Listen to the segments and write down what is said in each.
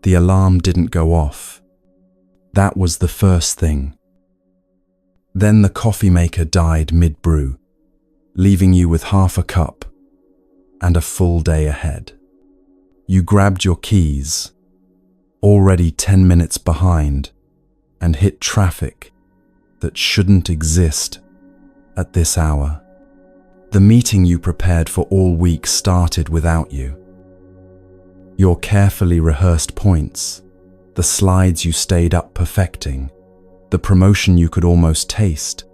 The alarm didn't go off. That was the first thing. Then the coffee maker died mid-brew, leaving you with half a cup and a full day ahead. You grabbed your keys, already 10 minutes behind, and hit traffic that shouldn't exist at this hour. The meeting you prepared for all week started without you. Your carefully rehearsed points, the slides you stayed up perfecting, the promotion you could almost taste,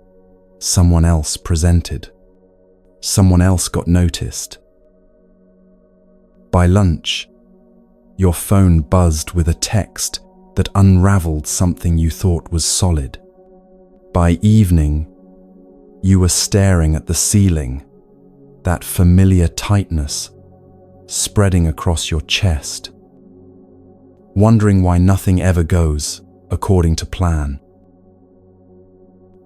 someone else presented. Someone else got noticed. By lunch, your phone buzzed with a text that unraveled something you thought was solid. By evening, you were staring at the ceiling, that familiar tightness spreading across your chest, wondering why nothing ever goes according to plan.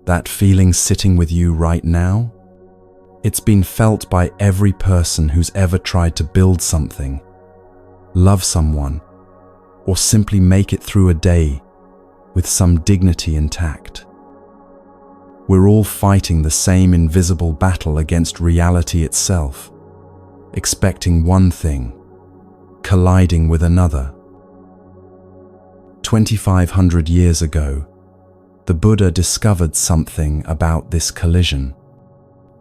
That feeling sitting with you right now? It's been felt by every person who's ever tried to build something, love someone, or simply make it through a day with some dignity intact. We're all fighting the same invisible battle against reality itself, expecting one thing, colliding with another. 2,500 years ago, the Buddha discovered something about this collision.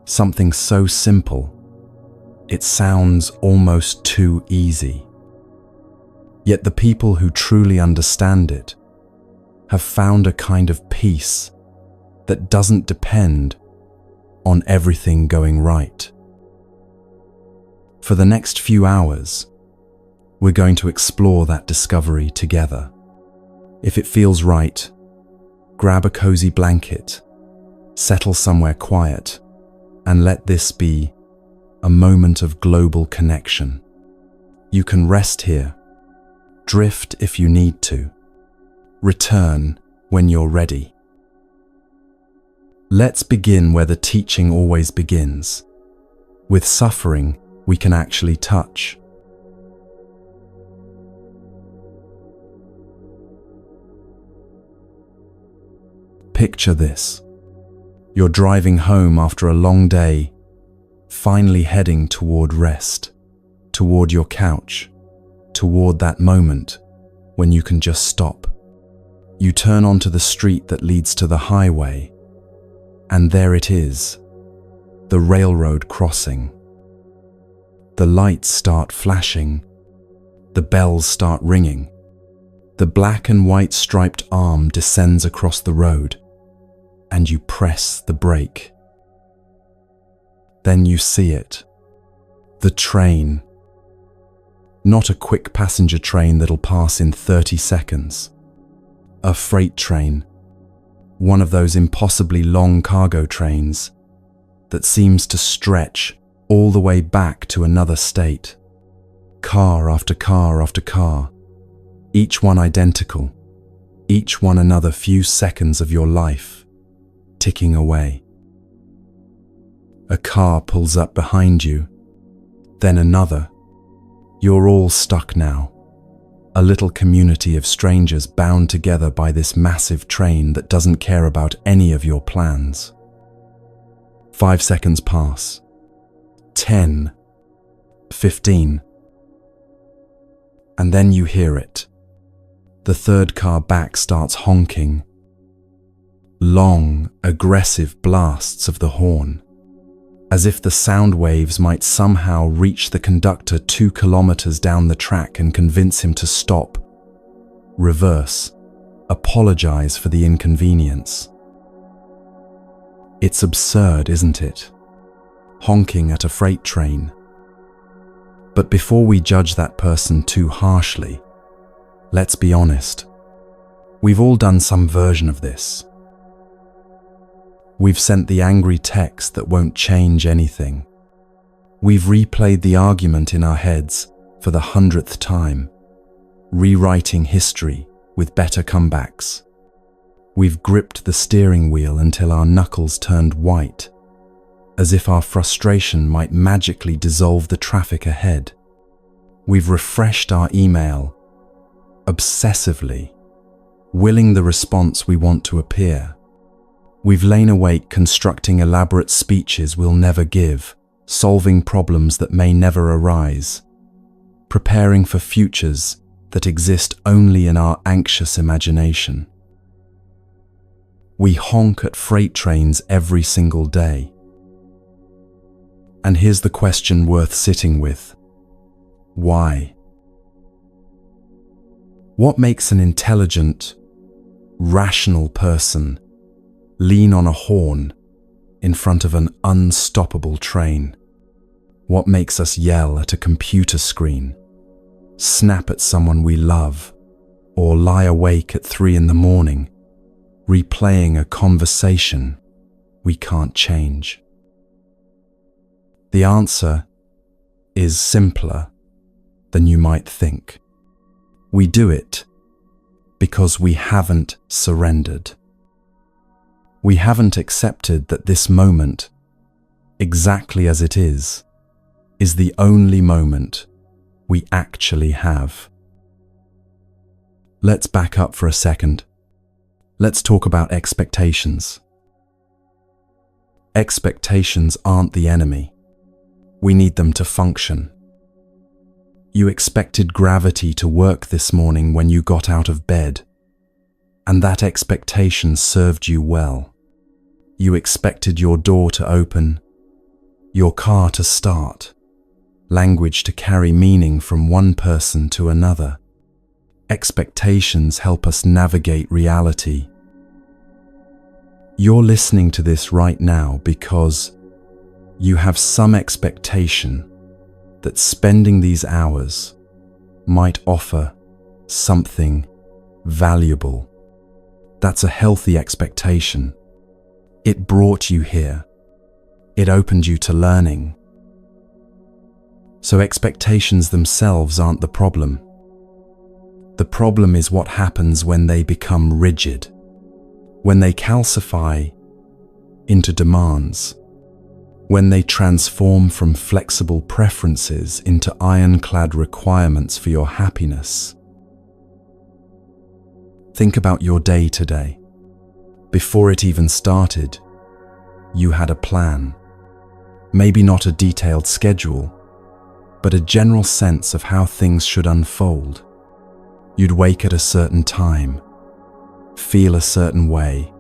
Something so simple, it sounds almost too easy. Yet the people who truly understand it have found a kind of peace that doesn't depend on everything going right. For the next few hours, we're going to explore that discovery together. If it feels right, grab a cozy blanket, settle somewhere quiet, and let this be a moment of global connection. You can rest here, drift if you need to, return when you're ready. Let's begin where the teaching always begins. With suffering, we can actually touch. Picture this. You're driving home after a long day, finally heading toward rest, toward your couch, toward that moment when you can just stop. You turn onto the street that leads to the highway, and there it is, the railroad crossing. The lights start flashing, the bells start ringing. The black and white striped arm descends across the road, and you press the brake. Then you see it. The train. Not a quick passenger train that'll pass in 30 seconds. A freight train. One of those impossibly long cargo trains that seems to stretch all the way back to another state. Car after car after car. Each one identical. Each one another few seconds of your life. Ticking away. A car pulls up behind you, then another. You're all stuck now. A little community of strangers bound together by this massive train that doesn't care about any of your plans. 5 seconds pass. 10. 15. And then you hear it. The third car back starts honking. Long, aggressive blasts of the horn, as if the sound waves might somehow reach the conductor 2 kilometers down the track and convince him to stop, reverse, apologize for the inconvenience. It's absurd, isn't it? Honking at a freight train. But before we judge that person too harshly, let's be honest. We've all done some version of this. We've sent the angry text that won't change anything. We've replayed the argument in our heads for the 100th time, rewriting history with better comebacks. We've gripped the steering wheel until our knuckles turned white, as if our frustration might magically dissolve the traffic ahead. We've refreshed our email, obsessively, willing the response we want to appear. We've lain awake constructing elaborate speeches we'll never give, solving problems that may never arise, preparing for futures that exist only in our anxious imagination. We honk at freight trains every single day. And here's the question worth sitting with. Why? What makes an intelligent, rational person lean on a horn in front of an unstoppable train? What makes us yell at a computer screen, snap at someone we love, or lie awake at 3 a.m, replaying a conversation we can't change? The answer is simpler than you might think. We do it because we haven't surrendered. We haven't accepted that this moment, exactly as it is the only moment we actually have. Let's back up for a second. Let's talk about expectations. Expectations aren't the enemy. We need them to function. You expected gravity to work this morning when you got out of bed, and that expectation served you well. You expected your door to open, your car to start, language to carry meaning from one person to another. Expectations help us navigate reality. You're listening to this right now because you have some expectation that spending these hours might offer something valuable. That's a healthy expectation. It brought you here. It opened you to learning. So expectations themselves aren't the problem. The problem is what happens when they become rigid, when they calcify into demands, when they transform from flexible preferences into ironclad requirements for your happiness. Think about your day today. Before it even started, you had a plan. Maybe not a detailed schedule, but a general sense of how things should unfold. You'd wake at a certain time, feel a certain way,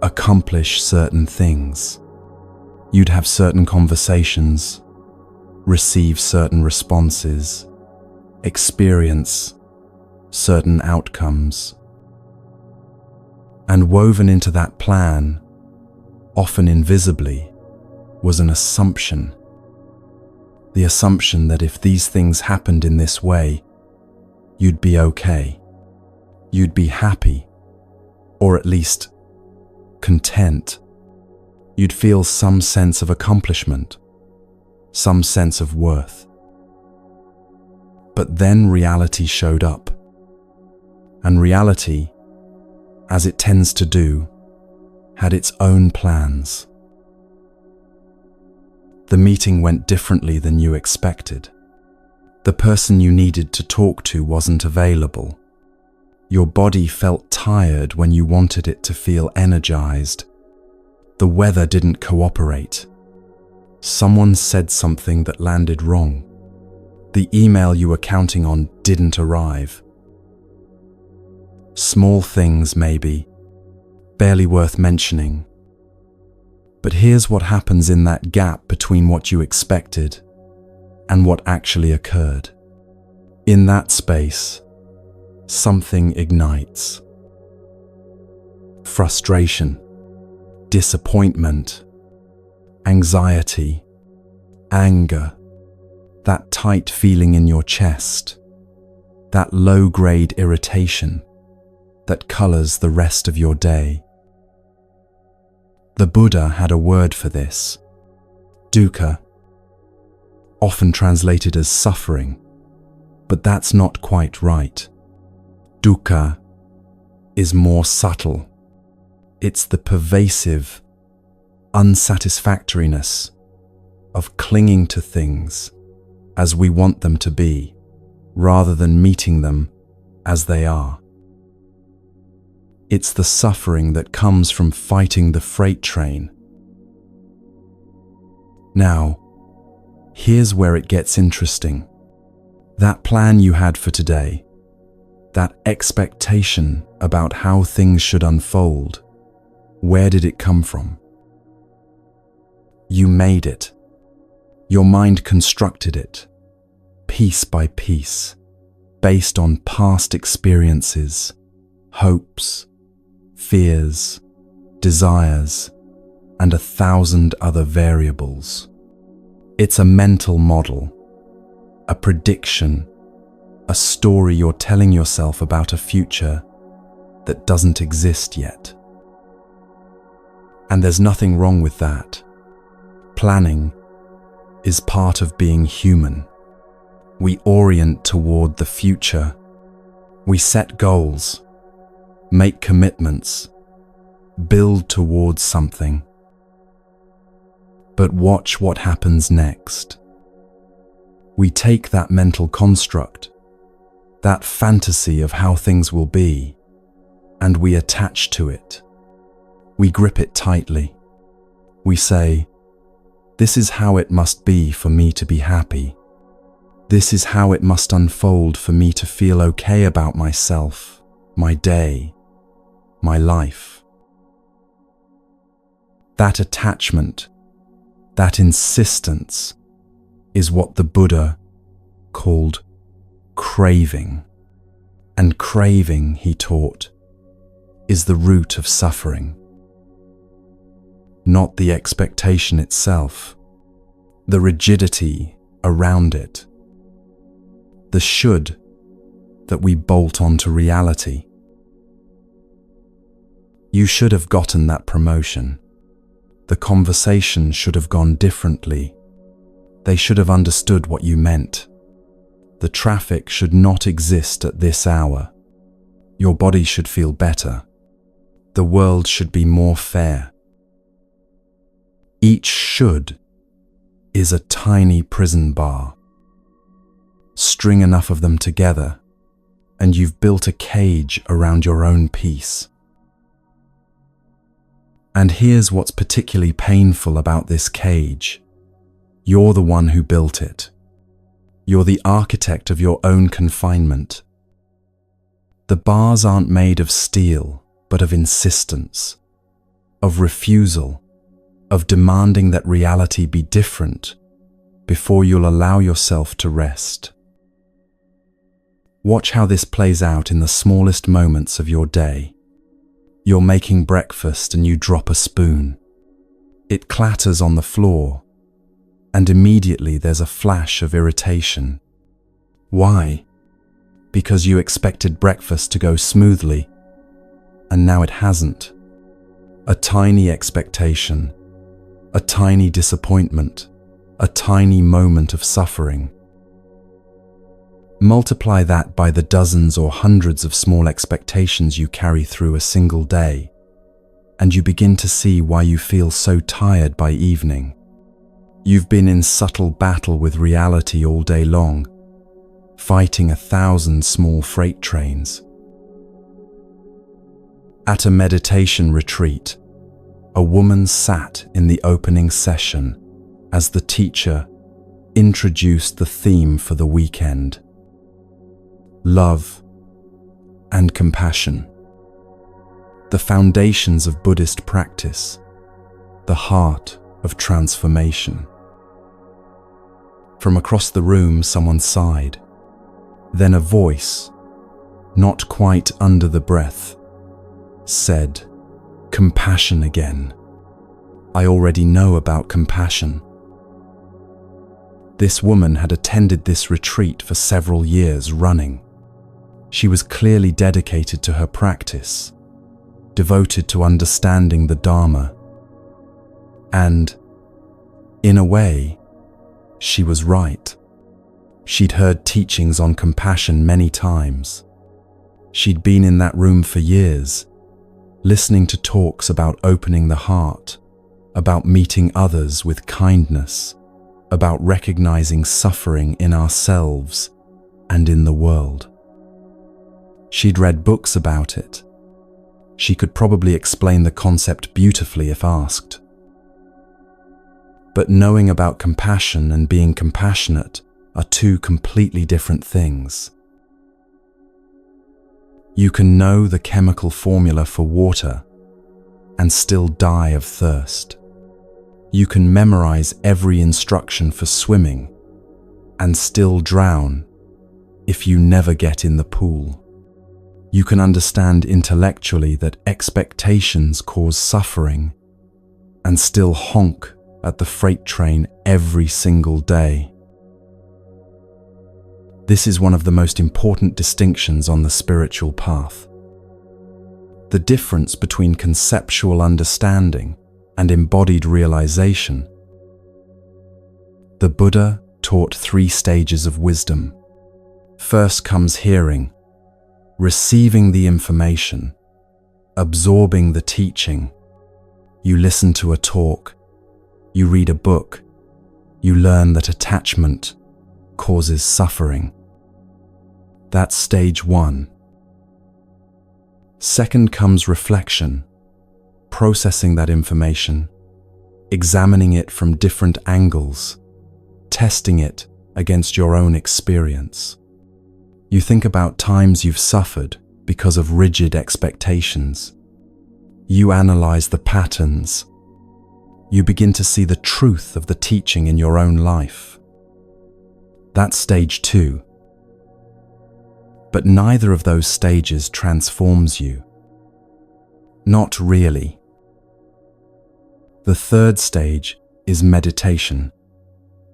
accomplish certain things. You'd have certain conversations, receive certain responses, experience certain outcomes. And woven into that plan, often invisibly, was an assumption. The assumption that if these things happened in this way, you'd be okay. You'd be happy, or at least content. You'd feel some sense of accomplishment, some sense of worth. But then reality showed up. And reality, as it tends to do, had its own plans. The meeting went differently than you expected. The person you needed to talk to wasn't available. Your body felt tired when you wanted it to feel energized. The weather didn't cooperate. Someone said something that landed wrong. The email you were counting on didn't arrive. Small things maybe, barely worth mentioning. But here's what happens in that gap between what you expected and what actually occurred. In that space, something ignites. Frustration, disappointment, anxiety, anger, that tight feeling in your chest, that low-grade irritation that colors the rest of your day. The Buddha had a word for this, dukkha, often translated as suffering, but that's not quite right. Dukkha is more subtle. It's the pervasive unsatisfactoriness of clinging to things as we want them to be, rather than meeting them as they are. It's the suffering that comes from fighting the freight train. Now, here's where it gets interesting. That plan you had for today, that expectation about how things should unfold, where did it come from? You made it. Your mind constructed it, piece by piece, based on past experiences, hopes, fears, desires, and 1,000 other variables. It's a mental model, a prediction, a story you're telling yourself about a future that doesn't exist yet. And there's nothing wrong with that. Planning is part of being human. We orient toward the future. We set goals, make commitments, build towards something. But watch what happens next. We take that mental construct, that fantasy of how things will be, and we attach to it. We grip it tightly. We say, "This is how it must be for me to be happy. This is how it must unfold for me to feel okay about myself, my day, my life." That attachment, that insistence, is what the Buddha called craving. And craving, he taught, is the root of suffering. Not the expectation itself, the rigidity around it, the should that we bolt onto reality. You should have gotten that promotion. The conversation should have gone differently. They should have understood what you meant. The traffic should not exist at this hour. Your body should feel better. The world should be more fair. Each should is a tiny prison bar. String enough of them together, and you've built a cage around your own peace. And here's what's particularly painful about this cage. You're the one who built it. You're the architect of your own confinement. The bars aren't made of steel, but of insistence, of refusal, of demanding that reality be different before you'll allow yourself to rest. Watch how this plays out in the smallest moments of your day. You're making breakfast and you drop a spoon. It clatters on the floor, and immediately there's a flash of irritation. Why? Because you expected breakfast to go smoothly, and now it hasn't. A tiny expectation, a tiny disappointment, a tiny moment of suffering. Multiply that by the dozens or hundreds of small expectations you carry through a single day, and you begin to see why you feel so tired by evening. You've been in subtle battle with reality all day long, fighting 1,000 small freight trains. At a meditation retreat, a woman sat in the opening session as the teacher introduced the theme for the weekend: love and compassion. The foundations of Buddhist practice, the heart of transformation. From across the room, someone sighed. Then a voice, not quite under the breath, said, "Compassion again. I already know about compassion." This woman had attended this retreat for several years running. She was clearly dedicated to her practice, devoted to understanding the Dharma. And, in a way, she was right. She'd heard teachings on compassion many times. She'd been in that room for years, listening to talks about opening the heart, about meeting others with kindness, about recognizing suffering in ourselves and in the world. She'd read books about it. She could probably explain the concept beautifully if asked. But knowing about compassion and being compassionate are two completely different things. You can know the chemical formula for water and still die of thirst. You can memorize every instruction for swimming and still drown if you never get in the pool. You can understand intellectually that expectations cause suffering and still honk at the freight train every single day. This is one of the most important distinctions on the spiritual path. The difference between conceptual understanding and embodied realization. The Buddha taught 3 stages of wisdom. First comes hearing, receiving the information, absorbing the teaching. You listen to a talk, you read a book, you learn that attachment causes suffering. That's stage 1. Second comes reflection, processing that information, examining it from different angles, testing it against your own experience. You think about times you've suffered because of rigid expectations. You analyze the patterns. You begin to see the truth of the teaching in your own life. That's stage 2. But neither of those stages transforms you. Not really. The third stage is meditation,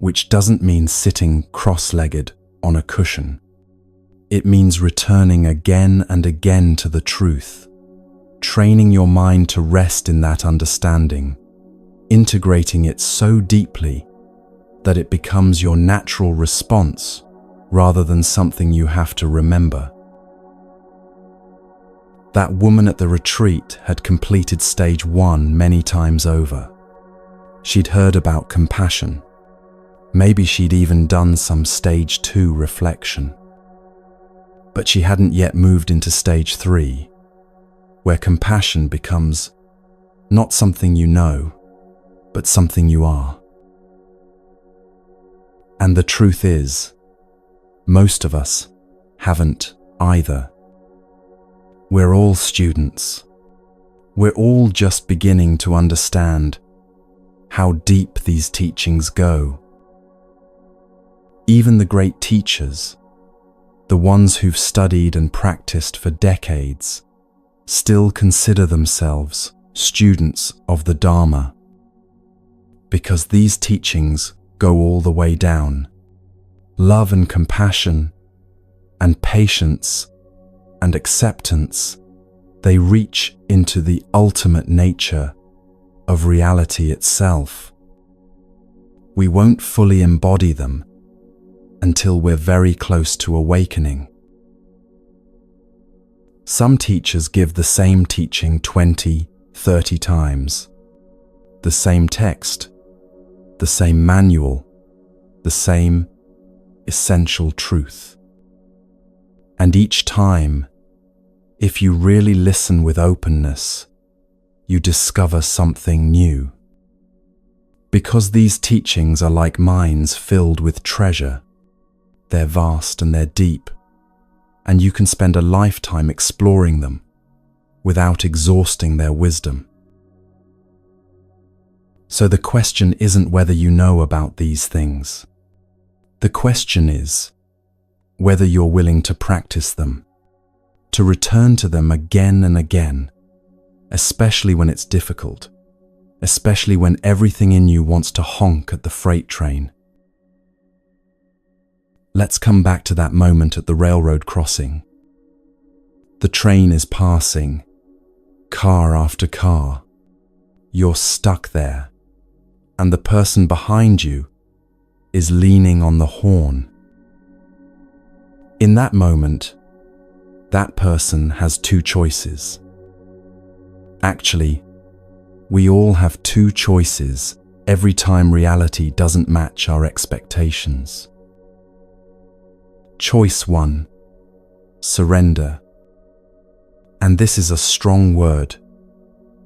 which doesn't mean sitting cross-legged on a cushion. It means returning again and again to the truth, training your mind to rest in that understanding, integrating it so deeply that it becomes your natural response rather than something you have to remember. That woman at the retreat had completed stage 1 many times over. She'd heard about compassion. Maybe she'd even done some stage 2 reflection. But she hadn't yet moved into stage 3, where compassion becomes not something you know, but something you are. And the truth is, most of us haven't either. We're all students. We're all just beginning to understand how deep these teachings go. Even the great teachers, the ones who've studied and practiced for decades, still consider themselves students of the Dharma, because these teachings go all the way down. Love and compassion and patience and acceptance, they reach into the ultimate nature of reality itself. We won't fully embody them until we're very close to awakening. Some teachers give the same teaching 20, 30 times. The same text, the same manual, the same essential truth. And each time, if you really listen with openness, you discover something new. Because these teachings are like mines filled with treasure. They're vast and they're deep, and you can spend a lifetime exploring them without exhausting their wisdom. So the question isn't whether you know about these things. The question is whether you're willing to practice them, to return to them again and again, especially when it's difficult, especially when everything in you wants to honk at the freight train. Let's come back to that moment at the railroad crossing. The train is passing, car after car. You're stuck there, and the person behind you is leaning on the horn. In that moment, that person has 2 choices. Actually, we all have 2 choices every time reality doesn't match our expectations. Choice 1, surrender And this is a strong word,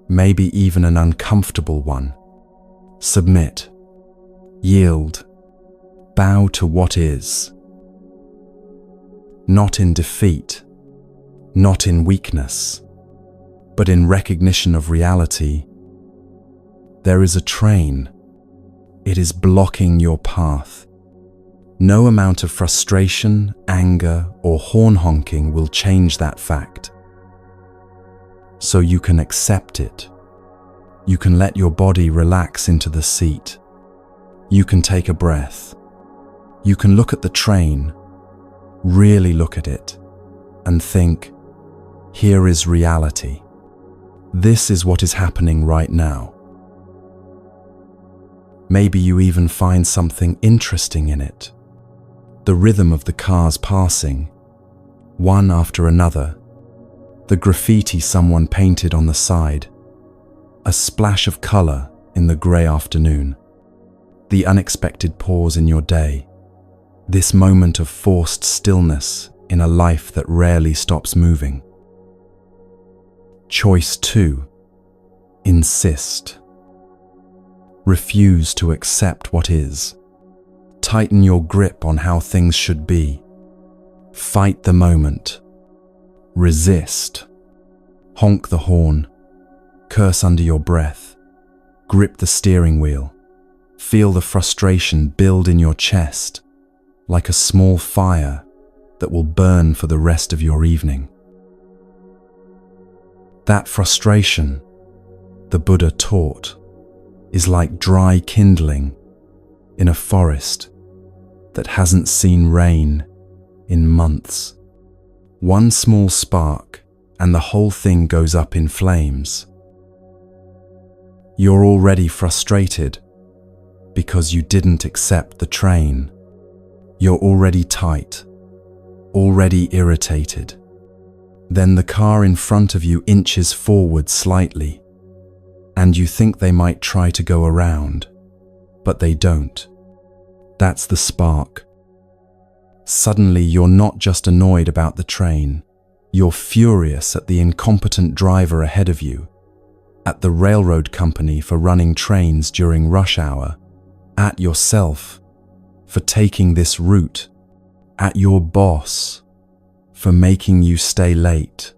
maybe even an uncomfortable one. Submit, yield, bow to what is. Not in defeat, not in weakness, but in recognition of reality. There is a train. It is blocking your path. No amount of frustration, anger, or horn honking will change that fact. So you can accept it. You can let your body relax into the seat. You can take a breath. You can look at the train, really look at it, and think, here is reality. This is what is happening right now. Maybe you even find something interesting in it. The rhythm of the cars passing, one after another, the graffiti someone painted on the side, a splash of color in the gray afternoon, the unexpected pause in your day, this moment of forced stillness in a life that rarely stops moving. Choice 2. Insist. Refuse to accept what is. Tighten your grip on how things should be. Fight the moment. Resist. Honk the horn. Curse under your breath. Grip the steering wheel. Feel the frustration build in your chest, like a small fire that will burn for the rest of your evening. That frustration, the Buddha taught, is like dry kindling in a forest that hasn't seen rain in months. One small spark and the whole thing goes up in flames. You're already frustrated because you didn't accept the train. You're already tight, already irritated. Then the car in front of you inches forward slightly, and you think they might try to go around, but they don't. That's the spark. Suddenly you're not just annoyed about the train, you're furious at the incompetent driver ahead of you, at the railroad company for running trains during rush hour, at yourself for taking this route, at your boss for making you stay late,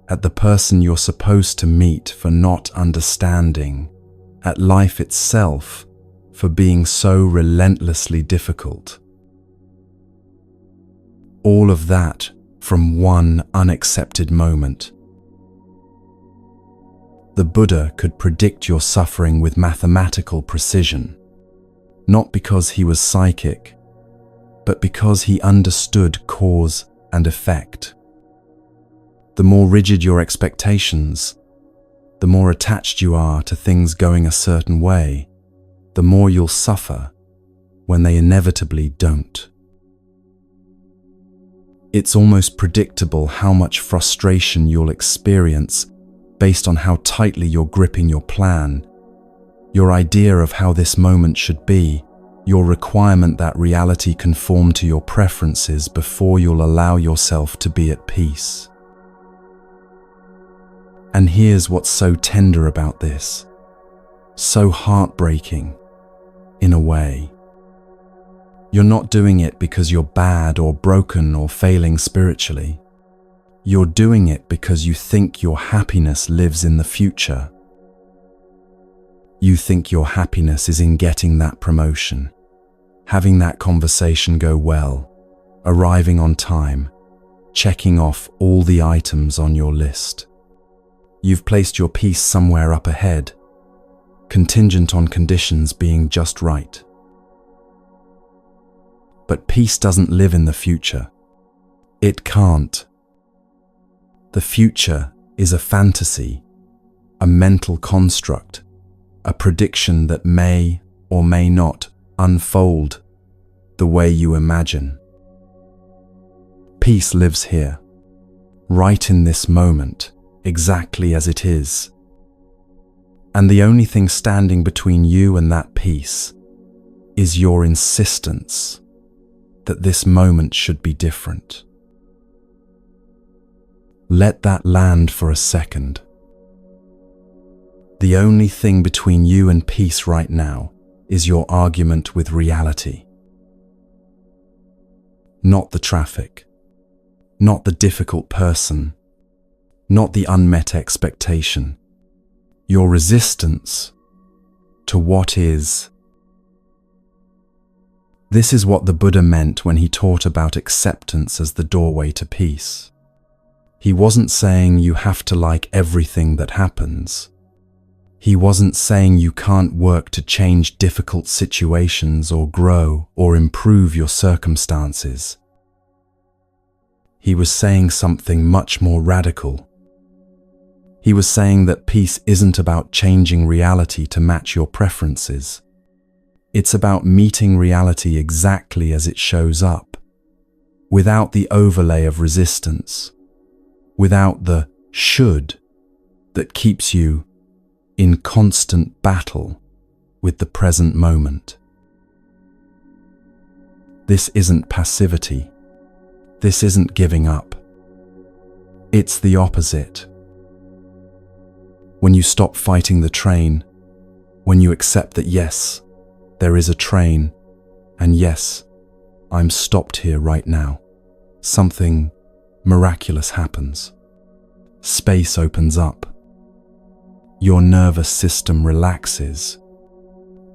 at the person you're supposed to meet for not understanding, at life itself for being so relentlessly difficult. All of that from one unaccepted moment. The Buddha could predict your suffering with mathematical precision, not because he was psychic, but because he understood cause and effect. The more rigid your expectations, the more attached you are to things going a certain way, the more you'll suffer when they inevitably don't. It's almost predictable how much frustration you'll experience based on how tightly you're gripping your plan, your idea of how this moment should be, your requirement that reality conform to your preferences before you'll allow yourself to be at peace. And here's what's so tender about this, so heartbreaking, in a way. You're not doing it because you're bad or broken or failing spiritually. You're doing it because you think your happiness lives in the future. You think your happiness is in getting that promotion, having that conversation go well, arriving on time, checking off all the items on your list. You've placed your peace somewhere up ahead, contingent on conditions being just right. But peace doesn't live in the future. It can't. The future is a fantasy, a mental construct, a prediction that may or may not unfold the way you imagine. Peace lives here, right in this moment, exactly as it is. And the only thing standing between you and that peace is your insistence that this moment should be different. Let that land for a second. The only thing between you and peace right now is your argument with reality. Not the traffic, not the difficult person, not the unmet expectation. Your resistance to what is. This is what the Buddha meant when he taught about acceptance as the doorway to peace. He wasn't saying you have to like everything that happens. He wasn't saying you can't work to change difficult situations or grow or improve your circumstances. He was saying something much more radical. He was saying that peace isn't about changing reality to match your preferences. It's about meeting reality exactly as it shows up, without the overlay of resistance, without the should that keeps you in constant battle with the present moment. This isn't passivity. This isn't giving up. It's the opposite. When you stop fighting the train, when you accept that yes, there is a train, and yes, I'm stopped here right now, something miraculous happens. Space opens up. Your nervous system relaxes,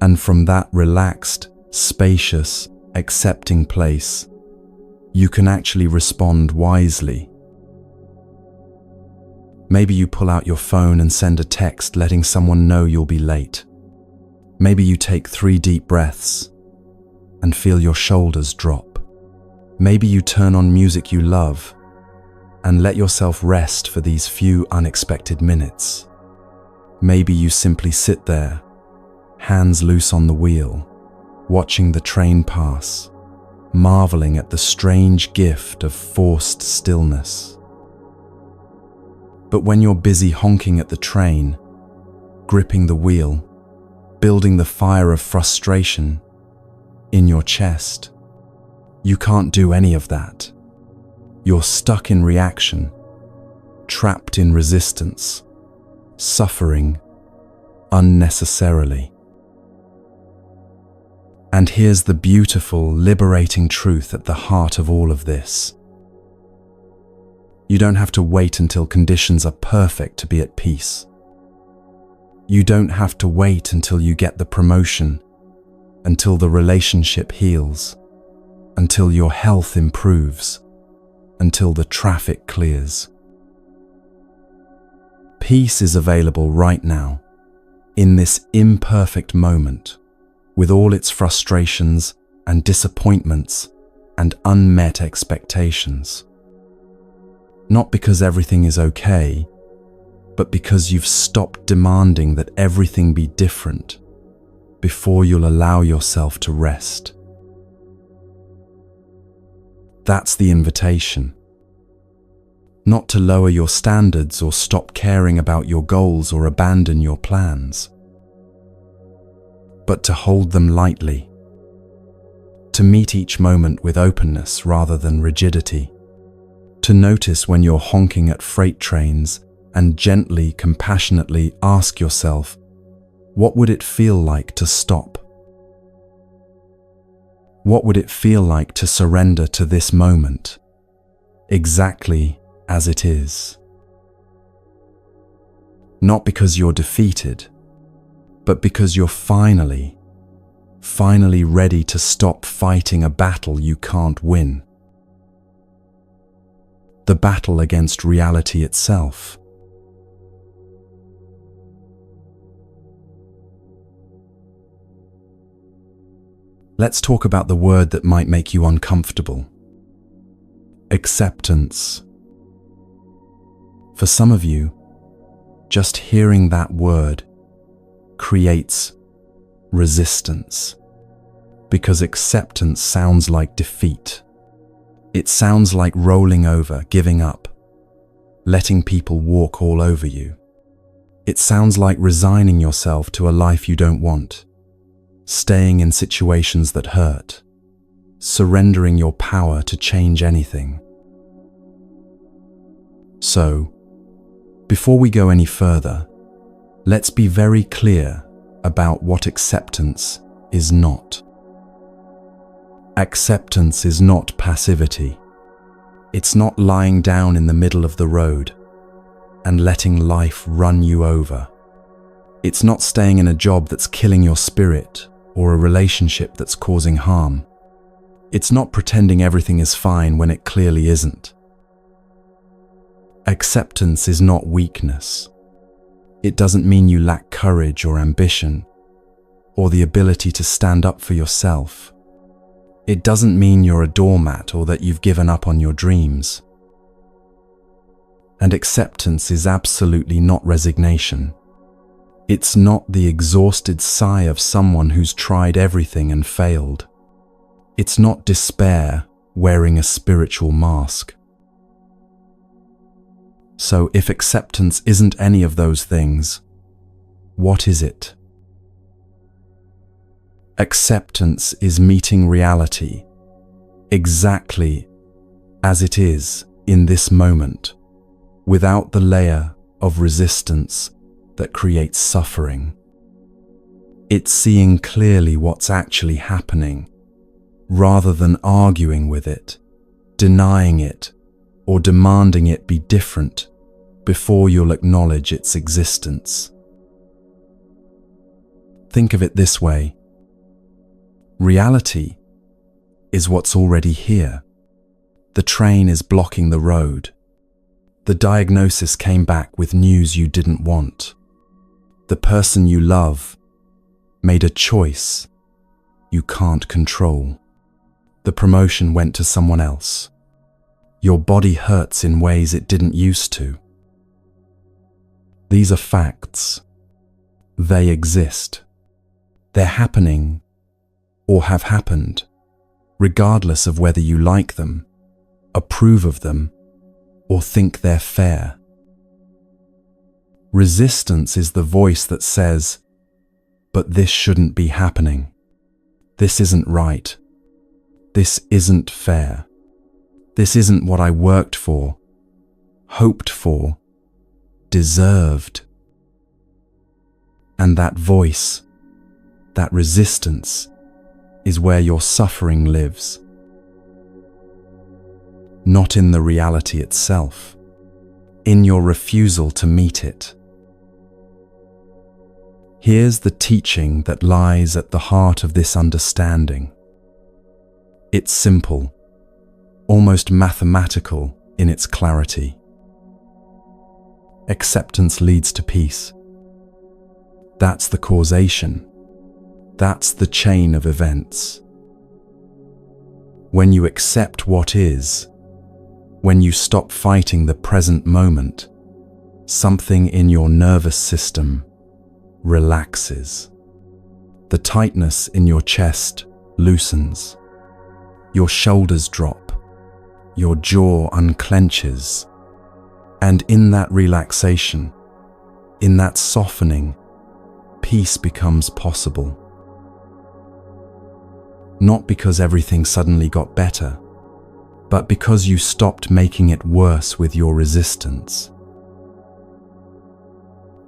and from that relaxed, spacious, accepting place, you can actually respond wisely. Maybe you pull out your phone and send a text letting someone know you'll be late. Maybe you take 3 deep breaths and feel your shoulders drop. Maybe you turn on music you love and let yourself rest for these few unexpected minutes. Maybe you simply sit there, hands loose on the wheel, watching the train pass, marveling at the strange gift of forced stillness. But when you're busy honking at the train, gripping the wheel, building the fire of frustration in your chest, you can't do any of that. You're stuck in reaction, trapped in resistance, suffering unnecessarily. And here's the beautiful, liberating truth at the heart of all of this. You don't have to wait until conditions are perfect to be at peace. You don't have to wait until you get the promotion, until the relationship heals, until your health improves, until the traffic clears. Peace is available right now, in this imperfect moment, with all its frustrations and disappointments and unmet expectations. Not because everything is okay, but because you've stopped demanding that everything be different before you'll allow yourself to rest. That's the invitation. Not to lower your standards or stop caring about your goals or abandon your plans, but to hold them lightly, to meet each moment with openness rather than rigidity, to notice when you're honking at freight trains and gently, compassionately ask yourself, what would it feel like to stop? What would it feel like to surrender to this moment, exactly as it is? Not because you're defeated, but because you're finally ready to stop fighting a battle you can't win. The battle against reality itself. Let's talk about the word that might make you uncomfortable. Acceptance. For some of you, just hearing that word creates resistance, because acceptance sounds like defeat. It sounds like rolling over, giving up, letting people walk all over you. It sounds like resigning yourself to a life you don't want, staying in situations that hurt, surrendering your power to change anything. So, before we go any further, let's be very clear about what acceptance is not. Acceptance is not passivity. It's not lying down in the middle of the road and letting life run you over. It's not staying in a job that's killing your spirit or a relationship that's causing harm. It's not pretending everything is fine when it clearly isn't. Acceptance is not weakness. It doesn't mean you lack courage or ambition or the ability to stand up for yourself. It doesn't mean you're a doormat or that you've given up on your dreams. And acceptance is absolutely not resignation. It's not the exhausted sigh of someone who's tried everything and failed. It's not despair wearing a spiritual mask. So if acceptance isn't any of those things, what is it? Acceptance is meeting reality exactly as it is in this moment, without the layer of resistance that creates suffering. It's seeing clearly what's actually happening, rather than arguing with it, denying it, or demanding it be different before you'll acknowledge its existence. Think of it this way. Reality is what's already here. The train is blocking the road. The diagnosis came back with news you didn't want. The person you love made a choice you can't control. The promotion went to someone else. Your body hurts in ways it didn't used to. These are facts. They exist. They're happening or have happened, regardless of whether you like them, approve of them, or think they're fair. Resistance is the voice that says, "But this shouldn't be happening. This isn't right. This isn't fair. This isn't what I worked for, hoped for, deserved." And that voice, that resistance, is where your suffering lives. Not in the reality itself, in your refusal to meet it. Here's the teaching that lies at the heart of this understanding. It's simple, almost mathematical in its clarity. Acceptance leads to peace. That's the causation. That's the chain of events. When you accept what is, when you stop fighting the present moment, something in your nervous system relaxes. The tightness in your chest loosens. Your shoulders drop. Your jaw unclenches. And in that relaxation, in that softening, peace becomes possible. Not because everything suddenly got better, but because you stopped making it worse with your resistance.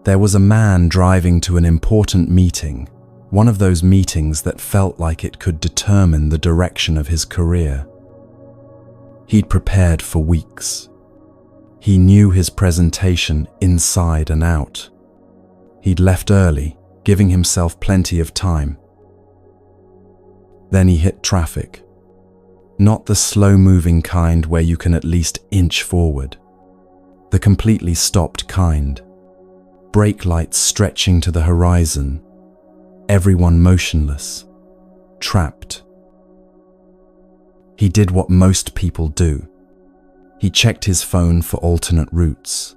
There was a man driving to an important meeting, one of those meetings that felt like it could determine the direction of his career. He'd prepared for weeks. He knew his presentation inside and out. He'd left early, giving himself plenty of time. Then he hit traffic. Not the slow-moving kind where you can at least inch forward. The completely stopped kind. Brake lights stretching to the horizon. Everyone motionless. Trapped. He did what most people do. He checked his phone for alternate routes.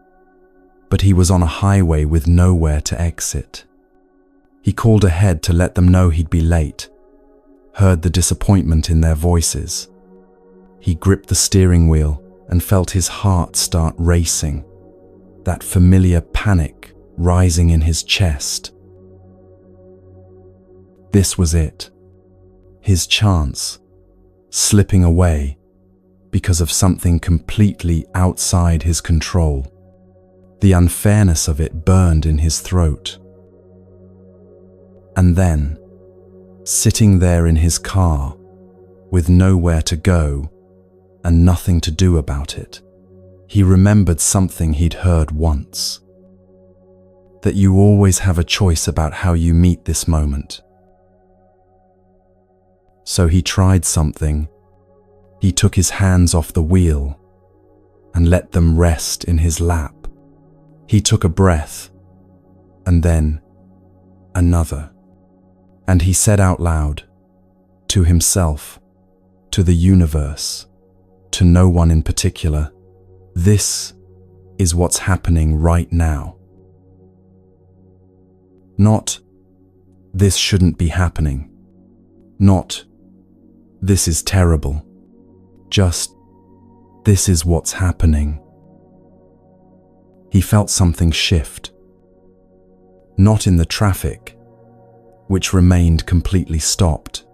But he was on a highway with nowhere to exit. He called ahead to let them know he'd be late. Heard the disappointment in their voices. He gripped the steering wheel and felt his heart start racing, that familiar panic rising in his chest. This was it. His chance, slipping away, because of something completely outside his control. The unfairness of it burned in his throat. And then, sitting there in his car, with nowhere to go and nothing to do about it, he remembered something he'd heard once. That you always have a choice about how you meet this moment. So he tried something. He took his hands off the wheel and let them rest in his lap. He took a breath, and then another. And he said out loud, to himself, to the universe, to no one in particular, "This is what's happening right now." Not, "This shouldn't be happening." Not, "This is terrible." Just, "This is what's happening." He felt something shift. Not in the traffic, which remained completely stopped,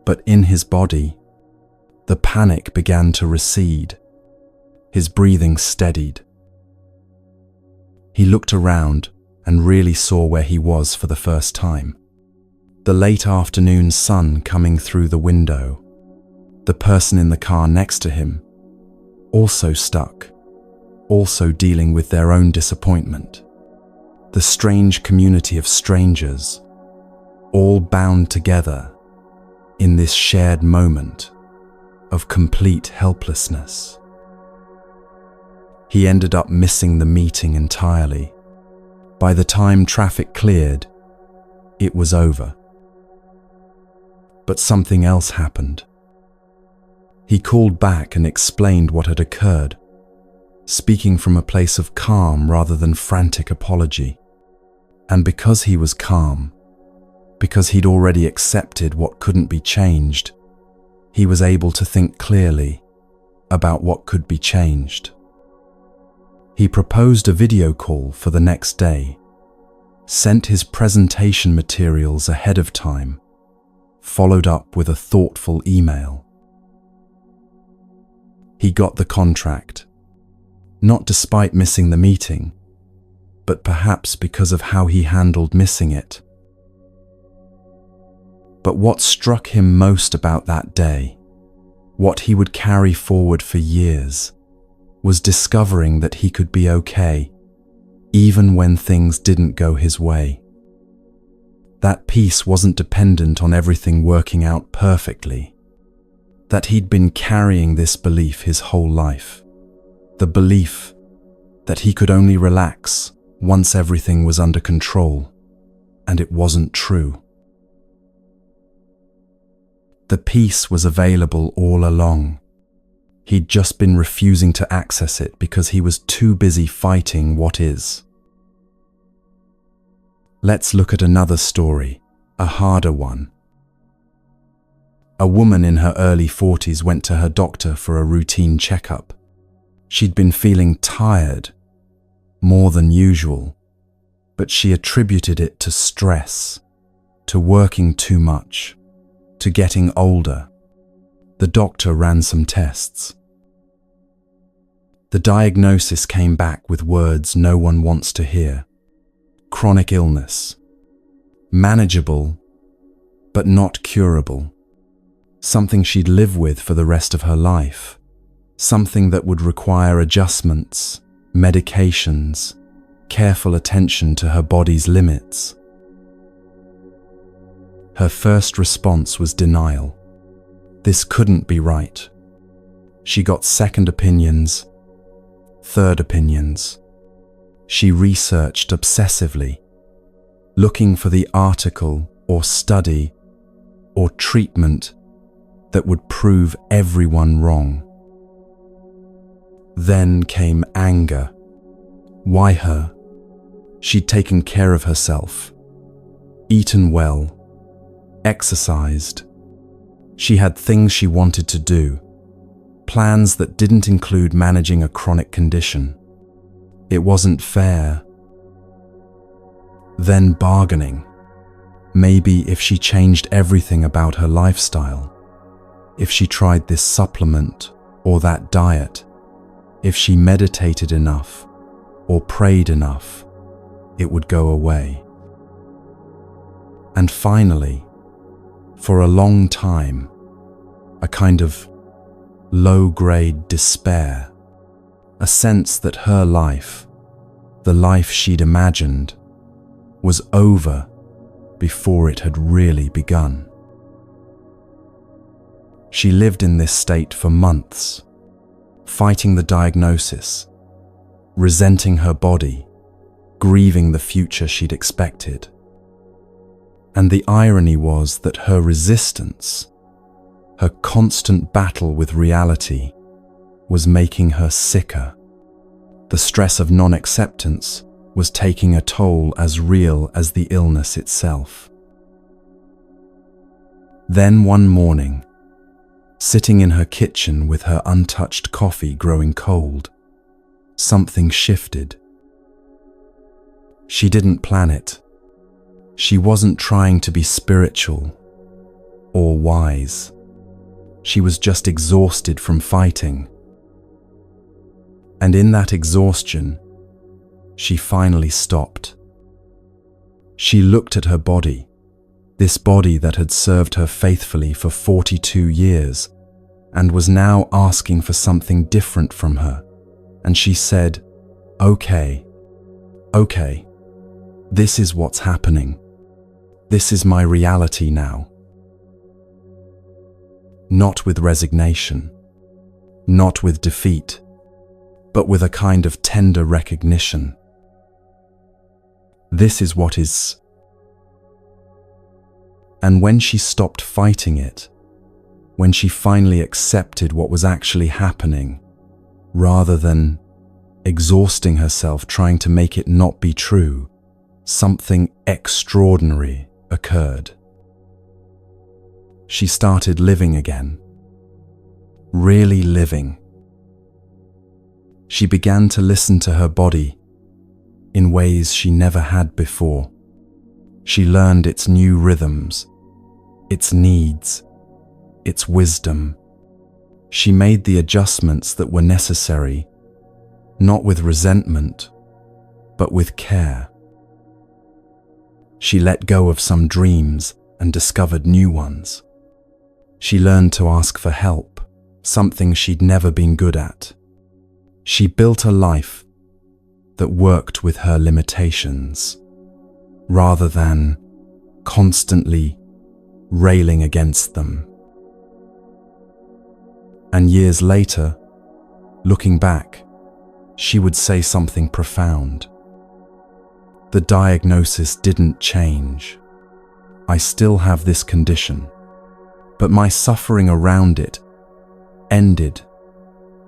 but in his body. The panic began to recede. His breathing steadied. He looked around and really saw where he was for the first time. The late afternoon sun coming through the window. The person in the car next to him, also stuck, also dealing with their own disappointment. The strange community of strangers, all bound together in this shared moment of complete helplessness. He ended up missing the meeting entirely. By the time traffic cleared, it was over. But something else happened. He called back and explained what had occurred, speaking from a place of calm rather than frantic apology. And because he was calm, because he'd already accepted what couldn't be changed, he was able to think clearly about what could be changed. He proposed a video call for the next day, sent his presentation materials ahead of time, followed up with a thoughtful email. He got the contract, not despite missing the meeting, but perhaps because of how he handled missing it. But what struck him most about that day, what he would carry forward for years, was discovering that he could be okay, even when things didn't go his way. That peace wasn't dependent on everything working out perfectly. That he'd been carrying this belief his whole life. The belief that he could only relax once everything was under control, and it wasn't true. The peace was available all along. He'd just been refusing to access it because he was too busy fighting what is. Let's look at another story, a harder one. A woman in her early 40s went to her doctor for a routine checkup. She'd been feeling tired, more than usual, but she attributed it to stress, to working too much, to getting older. The doctor ran some tests. The diagnosis came back with words no one wants to hear. Chronic illness. Manageable, but not curable. Something she'd live with for the rest of her life. Something that would require adjustments, medications, careful attention to her body's limits. Her first response was denial. This couldn't be right. She got second opinions, third opinions. She researched obsessively, looking for the article or study or treatment that would prove everyone wrong. Then came anger. Why her? She'd taken care of herself, eaten well, exercised. She had things she wanted to do, plans that didn't include managing a chronic condition. It wasn't fair. Then bargaining. Maybe if she changed everything about her lifestyle, if she tried this supplement or that diet, if she meditated enough or prayed enough, it would go away. And finally, for a long time, a kind of low-grade despair, a sense that her life, the life she'd imagined, was over before it had really begun. She lived in this state for months, fighting the diagnosis, resenting her body, grieving the future she'd expected. And the irony was that her resistance, her constant battle with reality, was making her sicker. The stress of non-acceptance was taking a toll as real as the illness itself. Then one morning, sitting in her kitchen with her untouched coffee growing cold, something shifted. She didn't plan it. She wasn't trying to be spiritual or wise. She was just exhausted from fighting. And in that exhaustion, she finally stopped. She looked at her body, this body that had served her faithfully for 42 years, and was now asking for something different from her. And she said, okay, this is what's happening. This is my reality now. Not with resignation, not with defeat, but with a kind of tender recognition. This is what is. And when she stopped fighting it, when she finally accepted what was actually happening, rather than exhausting herself trying to make it not be true, something extraordinary occurred. She started living again, really living. She began to listen to her body in ways she never had before. She learned its new rhythms, its needs, its wisdom. She made the adjustments that were necessary, not with resentment, but with care. She let go of some dreams and discovered new ones. She learned to ask for help, something she'd never been good at. She built a life that worked with her limitations, rather than constantly railing against them. And years later, looking back, she would say something profound. The diagnosis didn't change. I still have this condition, but my suffering around it ended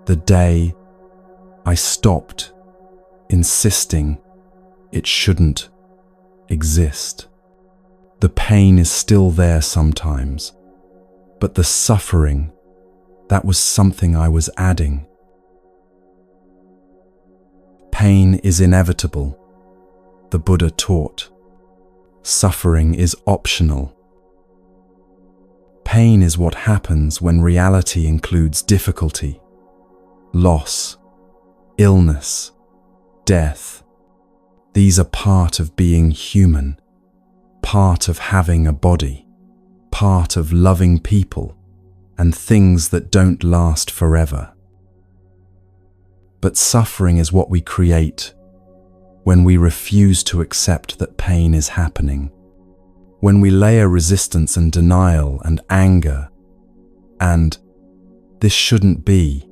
the day I stopped insisting it shouldn't exist. The pain is still there sometimes, but the suffering, that was something I was adding. Pain is inevitable, the Buddha taught. Suffering is optional. Pain is what happens when reality includes difficulty, loss, illness, death. These are part of being human, part of having a body, part of loving people and things that don't last forever. But suffering is what we create when we refuse to accept that pain is happening, when we layer resistance and denial and anger and "this shouldn't be"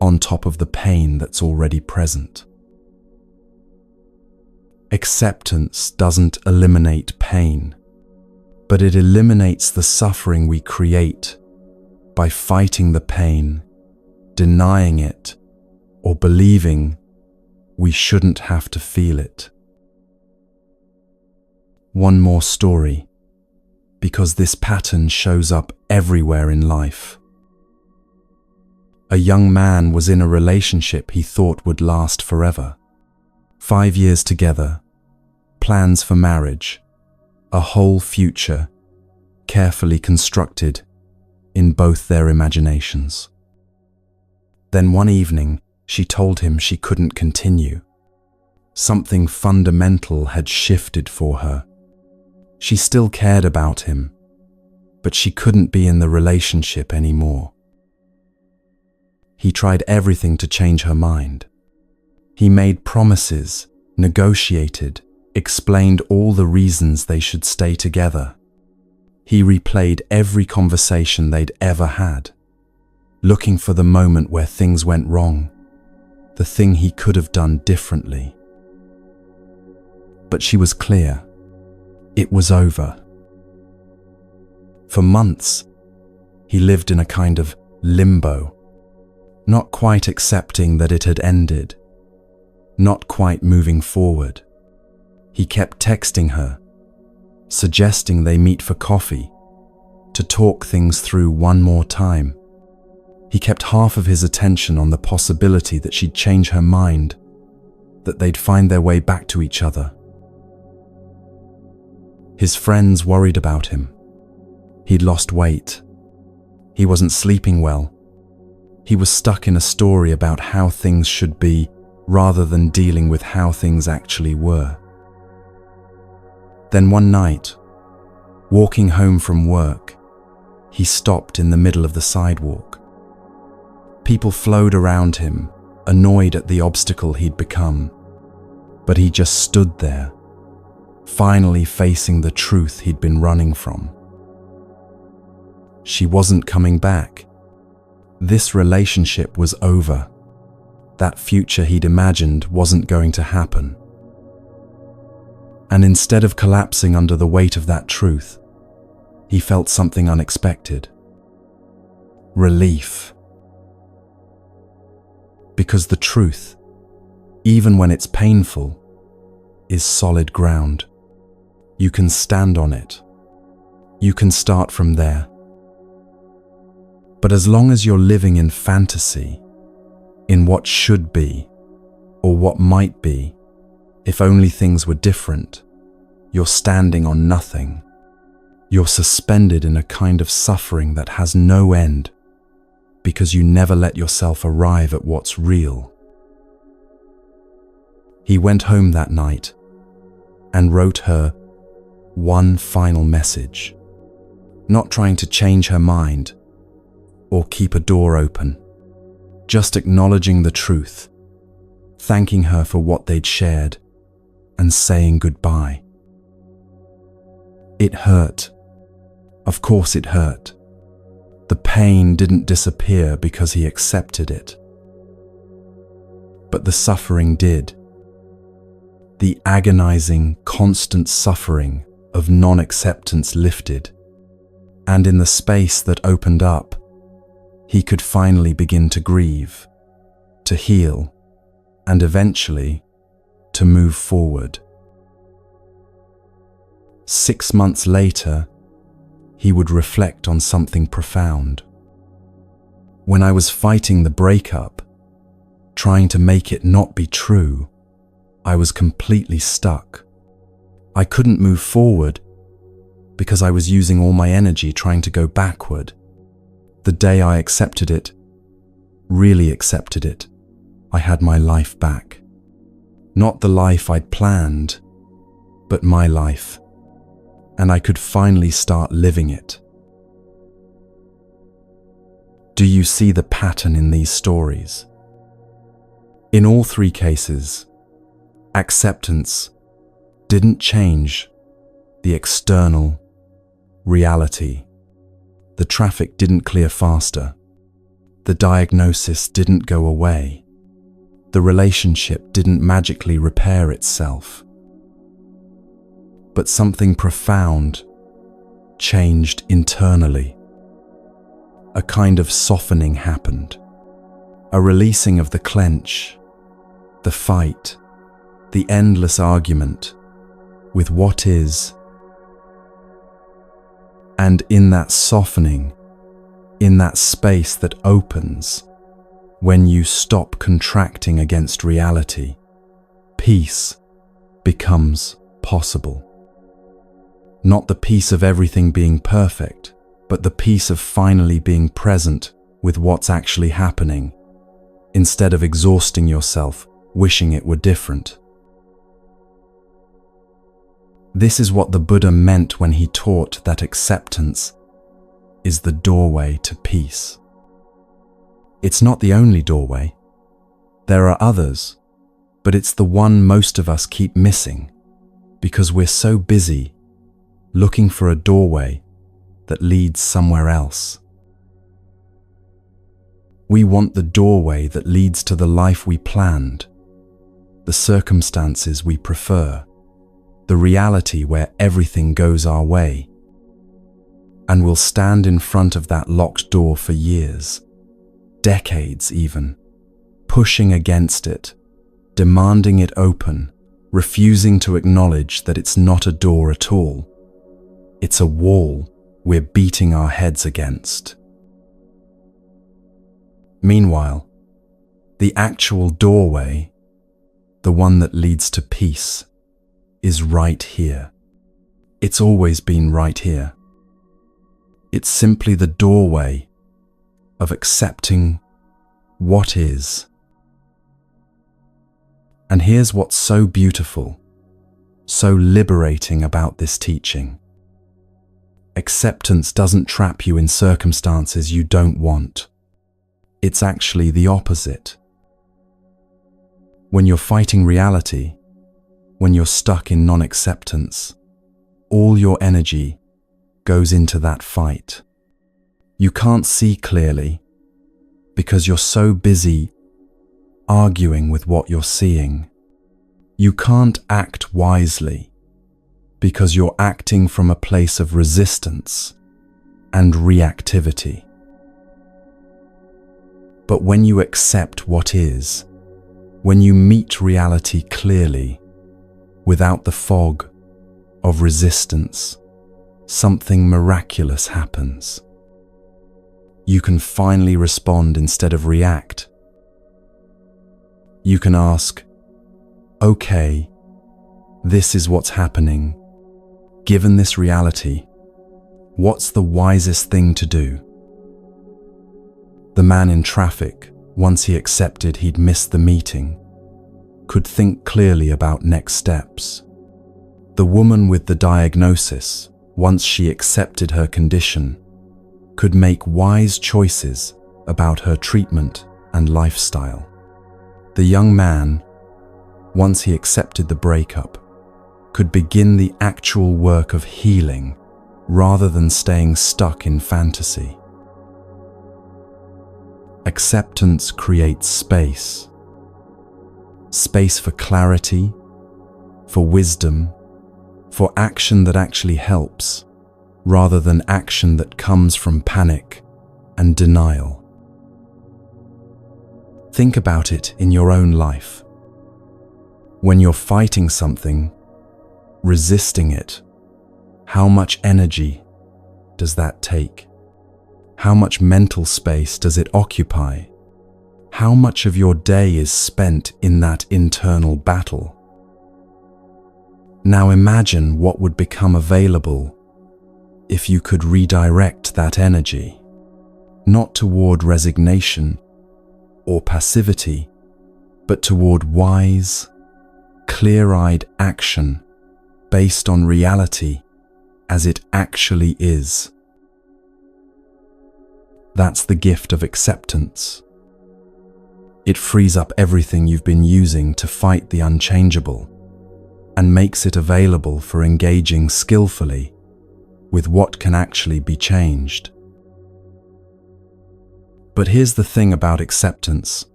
on top of the pain that's already present. Acceptance doesn't eliminate pain, but it eliminates the suffering we create by fighting the pain, denying it, or believing we shouldn't have to feel it. One more story, because this pattern shows up everywhere in life. A young man was in a relationship he thought would last forever. 5 years together, plans for marriage, a whole future, carefully constructed in both their imaginations. Then one evening, she told him she couldn't continue. Something fundamental had shifted for her. She still cared about him, but she couldn't be in the relationship anymore. He tried everything to change her mind. He made promises, negotiated, explained all the reasons they should stay together. He replayed every conversation they'd ever had, looking for the moment where things went wrong, the thing he could have done differently. But she was clear. It was over. For months, he lived in a kind of limbo, not quite accepting that it had ended, not quite moving forward. He kept texting her, suggesting they meet for coffee, to talk things through one more time. He kept half of his attention on the possibility that she'd change her mind, that they'd find their way back to each other. His friends worried about him. He'd lost weight. He wasn't sleeping well. He was stuck in a story about how things should be rather than dealing with how things actually were. Then one night, walking home from work, he stopped in the middle of the sidewalk. People flowed around him, annoyed at the obstacle he'd become, but he just stood there, finally facing the truth he'd been running from. She wasn't coming back. This relationship was over. That future he'd imagined wasn't going to happen. And instead of collapsing under the weight of that truth, he felt something unexpected. Relief. Because the truth, even when it's painful, is solid ground. You can stand on it. You can start from there. But as long as you're living in fantasy, in what should be, or what might be, if only things were different, you're standing on nothing. You're suspended in a kind of suffering that has no end, because you never let yourself arrive at what's real. He went home that night and wrote her one final message, not trying to change her mind or keep a door open, just acknowledging the truth, thanking her for what they'd shared, and saying goodbye. It hurt. Of course it hurt. The pain didn't disappear because he accepted it. But the suffering did. The agonizing, constant suffering of non-acceptance lifted, and in the space that opened up, he could finally begin to grieve, to heal, and eventually to move forward. 6 months later, he would reflect on something profound. When I was fighting the breakup, trying to make it not be true, I was completely stuck. I couldn't move forward because I was using all my energy trying to go backward. The day I accepted it, really accepted it, I had my life back. Not the life I'd planned, but my life. And I could finally start living it. Do you see the pattern in these stories? In all 3 cases, acceptance didn't change the external reality. The traffic didn't clear faster. The diagnosis didn't go away. The relationship didn't magically repair itself. But something profound changed internally. A kind of softening happened. A releasing of the clench, the fight, the endless argument with what is. And in that softening, in that space that opens, when you stop contracting against reality, peace becomes possible. Not the peace of everything being perfect, but the peace of finally being present with what's actually happening, instead of exhausting yourself wishing it were different. This is what the Buddha meant when he taught that acceptance is the doorway to peace. It's not the only doorway. There are others, but it's the one most of us keep missing because we're so busy looking for a doorway that leads somewhere else. We want the doorway that leads to the life we planned, the circumstances we prefer, the reality where everything goes our way. And we'll stand in front of that locked door for years, decades even, pushing against it, demanding it open, refusing to acknowledge that it's not a door at all. It's a wall we're beating our heads against. Meanwhile, the actual doorway, the one that leads to peace, is right here. It's always been right here. It's simply the doorway of accepting what is. And here's what's so beautiful, so liberating about this teaching. Acceptance doesn't trap you in circumstances you don't want. It's actually the opposite. When you're fighting reality, when you're stuck in non-acceptance, all your energy goes into that fight. You can't see clearly because you're so busy arguing with what you're seeing. You can't act wisely because you're acting from a place of resistance and reactivity. But when you accept what is, when you meet reality clearly, without the fog of resistance, something miraculous happens. You can finally respond instead of react. You can ask, okay, this is what's happening. Given this reality, what's the wisest thing to do? The man in traffic, once he accepted he'd missed the meeting, could think clearly about next steps. The woman with the diagnosis, once she accepted her condition, could make wise choices about her treatment and lifestyle. The young man, once he accepted the breakup, could begin the actual work of healing rather than staying stuck in fantasy. Acceptance creates space. Space for clarity, for wisdom, for action that actually helps, rather than action that comes from panic and denial. Think about it in your own life. When you're fighting something, resisting it, how much energy does that take? How much mental space does it occupy? How much of your day is spent in that internal battle? Now imagine what would become available if you could redirect that energy, not toward resignation or passivity, but toward wise, clear-eyed action based on reality as it actually is. That's the gift of acceptance. It frees up everything you've been using to fight the unchangeable and makes it available for engaging skillfully with what can actually be changed. But here's the thing about acceptance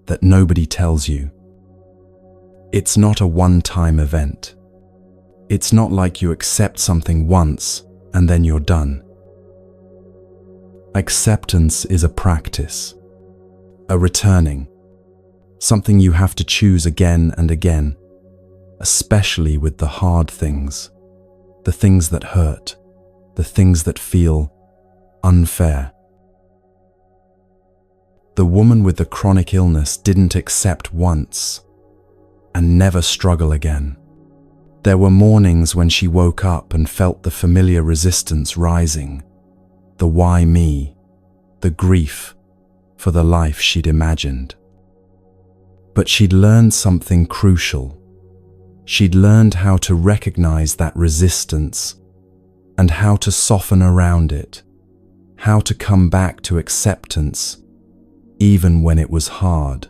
that nobody tells you. It's not a one-time event. It's not like you accept something once and then you're done. Acceptance is a practice, a returning, something you have to choose again and again, especially with the hard things, the things that hurt, the things that feel unfair. The woman with the chronic illness didn't accept once and never struggle again. There were mornings when she woke up and felt the familiar resistance rising, the why me, the grief for the life she'd imagined. But she'd learned something crucial. She'd learned how to recognize that resistance and how to soften around it, how to come back to acceptance even when it was hard.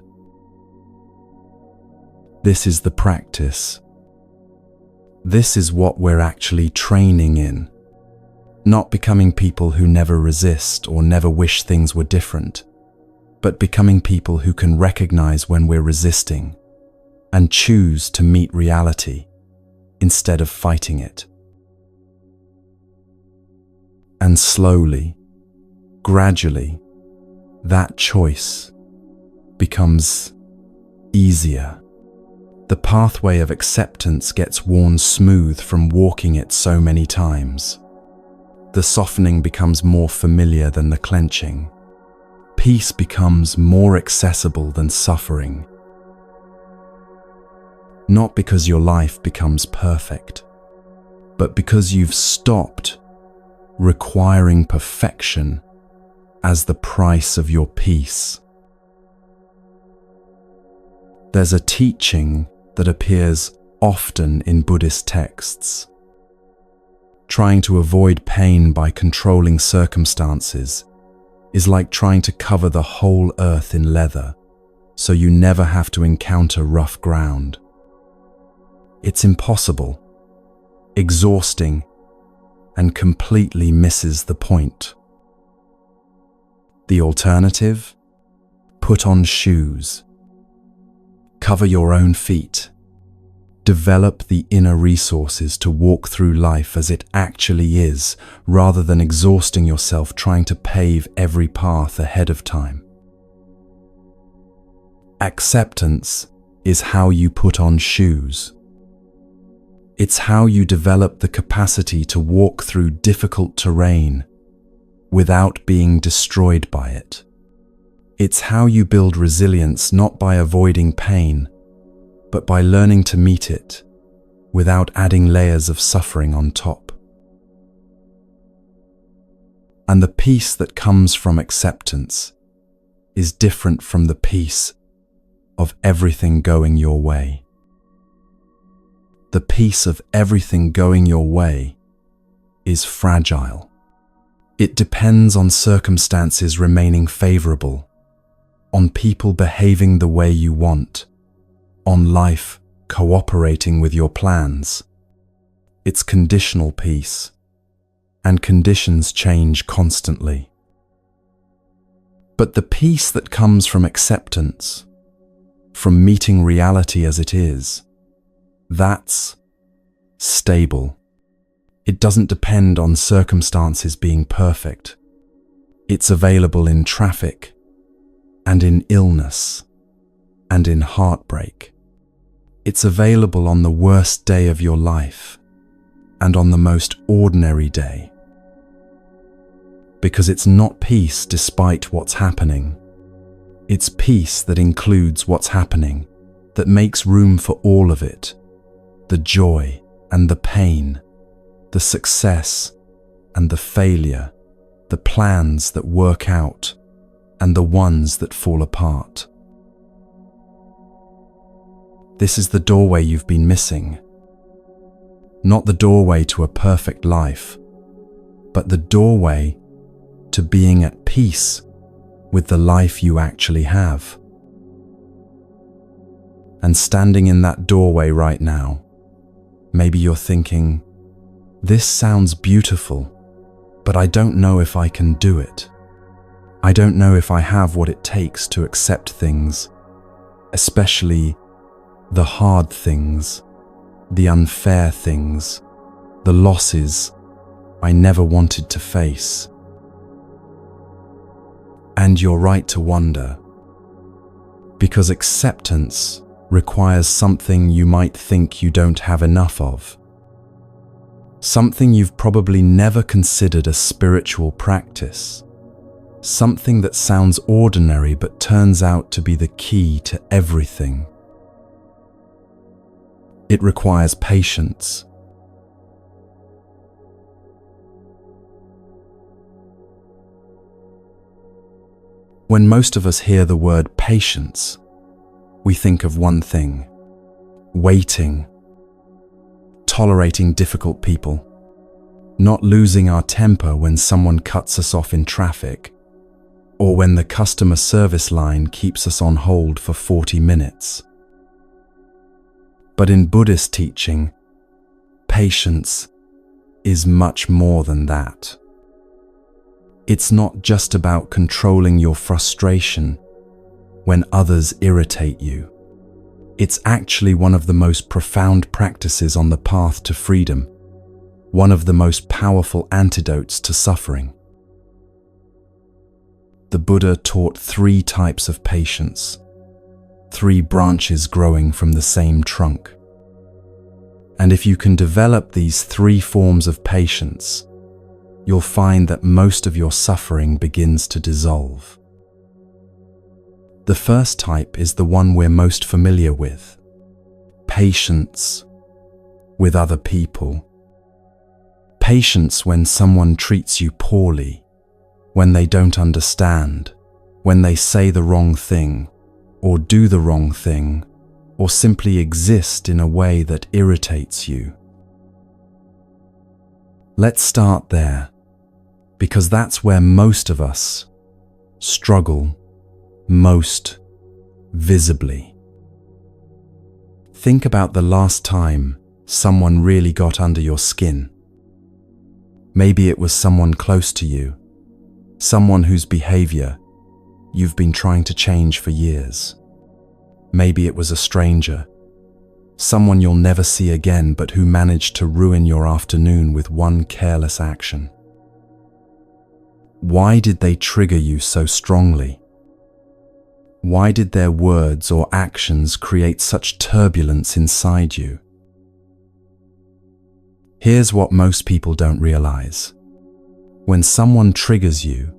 This is the practice. This is what we're actually training in. Not becoming people who never resist or never wish things were different, but becoming people who can recognize when we're resisting and choose to meet reality instead of fighting it. And slowly, gradually, that choice becomes easier. The pathway of acceptance gets worn smooth from walking it so many times. The softening becomes more familiar than the clenching. Peace becomes more accessible than suffering. Not because your life becomes perfect, but because you've stopped requiring perfection as the price of your peace. There's a teaching that appears often in Buddhist texts. Trying to avoid pain by controlling circumstances is like trying to cover the whole earth in leather, so you never have to encounter rough ground. It's impossible, exhausting, and completely misses the point. The alternative? Put on shoes. Cover your own feet. Develop the inner resources to walk through life as it actually is, rather than exhausting yourself trying to pave every path ahead of time. Acceptance is how you put on shoes. It's how you develop the capacity to walk through difficult terrain without being destroyed by it. It's how you build resilience not by avoiding pain, but by learning to meet it without adding layers of suffering on top. And the peace that comes from acceptance is different from the peace of everything going your way. The peace of everything going your way is fragile. It depends on circumstances remaining favorable, on people behaving the way you want, on life cooperating with your plans. It's conditional peace, and conditions change constantly. But the peace that comes from acceptance, from meeting reality as it is, that's stable. It doesn't depend on circumstances being perfect. It's available in traffic, and in illness, and in heartbreak. It's available on the worst day of your life, and on the most ordinary day. Because it's not peace despite what's happening. It's peace that includes what's happening, that makes room for all of it. The joy and the pain, the success and the failure, the plans that work out and the ones that fall apart. This is the doorway you've been missing. Not the doorway to a perfect life, but the doorway to being at peace with the life you actually have. And standing in that doorway right now, maybe you're thinking, this sounds beautiful, but I don't know if I can do it. I don't know if I have what it takes to accept things, especially the hard things, the unfair things, the losses I never wanted to face. And you're right to wonder, because acceptance requires something you might think you don't have enough of. Something you've probably never considered a spiritual practice. Something that sounds ordinary but turns out to be the key to everything. It requires patience. When most of us hear the word patience, we think of one thing: waiting, tolerating difficult people, not losing our temper when someone cuts us off in traffic, or when the customer service line keeps us on hold for 40 minutes. But in Buddhist teaching, patience is much more than that. It's not just about controlling your frustration when others irritate you. It's actually one of the most profound practices on the path to freedom, one of the most powerful antidotes to suffering. The Buddha taught 3 types of patience, 3 branches growing from the same trunk. And if you can develop these 3 forms of patience, you'll find that most of your suffering begins to dissolve. The first type is the one we're most familiar with: patience with other people. Patience when someone treats you poorly, when they don't understand, when they say the wrong thing, or do the wrong thing, or simply exist in a way that irritates you. Let's start there, because that's where most of us struggle most visibly. Think about the last time someone really got under your skin. Maybe it was someone close to you, someone whose behavior you've been trying to change for years. Maybe it was a stranger, someone you'll never see again but who managed to ruin your afternoon with one careless action. Why did they trigger you so strongly? Why did their words or actions create such turbulence inside you? Here's what most people don't realize. When someone triggers you,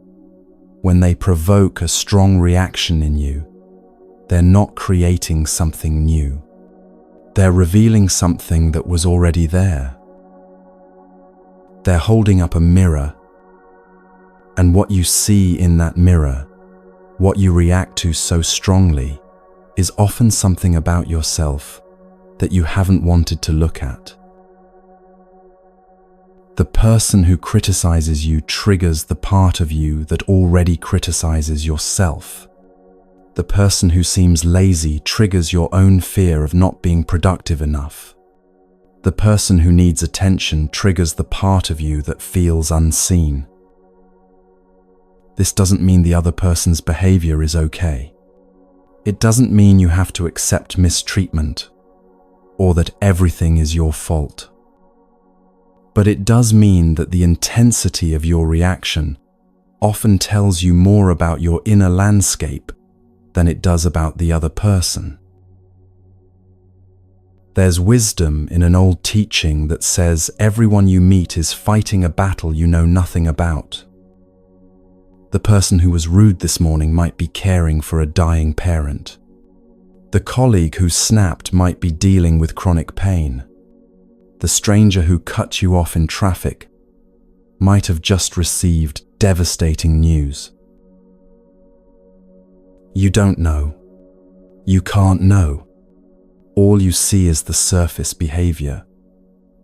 when they provoke a strong reaction in you, they're not creating something new. They're revealing something that was already there. They're holding up a mirror, and what you see in that mirror, what you react to so strongly, is often something about yourself that you haven't wanted to look at. The person who criticizes you triggers the part of you that already criticizes yourself. The person who seems lazy triggers your own fear of not being productive enough. The person who needs attention triggers the part of you that feels unseen. This doesn't mean the other person's behavior is okay. It doesn't mean you have to accept mistreatment or that everything is your fault. But it does mean that the intensity of your reaction often tells you more about your inner landscape than it does about the other person. There's wisdom in an old teaching that says everyone you meet is fighting a battle you know nothing about. The person who was rude this morning might be caring for a dying parent. The colleague who snapped might be dealing with chronic pain. The stranger who cut you off in traffic might have just received devastating news. You don't know. You can't know. All you see is the surface behavior,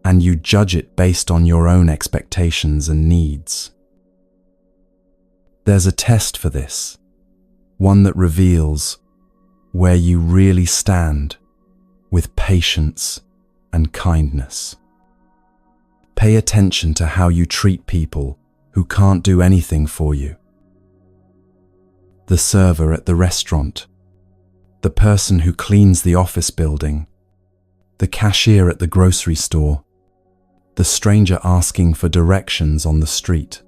and you judge it based on your own expectations and needs. There's a test for this, one that reveals where you really stand with patience and kindness. Pay attention to how you treat people who can't do anything for you. The server at the restaurant, the person who cleans the office building, the cashier at the grocery store, the stranger asking for directions on the street.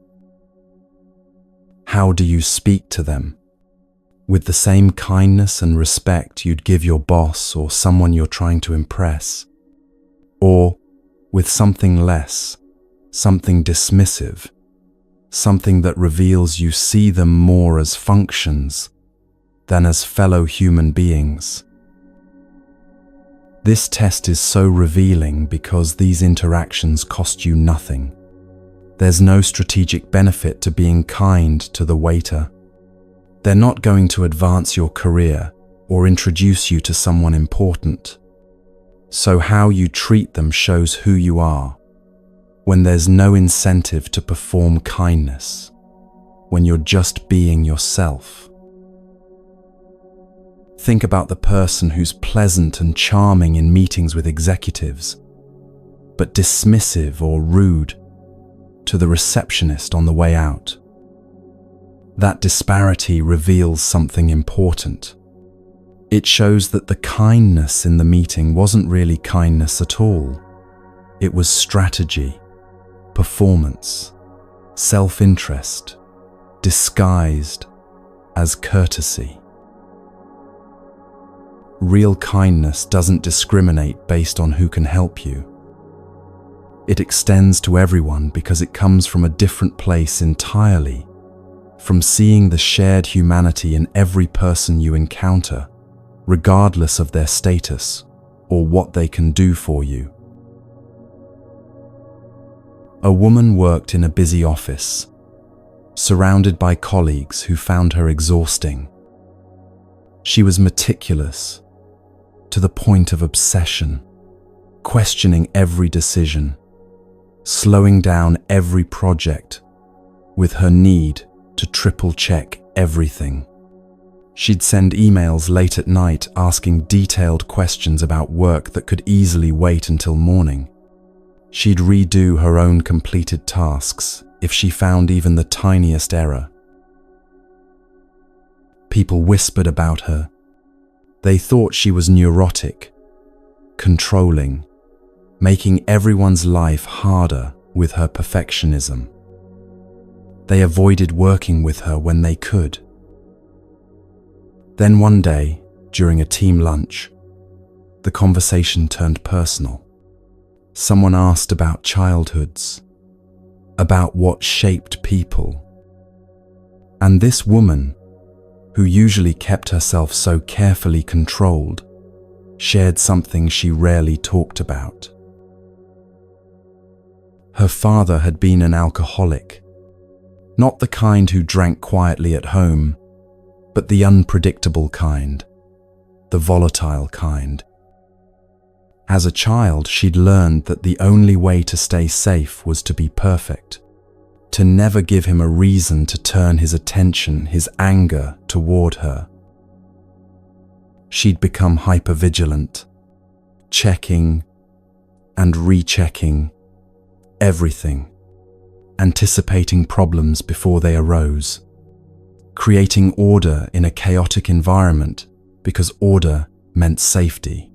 How do you speak to them? With the same kindness and respect you'd give your boss or someone you're trying to impress? Or with something less, something dismissive, something that reveals you see them more as functions than as fellow human beings? This test is so revealing because these interactions cost you nothing. There's no strategic benefit to being kind to the waiter, They're not going to advance your career or introduce you to someone important. So how you treat them shows who you are. When there's no incentive to perform kindness, when you're just being yourself. Think about the person who's pleasant and charming in meetings with executives, but dismissive or rude to the receptionist on the way out. That disparity reveals something important. It shows that the kindness in the meeting wasn't really kindness at all. It was strategy, performance, self-interest, disguised as courtesy. Real kindness doesn't discriminate based on who can help you. It extends to everyone because it comes from a different place entirely, from seeing the shared humanity in every person you encounter, regardless of their status or what they can do for you. A woman worked in a busy office, surrounded by colleagues who found her exhausting. She was meticulous, to the point of obsession, questioning every decision, slowing down every project with her need to triple-check everything. She'd send emails late at night asking detailed questions about work that could easily wait until morning. She'd redo her own completed tasks if she found even the tiniest error. People whispered about her. They thought she was neurotic, controlling, making everyone's life harder with her perfectionism. They avoided working with her when they could. Then one day, during a team lunch, the conversation turned personal. Someone asked about childhoods, about what shaped people. And this woman, who usually kept herself so carefully controlled, shared something she rarely talked about. Her father had been an alcoholic, not the kind who drank quietly at home, but the unpredictable kind, the volatile kind. As a child, she'd learned that the only way to stay safe was to be perfect, to never give him a reason to turn his attention, his anger toward her. She'd become hypervigilant, checking and rechecking everything, anticipating problems before they arose, creating order in a chaotic environment because order meant safety.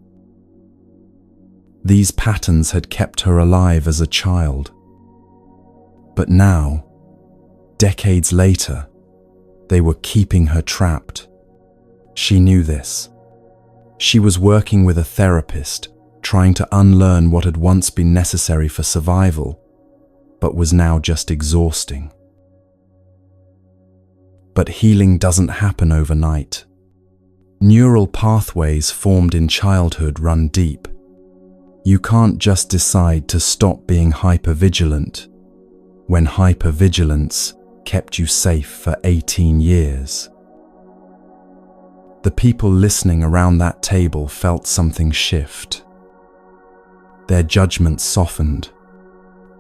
These patterns had kept her alive as a child. But now, decades later, they were keeping her trapped. She knew this. She was working with a therapist, trying to unlearn what had once been necessary for survival, but was now just exhausting. But healing doesn't happen overnight. Neural pathways formed in childhood run deep. You can't just decide to stop being hypervigilant when hypervigilance kept you safe for 18 years. The people listening around that table felt something shift. Their judgment softened.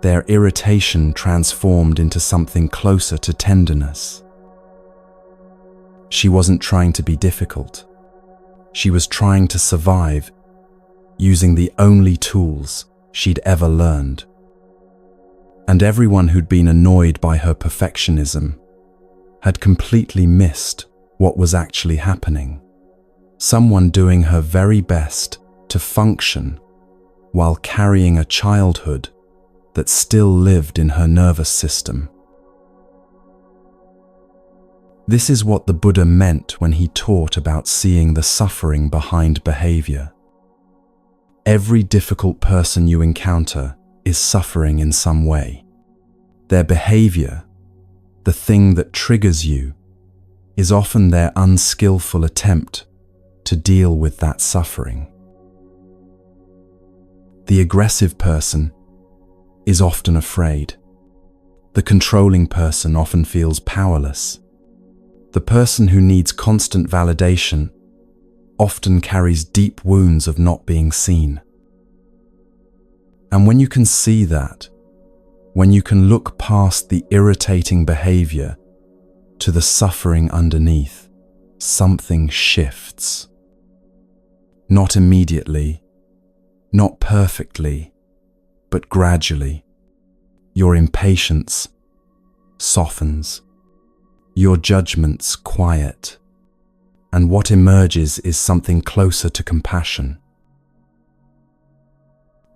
Their irritation transformed into something closer to tenderness. She wasn't trying to be difficult. She was trying to survive using the only tools she'd ever learned. And everyone who'd been annoyed by her perfectionism had completely missed what was actually happening. Someone doing her very best to function while carrying a childhood that still lived in her nervous system. This is what the Buddha meant when he taught about seeing the suffering behind behavior. Every difficult person you encounter is suffering in some way. Their behavior, the thing that triggers you, is often their unskillful attempt to deal with that suffering. The aggressive person is often afraid. The controlling person often feels powerless. The person who needs constant validation often carries deep wounds of not being seen. And when you can see that, when you can look past the irritating behavior to the suffering underneath, something shifts. Not immediately, not perfectly, but gradually. Your impatience softens, your judgments quiet, and what emerges is something closer to compassion.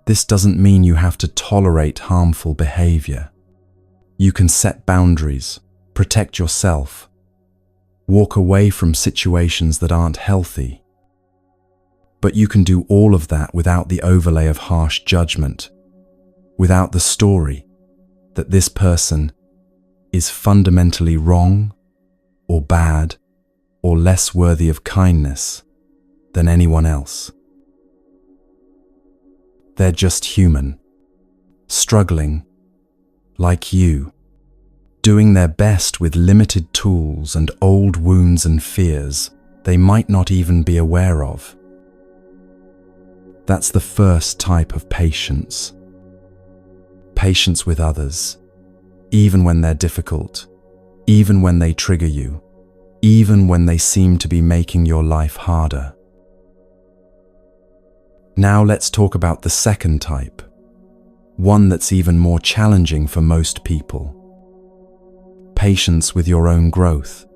This doesn't mean you have to tolerate harmful behavior. You can set boundaries, protect yourself, walk away from situations that aren't healthy. But you can do all of that without the overlay of harsh judgment, without the story that this person is fundamentally wrong or bad or less worthy of kindness than anyone else. They're just human, struggling, like you, doing their best with limited tools and old wounds and fears they might not even be aware of. That's the first type of patience. Patience with others, even when they're difficult, even when they trigger you, even when they seem to be making your life harder. Now let's talk about the second type, one that's even more challenging for most people. Patience with your own growth.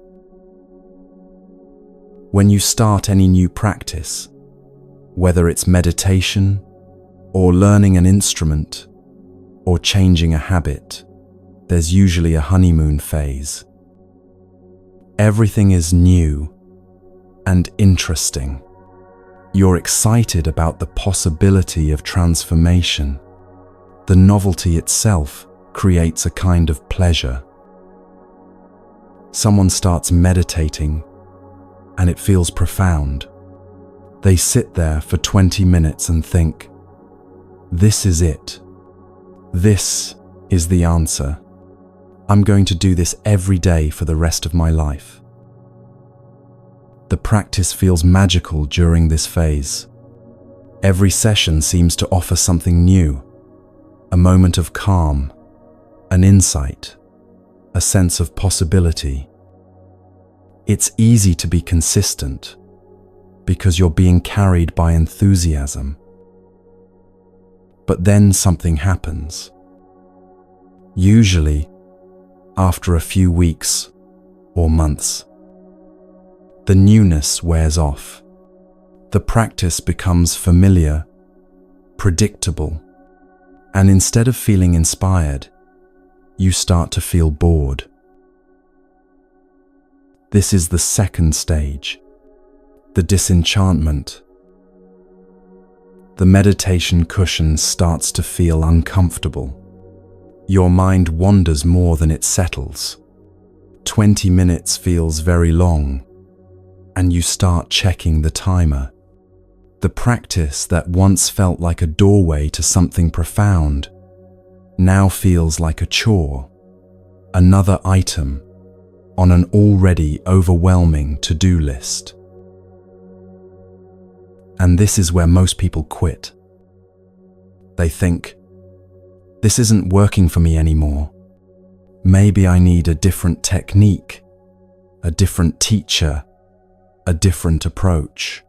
When you start any new practice, whether it's meditation, or learning an instrument, or changing a habit, there's usually a honeymoon phase. Everything is new and interesting. You're excited about the possibility of transformation. The novelty itself creates a kind of pleasure. Someone starts meditating, and it feels profound. They sit there for 20 minutes and think, "This is it. This is the answer. I'm going to do this every day for the rest of my life." The practice feels magical during this phase. Every session seems to offer something new, a moment of calm, an insight, a sense of possibility. It's easy to be consistent because you're being carried by enthusiasm. But then something happens. Usually, after a few weeks or months, the newness wears off. The practice becomes familiar, predictable, and instead of feeling inspired, you start to feel bored. This is the second stage, the disenchantment. The meditation cushion starts to feel uncomfortable. Your mind wanders more than it settles. 20 minutes feels very long, and you start checking the timer. The practice that once felt like a doorway to something profound now feels like a chore, another item on an already overwhelming to-do list. And this is where most people quit. They think, "This isn't working for me anymore. Maybe I need a different technique, a different teacher, a different approach."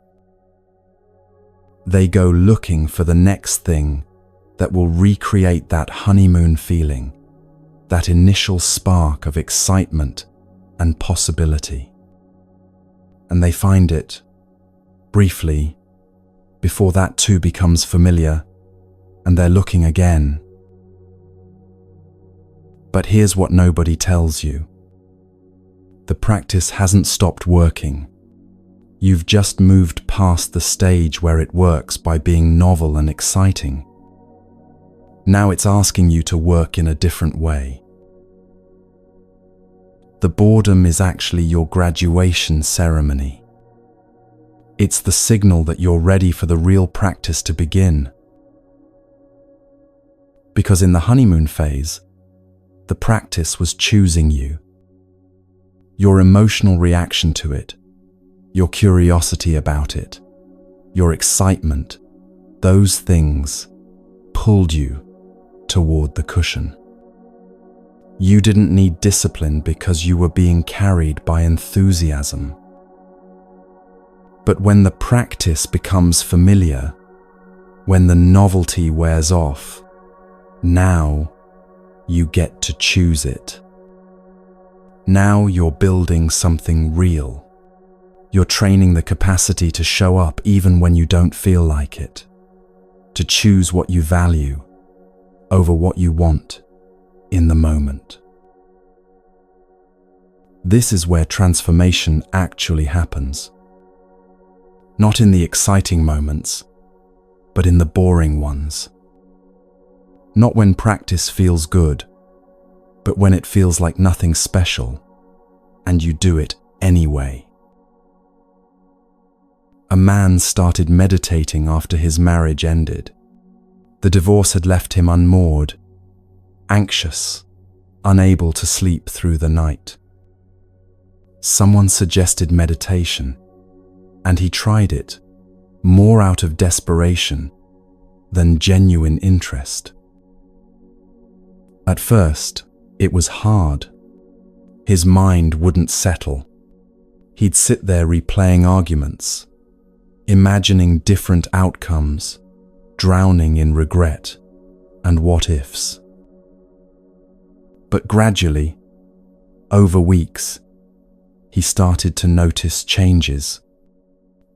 They go looking for the next thing that will recreate that honeymoon feeling, that initial spark of excitement and possibility. And they find it, briefly, before that too becomes familiar, and they're looking again. But here's what nobody tells you. The practice hasn't stopped working. You've just moved past the stage where it works by being novel and exciting. Now it's asking you to work in a different way. The boredom is actually your graduation ceremony. It's the signal that you're ready for the real practice to begin. Because in the honeymoon phase, the practice was choosing you. Your emotional reaction to it, your curiosity about it, your excitement, those things pulled you toward the cushion. You didn't need discipline because you were being carried by enthusiasm. But when the practice becomes familiar, when the novelty wears off, now you get to choose it. Now you're building something real. You're training the capacity to show up even when you don't feel like it, to choose what you value over what you want in the moment. This is where transformation actually happens. Not in the exciting moments, but in the boring ones. Not when practice feels good, but when it feels like nothing special, and you do it anyway. A man started meditating after his marriage ended. The divorce had left him unmoored, anxious, unable to sleep through the night. Someone suggested meditation, and he tried it, more out of desperation than genuine interest. At first, it was hard. His mind wouldn't settle. He'd sit there replaying arguments, imagining different outcomes, drowning in regret and what-ifs. But gradually, over weeks, he started to notice changes.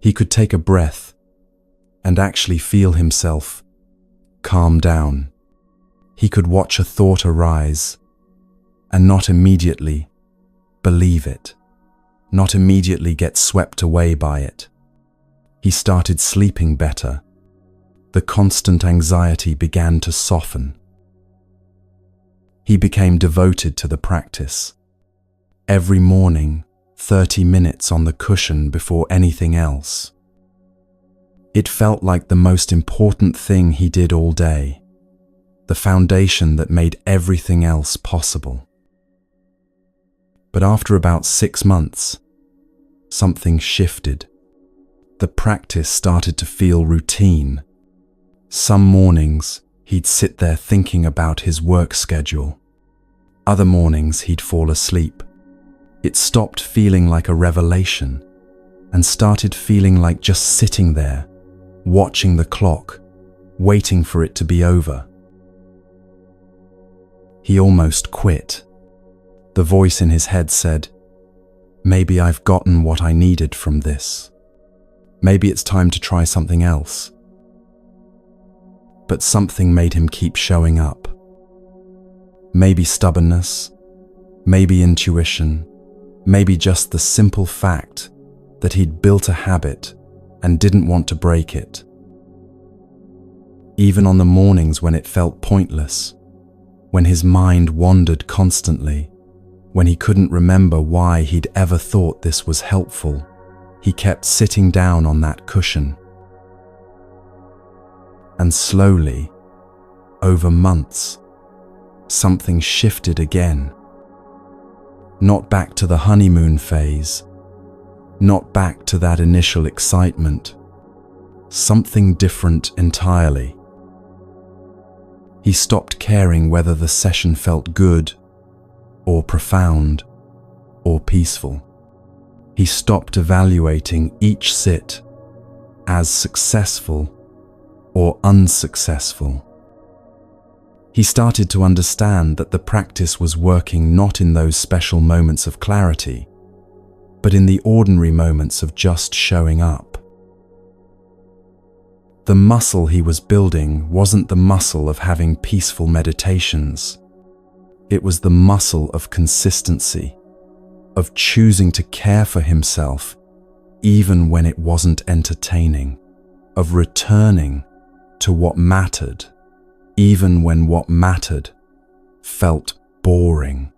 He could take a breath and actually feel himself calm down. He could watch a thought arise and not immediately believe it, not immediately get swept away by it. He started sleeping better. The constant anxiety began to soften. He became devoted to the practice. Every morning, 30 minutes on the cushion before anything else. It felt like the most important thing he did all day, the foundation that made everything else possible. But after about 6 months, something shifted. The practice started to feel routine. Some mornings, he'd sit there thinking about his work schedule. Other mornings, he'd fall asleep. It stopped feeling like a revelation and started feeling like just sitting there, watching the clock, waiting for it to be over. He almost quit. The voice in his head said, "Maybe I've gotten what I needed from this. Maybe it's time to try something else." But something made him keep showing up. Maybe stubbornness, maybe intuition, maybe just the simple fact that he'd built a habit and didn't want to break it. Even on the mornings when it felt pointless, when his mind wandered constantly, when he couldn't remember why he'd ever thought this was helpful, he kept sitting down on that cushion. And slowly, over months, something shifted again. Not back to the honeymoon phase, not back to that initial excitement. Something different entirely. He stopped caring whether the session felt good, or profound, or peaceful. He stopped evaluating each sit as successful or unsuccessful. He started to understand that the practice was working not in those special moments of clarity, but in the ordinary moments of just showing up. The muscle he was building wasn't the muscle of having peaceful meditations. It was the muscle of consistency, of choosing to care for himself even when it wasn't entertaining, of returning to what mattered even when what mattered felt boring.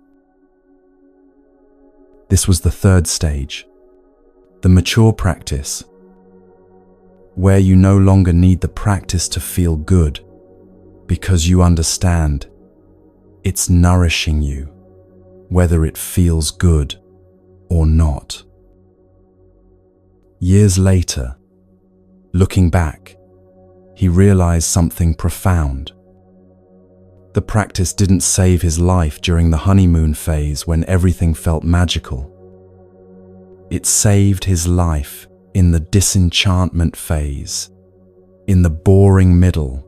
This was the third stage, the mature practice, where you no longer need the practice to feel good because you understand it's nourishing you, whether it feels good or not. Years later, looking back, he realized something profound. The practice didn't save his life during the honeymoon phase when everything felt magical. It saved his life in the disenchantment phase, in the boring middle,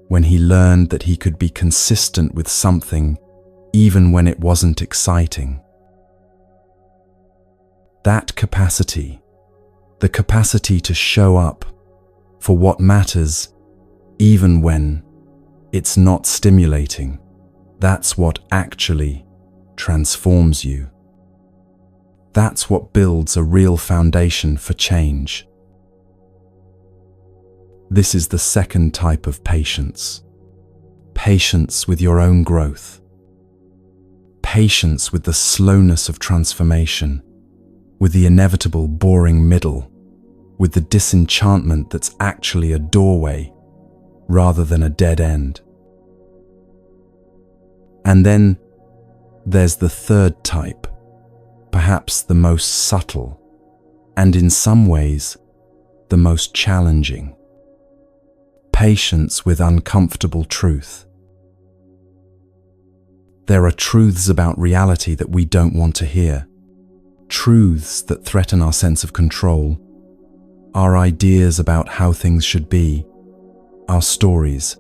when he learned that he could be consistent with something even when it wasn't exciting. That capacity, the capacity to show up for what matters even when it's not stimulating, that's what actually transforms you. That's what builds a real foundation for change. This is the second type of patience. Patience with your own growth. Patience with the slowness of transformation, with the inevitable boring middle, with the disenchantment that's actually a doorway rather than a dead end. And then there's the third type, perhaps the most subtle, and in some ways, the most challenging. Patience with uncomfortable truth. There are truths about reality that we don't want to hear, truths that threaten our sense of control, our ideas about how things should be, our stories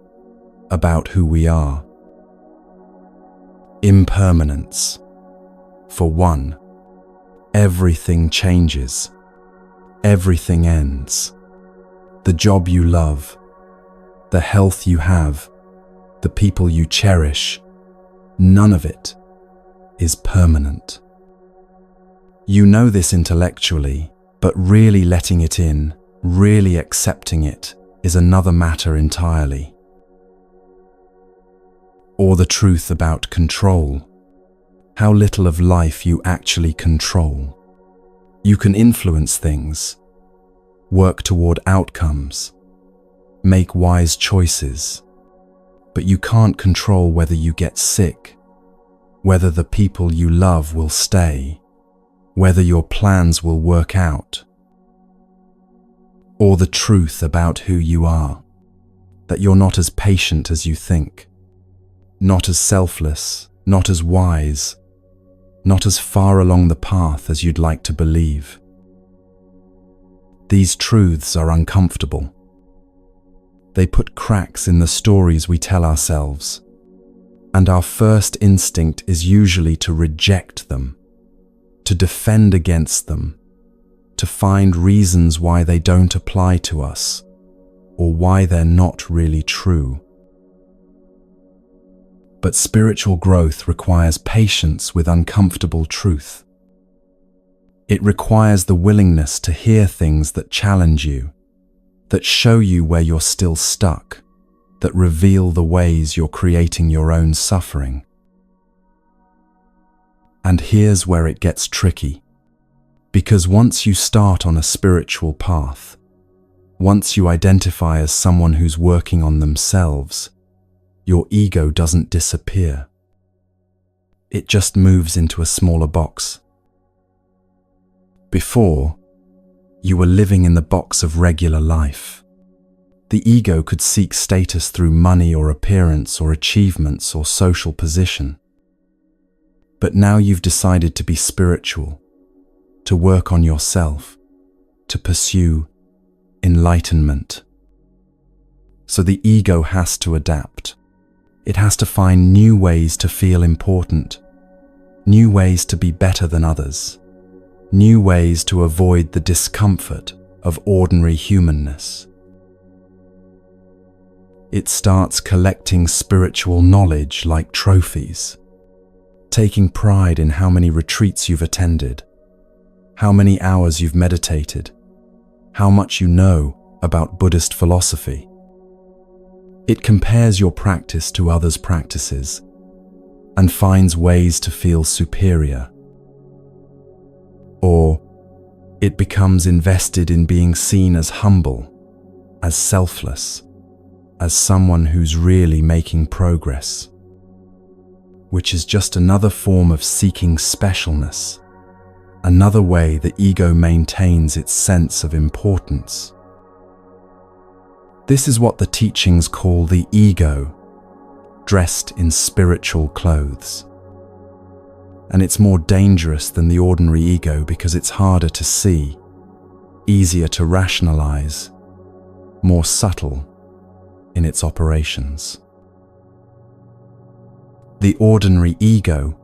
about who we are. Impermanence. For one, everything changes. Everything ends. The job you love, the health you have, the people you cherish, none of it is permanent. You know this intellectually, but really letting it in, really accepting it, is another matter entirely. Or the truth about control. How little of life you actually control. You can influence things, work toward outcomes, make wise choices, but you can't control whether you get sick, whether the people you love will stay, whether your plans will work out. Or the truth about who you are, that you're not as patient as you think, not as selfless, not as wise, not as far along the path as you'd like to believe. These truths are uncomfortable. They put cracks in the stories we tell ourselves, and our first instinct is usually to reject them, to defend against them, to find reasons why they don't apply to us, or why they're not really true. But spiritual growth requires patience with uncomfortable truth. It requires the willingness to hear things that challenge you, that show you where you're still stuck, that reveal the ways you're creating your own suffering. And here's where it gets tricky. Because once you start on a spiritual path, once you identify as someone who's working on themselves, your ego doesn't disappear. It just moves into a smaller box. Before, you were living in the box of regular life. The ego could seek status through money or appearance or achievements or social position. But now you've decided to be spiritual, to work on yourself, to pursue enlightenment. So the ego has to adapt. It has to find new ways to feel important, new ways to be better than others, new ways to avoid the discomfort of ordinary humanness. It starts collecting spiritual knowledge like trophies, taking pride in how many retreats you've attended, how many hours you've meditated, how much you know about Buddhist philosophy. It compares your practice to others' practices and finds ways to feel superior. Or it becomes invested in being seen as humble, as selfless, as someone who's really making progress, which is just another form of seeking specialness, another way the ego maintains its sense of importance. This is what the teachings call the ego, dressed in spiritual clothes. And it's more dangerous than the ordinary ego because it's harder to see, easier to rationalize, more subtle in its operations. The ordinary ego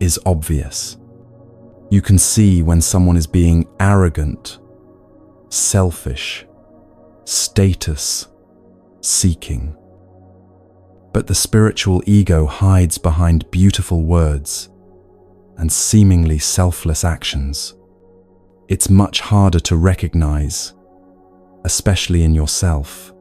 is obvious. You can see when someone is being arrogant, selfish, status-seeking. But the spiritual ego hides behind beautiful words and seemingly selfless actions. It's much harder to recognize, especially in yourself.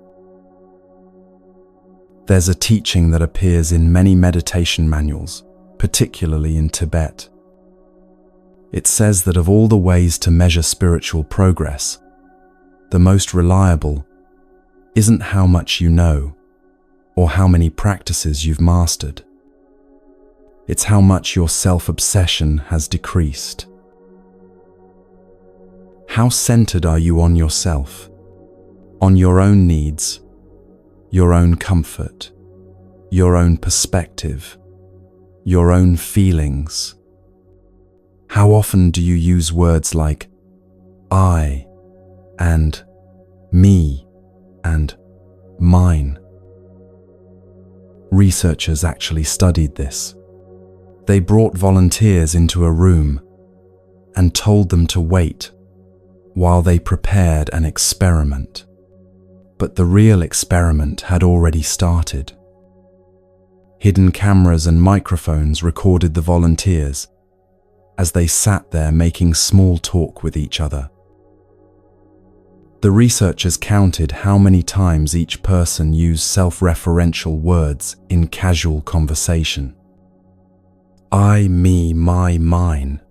There's a teaching that appears in many meditation manuals, particularly in Tibet. It says that of all the ways to measure spiritual progress, the most reliable isn't how much you know or how many practices you've mastered. It's how much your self-obsession has decreased. How centered are you on yourself, on your own needs, your own comfort, your own perspective, your own feelings? How often do you use words like I and me and mine? Researchers actually studied this. They brought volunteers into a room and told them to wait while they prepared an experiment. But the real experiment had already started. Hidden cameras and microphones recorded the volunteers as they sat there making small talk with each other. The researchers counted how many times each person used self-referential words in casual conversation. I, me, my, mine.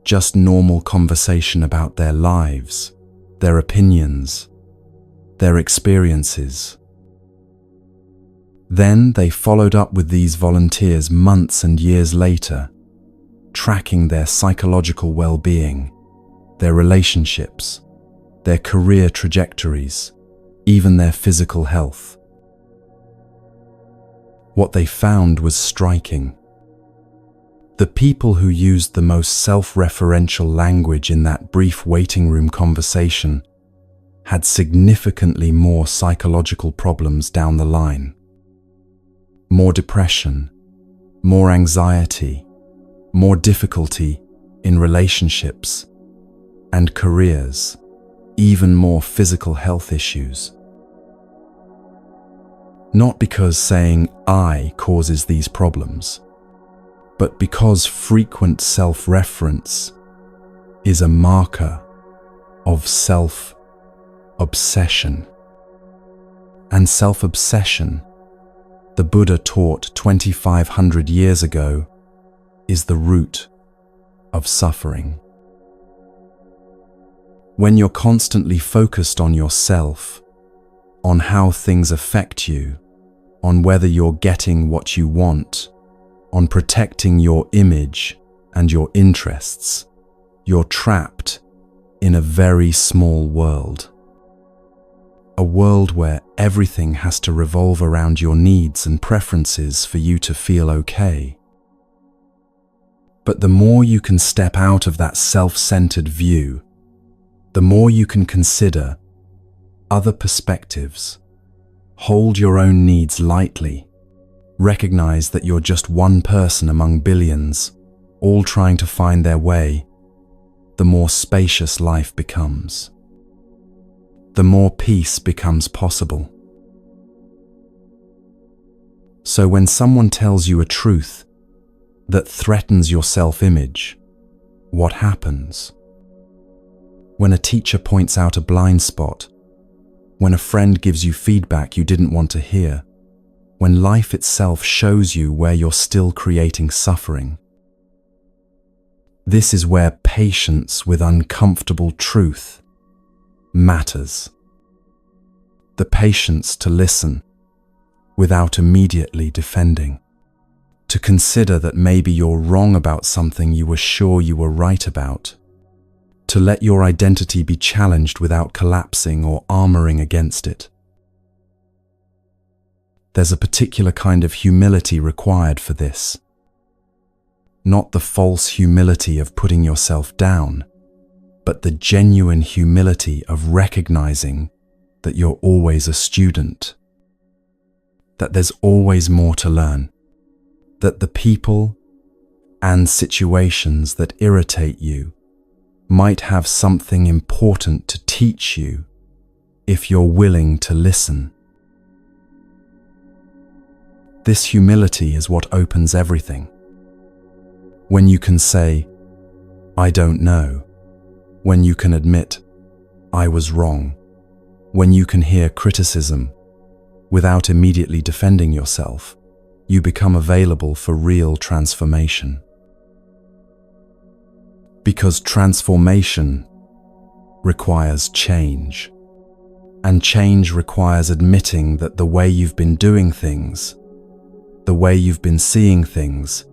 Just normal conversation about their lives, their opinions, their experiences. Then they followed up with these volunteers months and years later, tracking their psychological well-being, their relationships, their career trajectories, even their physical health. What they found was striking. The people who used the most self-referential language in that brief waiting room conversation had significantly more psychological problems down the line. More depression, more anxiety, more difficulty in relationships and careers, even more physical health issues. Not because saying I causes these problems, but because frequent self-reference is a marker of self-obsession. And self-obsession, the Buddha taught 2,500 years ago, is the root of suffering. When you're constantly focused on yourself, on how things affect you, on whether you're getting what you want, on protecting your image and your interests, you're trapped in a very small world. A world where everything has to revolve around your needs and preferences for you to feel okay. But the more you can step out of that self-centered view, the more you can consider other perspectives, hold your own needs lightly, recognize that you're just one person among billions, all trying to find their way, the more spacious life becomes. The more peace becomes possible. So when someone tells you a truth that threatens your self-image, what happens? When a teacher points out a blind spot, when a friend gives you feedback you didn't want to hear, when life itself shows you where you're still creating suffering. This is where patience with uncomfortable truth matters. The patience to listen without immediately defending. to consider that maybe you're wrong about something you were sure you were right about, to let your identity be challenged without collapsing or armoring against it. There's a particular kind of humility required for this. Not the false humility of putting yourself down, but the genuine humility of recognizing that you're always a student, that there's always more to learn, that the people and situations that irritate you might have something important to teach you if you're willing to listen. This humility is what opens everything. When you can say, "I don't know," when you can admit, "I was wrong," when you can hear criticism without immediately defending yourself, you become available for real transformation. Because transformation requires change, and change requires admitting that the way you've been doing things, the way you've been seeing things,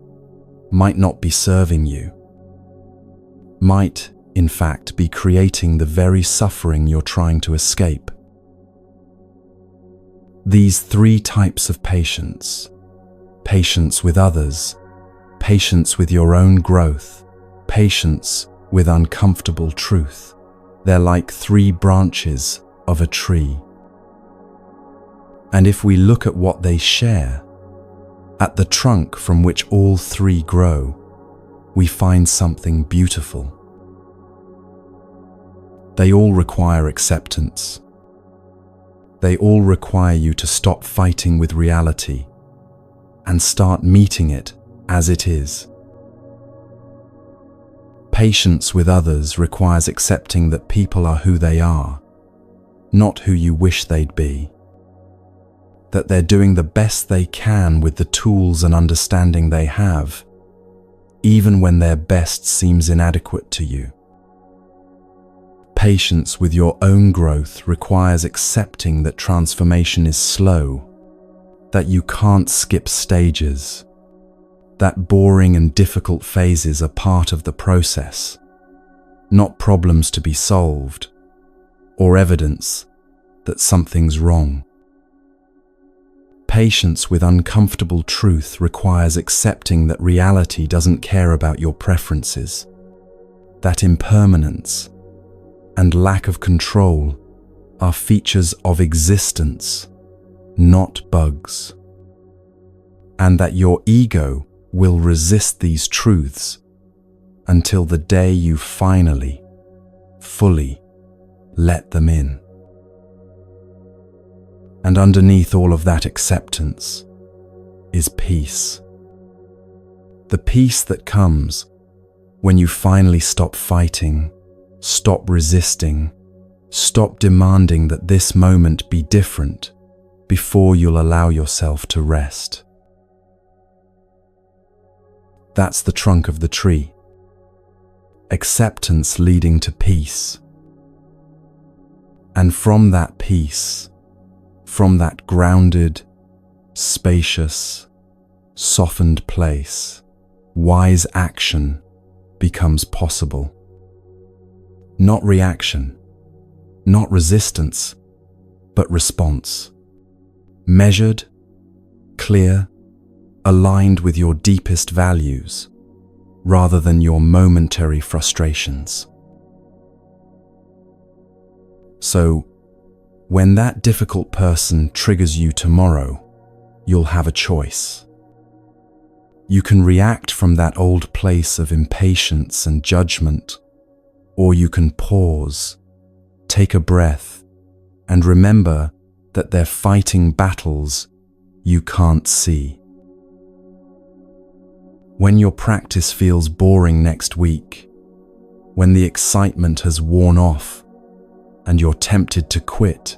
might not be serving you, might, in fact, be creating the very suffering you're trying to escape. These three types of patience, patience with others, patience with your own growth, patience with uncomfortable truth, they're like three branches of a tree. And if we look at what they share, at the trunk from which all three grow, we find something beautiful. They all require acceptance. They all require you to stop fighting with reality and start meeting it as it is. Patience with others requires accepting that people are who they are, not who you wish they'd be. That they're doing the best they can with the tools and understanding they have, even when their best seems inadequate to you. Patience with your own growth requires accepting that transformation is slow, that you can't skip stages, that boring and difficult phases are part of the process, not problems to be solved, or evidence that something's wrong. Patience with uncomfortable truth requires accepting that reality doesn't care about your preferences, that impermanence and lack of control are features of existence, not bugs, and that your ego will resist these truths until the day you finally, fully let them in. And underneath all of that acceptance is peace. The peace that comes when you finally stop fighting, stop resisting, stop demanding that this moment be different before you'll allow yourself to rest. That's the trunk of the tree. Acceptance leading to peace. And from that peace, from that grounded, spacious, softened place, wise action becomes possible. Not reaction, not resistance, but response. Measured, clear, aligned with your deepest values, rather than your momentary frustrations. So, when that difficult person triggers you tomorrow, you'll have a choice. You can react from that old place of impatience and judgment, or you can pause, take a breath, and remember that they're fighting battles you can't see. When your practice feels boring next week, when the excitement has worn off and you're tempted to quit,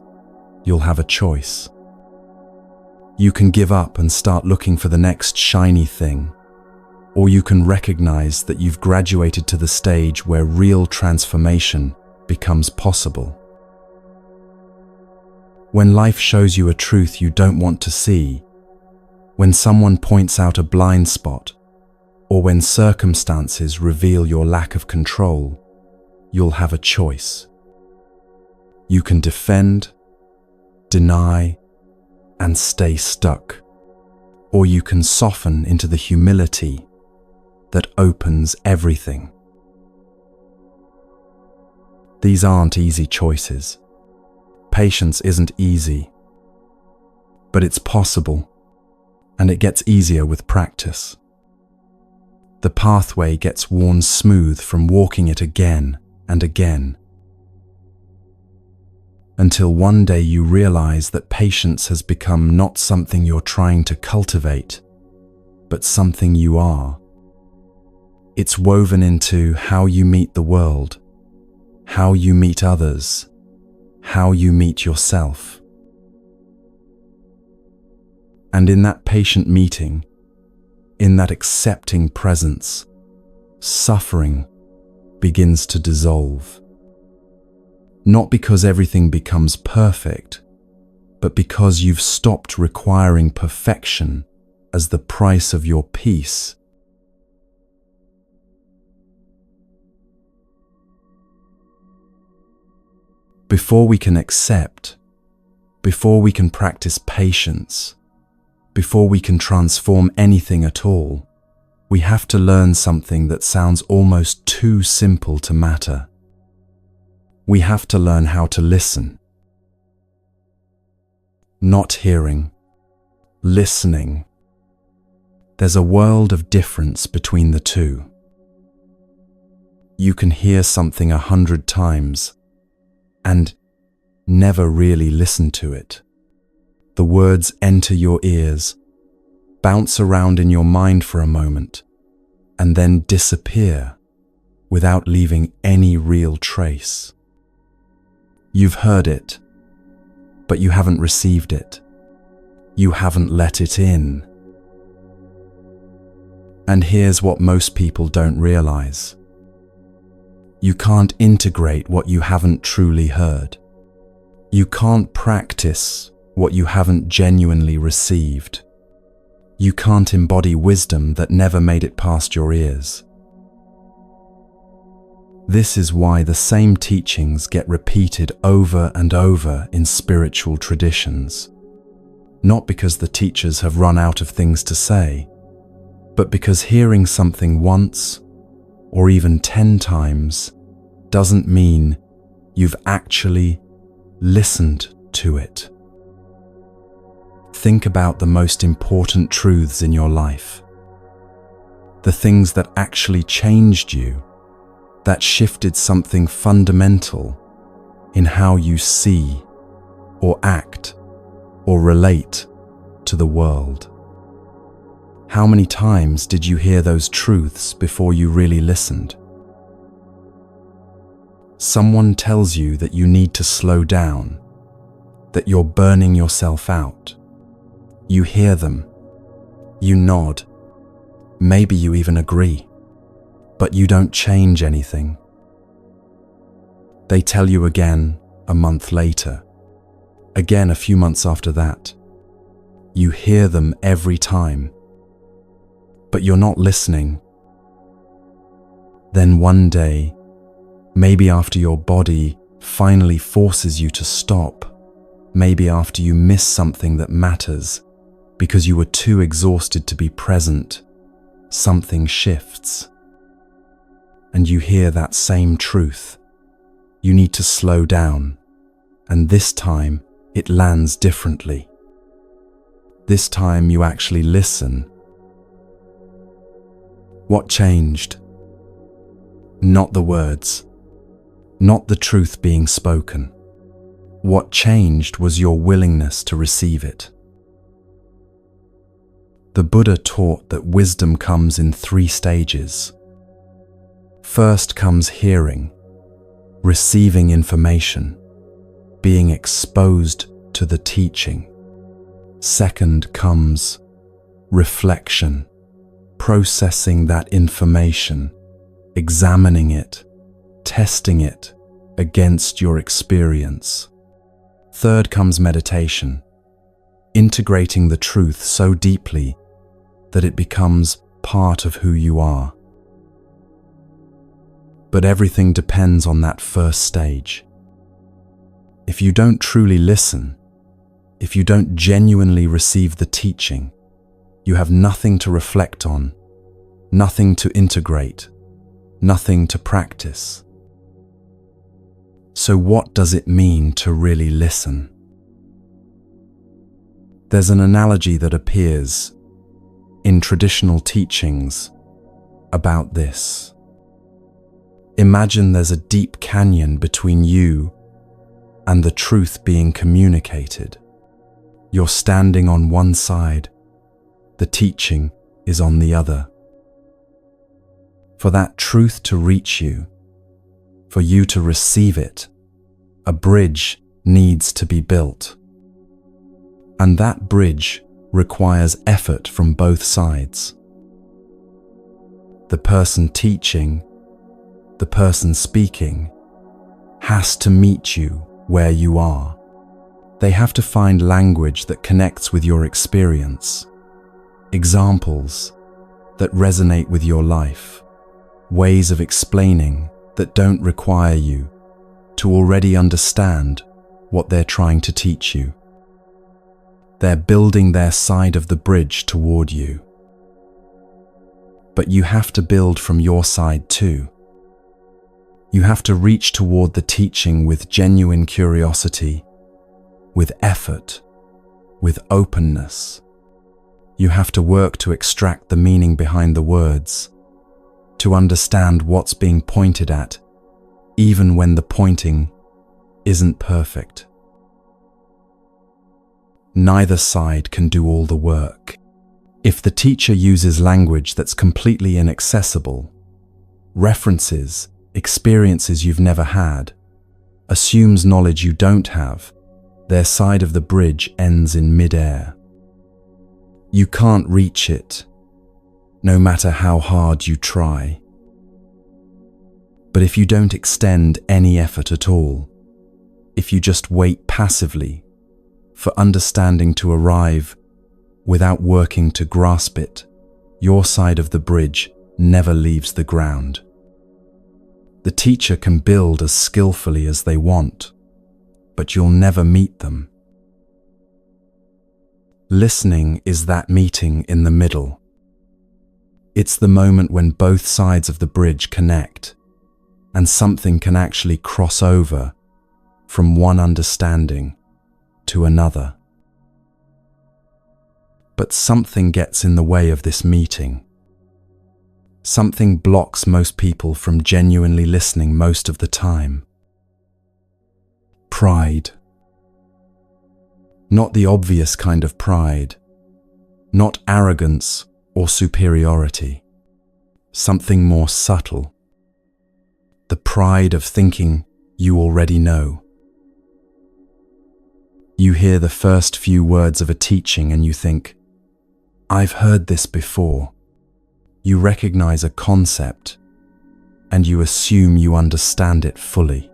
you'll have a choice. You can give up and start looking for the next shiny thing, or you can recognize that you've graduated to the stage where real transformation becomes possible. When life shows you a truth you don't want to see, When someone points out a blind spot, or when circumstances reveal your lack of control, you'll have a choice. You can defend, deny, and stay stuck, or you can soften into the humility that opens everything. These aren't easy choices. Patience isn't easy, but it's possible, and it gets easier with practice. The pathway gets worn smooth from walking it again and again, until one day you realize that patience has become not something you're trying to cultivate, but something you are. It's woven into how you meet the world, how you meet others, how you meet yourself. And in that patient meeting, in that accepting presence, suffering begins to dissolve. Not because everything becomes perfect, but because you've stopped requiring perfection as the price of your peace. Before we can accept, before we can practice patience, before we can transform anything at all, we have to learn something that sounds almost too simple to matter. We have to learn how to listen. Not hearing, listening. There's a world of difference between the two. You can hear something 100 times and never really listen to it. The words enter your ears, bounce around in your mind for a moment, and then disappear without leaving any real trace. You've heard it, but you haven't received it. You haven't let it in. And here's what most people don't realize. You can't integrate what you haven't truly heard. You can't practice what you haven't genuinely received. You can't embody wisdom that never made it past your ears. This is why the same teachings get repeated over and over in spiritual traditions. Not because the teachers have run out of things to say, but because hearing something once, or even 10 times, doesn't mean you've actually listened to it. Think about the most important truths in your life. The things that actually changed you, that shifted something fundamental in how you see, or act, or relate to the world. How many times did you hear those truths before you really listened? Someone tells you that you need to slow down, that you're burning yourself out. You hear them, you nod, maybe you even agree, but you don't change anything. They tell you again a month later, again a few months after that. You hear them every time, but you're not listening. Then one day, maybe after your body finally forces you to stop, maybe after you miss something that matters because you were too exhausted to be present, something shifts. And you hear that same truth. You need to slow down, and this time it lands differently. This time you actually listen. What changed? Not the words, not the truth being spoken. What changed was your willingness to receive it. The Buddha taught that wisdom comes in 3 stages. First comes hearing, receiving information, being exposed to the teaching. Second comes reflection, processing that information, examining it, testing it against your experience. Third comes meditation, integrating the truth so deeply that it becomes part of who you are. But everything depends on that first stage. If you don't truly listen, if you don't genuinely receive the teaching, you have nothing to reflect on, nothing to integrate, nothing to practice. So what does it mean to really listen? There's an analogy that appears in traditional teachings about this. Imagine there's a deep canyon between you and the truth being communicated. You're standing on one side, the teaching is on the other. For that truth to reach you, for you to receive it, a bridge needs to be built. And that bridge requires effort from both sides. The person teaching, the person speaking, has to meet you where you are. They have to find language that connects with your experience, examples that resonate with your life, ways of explaining that don't require you to already understand what they're trying to teach you. They're building their side of the bridge toward you. But you have to build from your side too. You have to reach toward the teaching with genuine curiosity, with effort, with openness. You have to work to extract the meaning behind the words, to understand what's being pointed at, even when the pointing isn't perfect. Neither side can do all the work. If the teacher uses language that's completely inaccessible, references experiences you've never had, assumes knowledge you don't have, their side of the bridge ends in mid-air. You can't reach it, no matter how hard you try. But if you don't extend any effort at all, if you just wait passively for understanding to arrive without working to grasp it, your side of the bridge never leaves the ground. The teacher can build as skillfully as they want, but you'll never meet them. Listening is that meeting in the middle. It's the moment when both sides of the bridge connect, and something can actually cross over from one understanding to another. But something gets in the way of this meeting. Something blocks most people from genuinely listening most of the time. Pride. Not the obvious kind of pride, not arrogance or superiority. Something more subtle. The pride of thinking you already know. You hear the first few words of a teaching and you think, I've heard this before. You recognize a concept and you assume you understand it fully.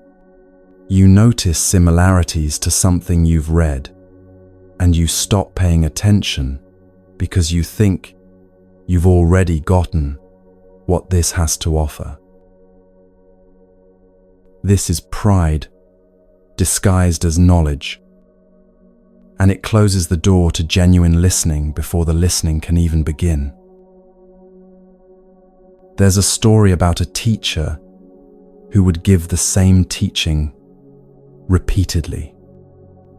You notice similarities to something you've read and you stop paying attention because you think you've already gotten what this has to offer. This is pride disguised as knowledge, and it closes the door to genuine listening before the listening can even begin. There's a story about a teacher who would give the same teaching repeatedly,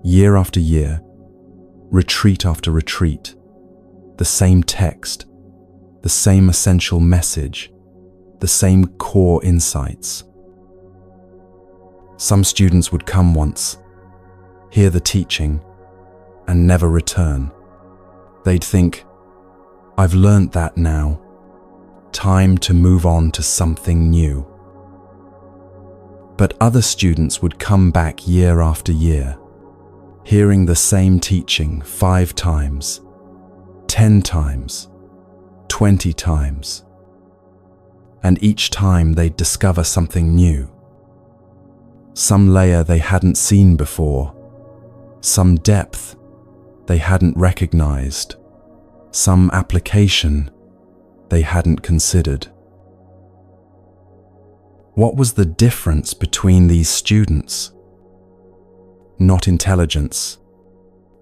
year after year, retreat after retreat, the same text, the same essential message, the same core insights. Some students would come once, hear the teaching, and never return. They'd think, I've learned that now. Time to move on to something new. But other students would come back year after year, hearing the same teaching 5 times, 10 times, 20 times. And each time they'd discover something new. Some layer they hadn't seen before, some depth they hadn't recognized, some application they hadn't considered. What was the difference between these students? Not intelligence,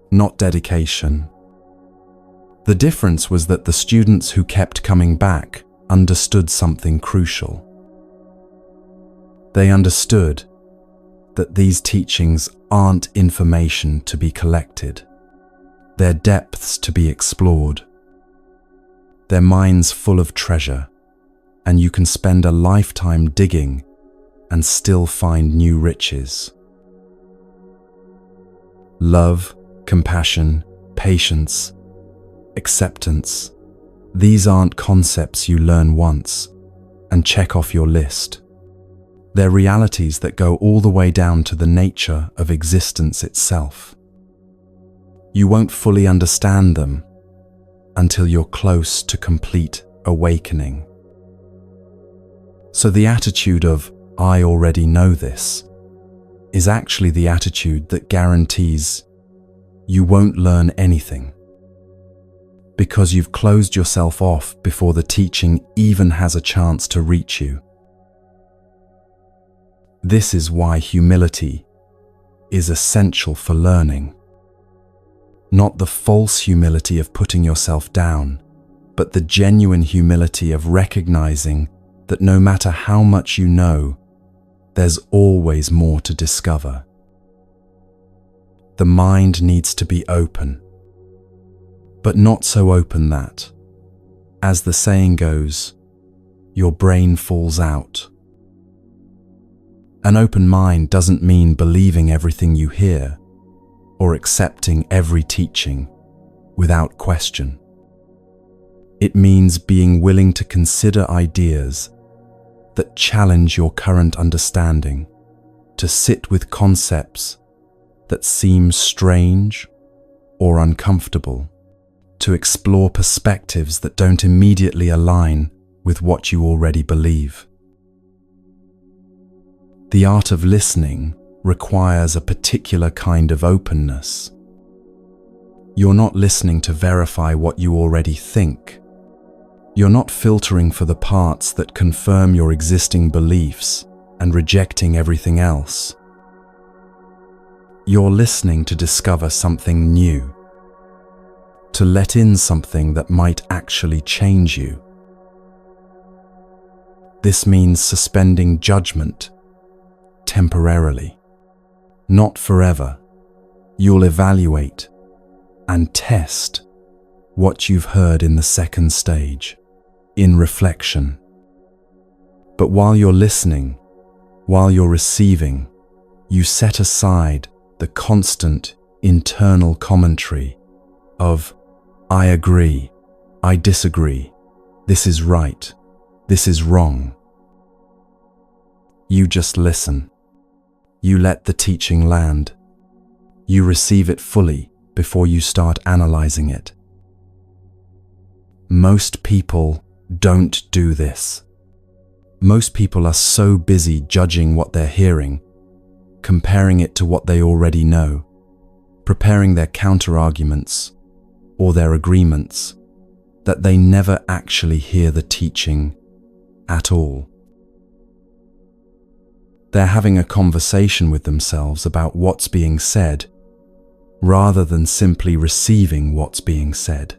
not dedication. The difference was that the students who kept coming back understood something crucial. They understood that these teachings aren't information to be collected. They're depths to be explored. They're minds full of treasure, and you can spend a lifetime digging and still find new riches. Love, compassion, patience, acceptance. These aren't concepts you learn once and check off your list. They're realities that go all the way down to the nature of existence itself. You won't fully understand them until you're close to complete awakening. So the attitude of, "I already know this," is actually the attitude that guarantees you won't learn anything, because you've closed yourself off before the teaching even has a chance to reach you. This is why humility is essential for learning. Not the false humility of putting yourself down, but the genuine humility of recognizing that no matter how much you know, there's always more to discover. The mind needs to be open, but not so open that, as the saying goes, your brain falls out. An open mind doesn't mean believing everything you hear or accepting every teaching without question. It means being willing to consider ideas that challenge your current understanding, to sit with concepts that seem strange or uncomfortable, to explore perspectives that don't immediately align with what you already believe. The art of listening requires a particular kind of openness. You're not listening to verify what you already think. You're not filtering for the parts that confirm your existing beliefs and rejecting everything else. You're listening to discover something new, to let in something that might actually change you. This means suspending judgment temporarily, not forever. You'll evaluate and test what you've heard in the second stage, in reflection. But while you're listening, while you're receiving, you set aside the constant internal commentary of, "I agree, I disagree, this is right, this is wrong." You just listen. You let the teaching land. You receive it fully before you start analyzing it. Most people don't do this. Most people are so busy judging what they're hearing, comparing it to what they already know, preparing their counter-arguments or their agreements, that they never actually hear the teaching at all. They're having a conversation with themselves about what's being said, rather than simply receiving what's being said.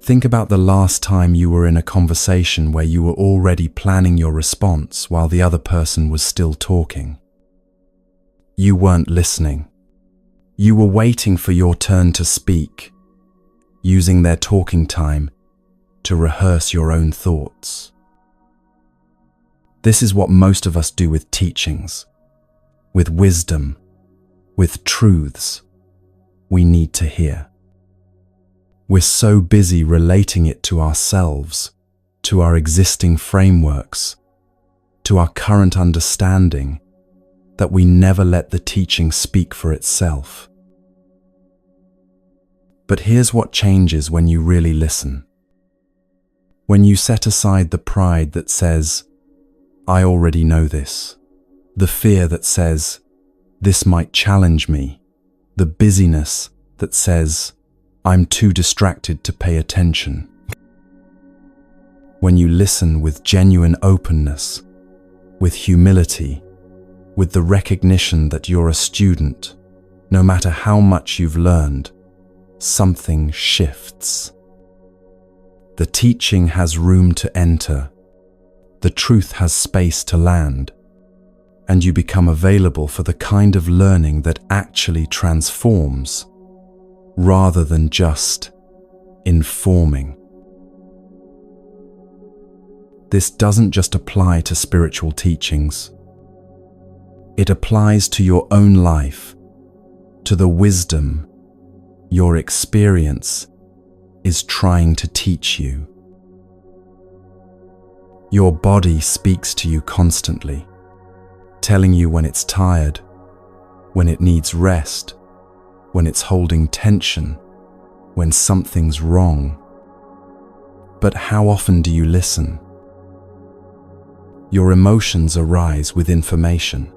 Think about the last time you were in a conversation where you were already planning your response while the other person was still talking. You weren't listening. You were waiting for your turn to speak, using their talking time to rehearse your own thoughts. This is what most of us do with teachings, with wisdom, with truths we need to hear. We're so busy relating it to ourselves, to our existing frameworks, to our current understanding, that we never let the teaching speak for itself. But here's what changes when you really listen. When you set aside the pride that says, "I already know this," the fear that says, "This might challenge me," the busyness that says, "I'm too distracted to pay attention." When you listen with genuine openness, with humility, with the recognition that you're a student, no matter how much you've learned, something shifts. The teaching has room to enter, the truth has space to land, and you become available for the kind of learning that actually transforms, rather than just informing. This doesn't just apply to spiritual teachings. It applies to your own life, to the wisdom your experience is trying to teach you. Your body speaks to you constantly, telling you when it's tired, when it needs rest, when it's holding tension, when something's wrong. But how often do you listen? Your emotions arise with information.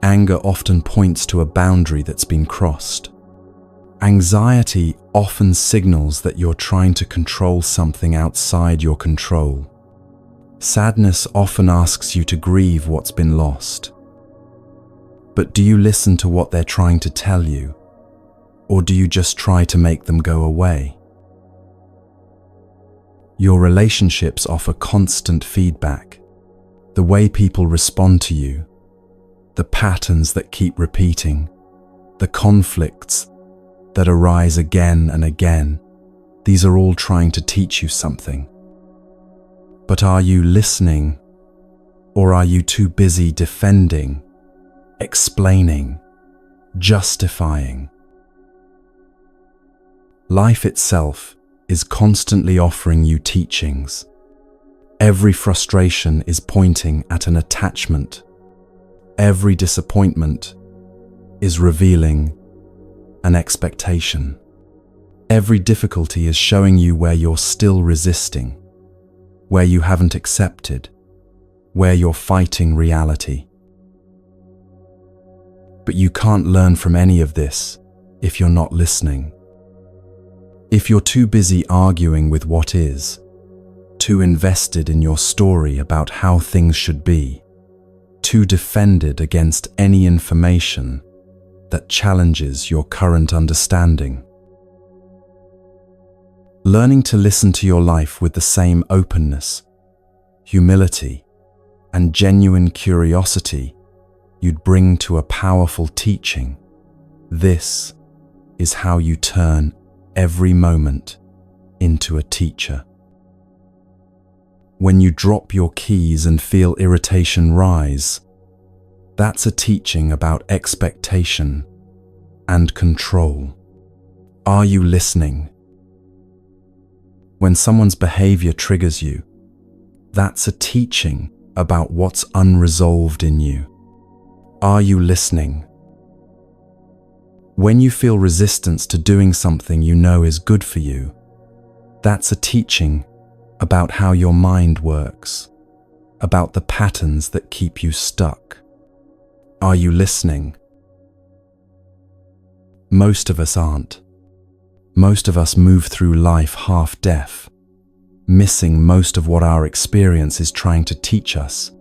Anger often points to a boundary that's been crossed. Anxiety often signals that you're trying to control something outside your control. Sadness often asks you to grieve what's been lost. But do you listen to what they're trying to tell you? Or do you just try to make them go away? Your relationships offer constant feedback. The way people respond to you, the patterns that keep repeating, the conflicts that arise again and again, these are all trying to teach you something. But are you listening, or are you too busy defending, explaining, justifying? Life itself is constantly offering you teachings. Every frustration is pointing at an attachment. Every disappointment is revealing an expectation. Every difficulty is showing you where you're still resisting, where you haven't accepted, where you're fighting reality. But you can't learn from any of this if you're not listening. If you're too busy arguing with what is, too invested in your story about how things should be, too defended against any information that challenges your current understanding. Learning to listen to your life with the same openness, humility, and genuine curiosity you'd bring to a powerful teaching, this is how you turn every moment into a teacher. When you drop your keys and feel irritation rise, that's a teaching about expectation and control. Are you listening? When someone's behavior triggers you, that's a teaching about what's unresolved in you. Are you listening? When you feel resistance to doing something you know is good for you, that's a teaching about how your mind works, about the patterns that keep you stuck. Are you listening? Most of us aren't. Most of us move through life half-deaf, missing most of what our experience is trying to teach us,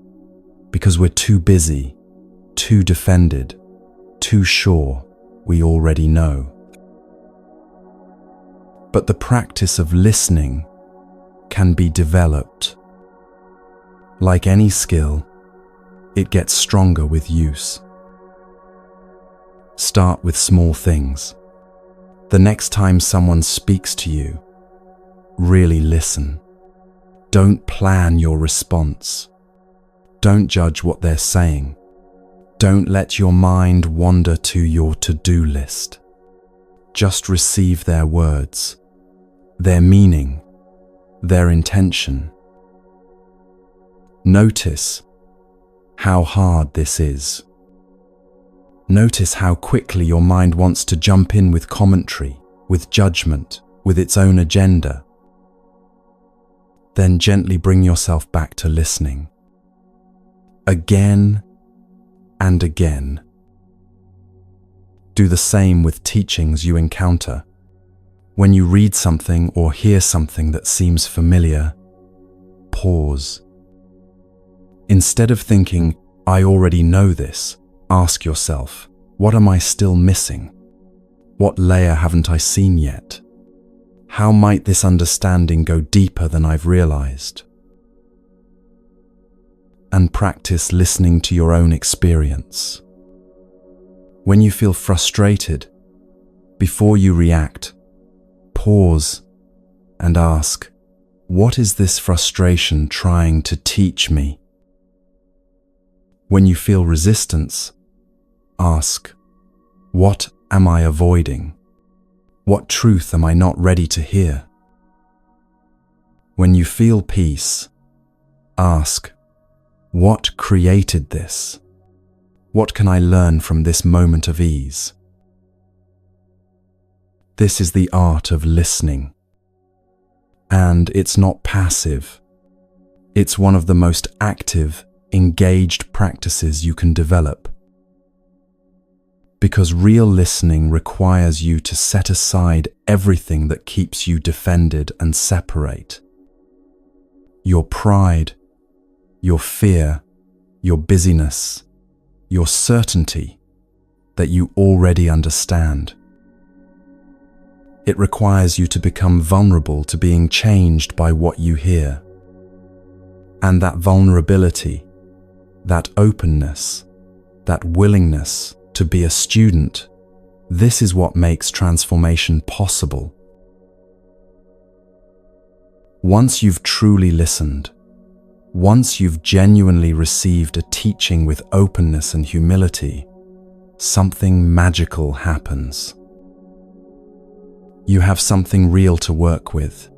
because we're too busy, too defended, too sure we already know. But the practice of listening can be developed. Like any skill, it gets stronger with use. Start with small things. The next time someone speaks to you, really listen. Don't plan your response. Don't judge what they're saying. Don't let your mind wander to your to-do list. Just receive their words, their meaning, their intention. Notice how hard this is. Notice how quickly your mind wants to jump in with commentary, with judgment, with its own agenda. Then gently bring yourself back to listening. Again and again. Do the same with teachings you encounter. When you read something or hear something that seems familiar, pause. Instead of thinking, "I already know this," ask yourself, "What am I still missing? What layer haven't I seen yet? How might this understanding go deeper than I've realized?" And practice listening to your own experience. When you feel frustrated, before you react, pause and ask, "What is this frustration trying to teach me?" When you feel resistance, ask, "What am I avoiding? What truth am I not ready to hear?" When you feel peace, ask, "What created this? What can I learn from this moment of ease?" This is the art of listening. And it's not passive. It's one of the most active, engaged practices you can develop. Because real listening requires you to set aside everything that keeps you defended and separate. Your pride, your fear, your busyness, your certainty that you already understand. It requires you to become vulnerable to being changed by what you hear. And that vulnerability, that openness, that willingness to be a student, this is what makes transformation possible. Once you've truly listened, once you've genuinely received a teaching with openness and humility, something magical happens. You have something real to work with,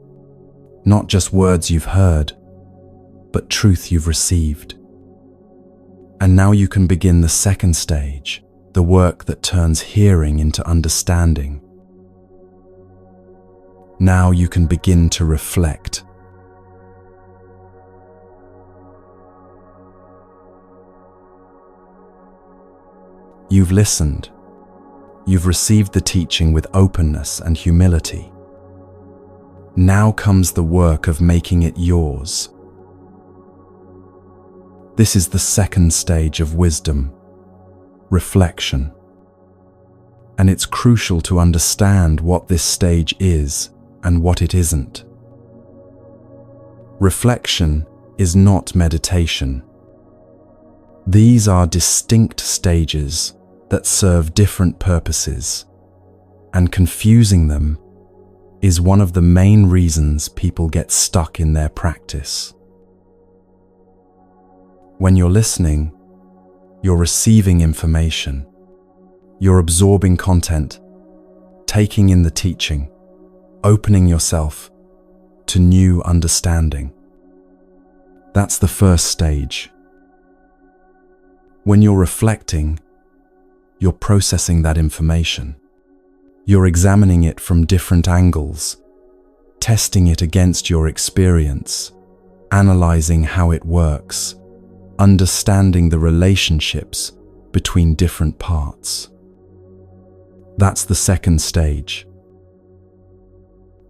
not just words you've heard, but truth you've received. And now you can begin the second stage, the work that turns hearing into understanding. Now you can begin to reflect. You've listened. You've received the teaching with openness and humility. Now comes the work of making it yours. This is the second stage of wisdom, reflection. And it's crucial to understand what this stage is and what it isn't. Reflection is not meditation. These are distinct stages that serve different purposes, and confusing them is one of the main reasons people get stuck in their practice. When you're listening, you're receiving information, you're absorbing content, taking in the teaching, opening yourself to new understanding. That's the first stage. When you're reflecting, you're processing that information. You're examining it from different angles, testing it against your experience, analyzing how it works, understanding the relationships between different parts. That's the second stage.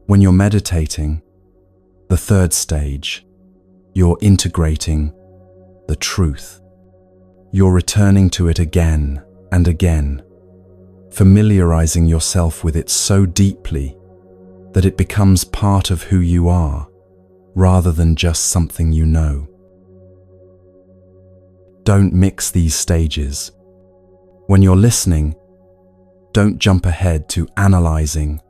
When you're meditating, the third stage, you're integrating the truth. You're returning to it again and again, familiarizing yourself with it so deeply that it becomes part of who you are, rather than just something you know. Don't mix these stages. When you're listening, don't jump ahead to analyzing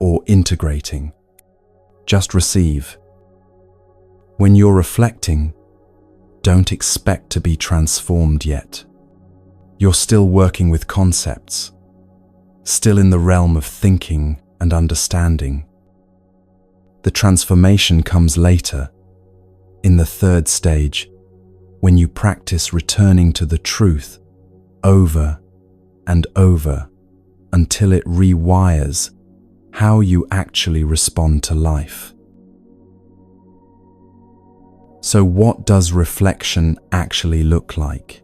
or integrating. Just receive. When you're reflecting, don't expect to be transformed yet. You're still working with concepts, still in the realm of thinking and understanding. The transformation comes later, in the third stage, when you practice returning to the truth over and over until it rewires how you actually respond to life. So what does reflection actually look like?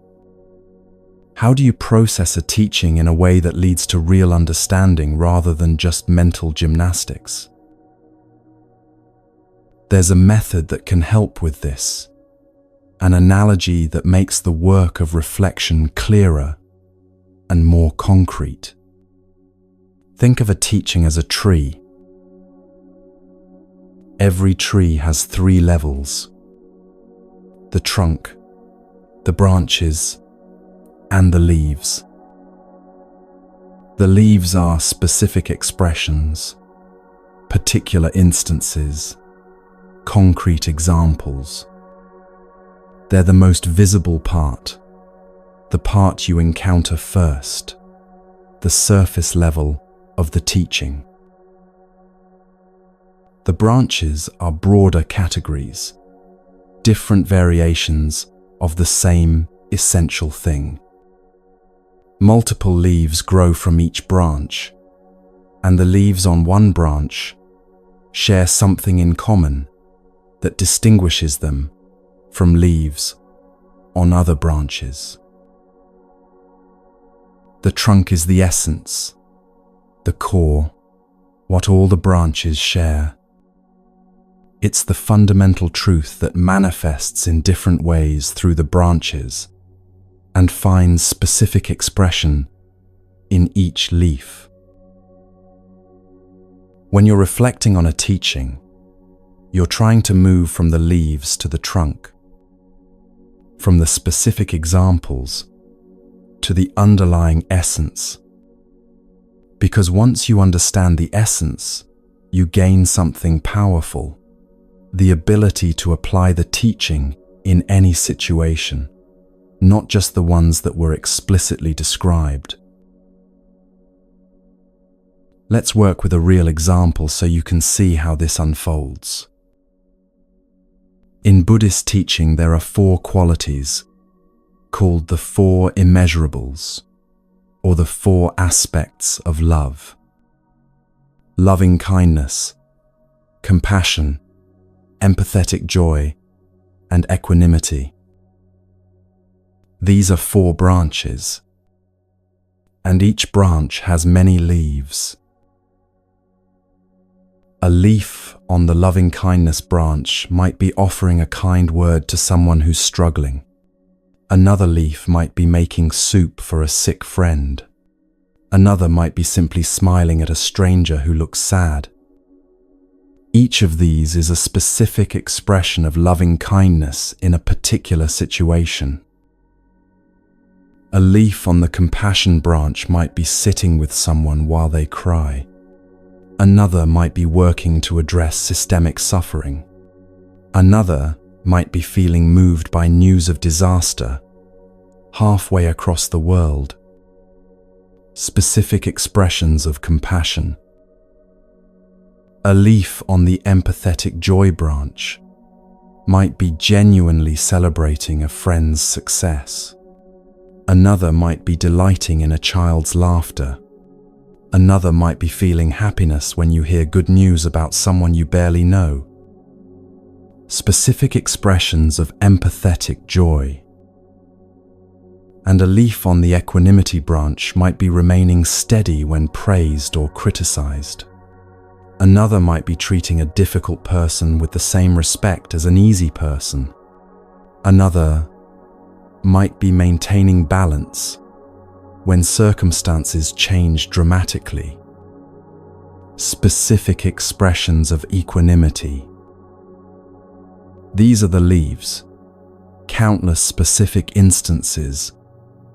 How do you process a teaching in a way that leads to real understanding rather than just mental gymnastics? There's a method that can help with this, an analogy that makes the work of reflection clearer and more concrete. Think of a teaching as a tree. Every tree has 3 levels: the trunk, the branches, and the leaves. The leaves are specific expressions, particular instances, concrete examples. They're the most visible part, the part you encounter first, the surface level of the teaching. The branches are broader categories, different variations of the same essential thing. Multiple leaves grow from each branch, and the leaves on one branch share something in common that distinguishes them from leaves on other branches. The trunk is the essence, the core, what all the branches share. It's the fundamental truth that manifests in different ways through the branches and finds specific expression in each leaf. When you're reflecting on a teaching, you're trying to move from the leaves to the trunk, from the specific examples to the underlying essence. Because once you understand the essence, you gain something powerful, the ability to apply the teaching in any situation, not just the ones that were explicitly described. Let's work with a real example so you can see how this unfolds. In Buddhist teaching, there are 4 qualities called the 4 immeasurables, or the 4 aspects of love: loving kindness, compassion, empathetic joy, and equanimity. These are 4 branches, and each branch has many leaves. A leaf on the loving kindness branch might be offering a kind word to someone who's struggling. Another leaf might be making soup for a sick friend. Another might be simply smiling at a stranger who looks sad. Each of these is a specific expression of loving kindness in a particular situation. A leaf on the compassion branch might be sitting with someone while they cry. Another might be working to address systemic suffering. Another might be feeling moved by news of disaster halfway across the world. Specific expressions of compassion. A leaf on the empathetic joy branch might be genuinely celebrating a friend's success. Another might be delighting in a child's laughter. Another might be feeling happiness when you hear good news about someone you barely know. Specific expressions of empathetic joy. And a leaf on the equanimity branch might be remaining steady when praised or criticized. Another might be treating a difficult person with the same respect as an easy person. Another might be maintaining balance when circumstances change dramatically. Specific expressions of equanimity. These are the leaves, countless specific instances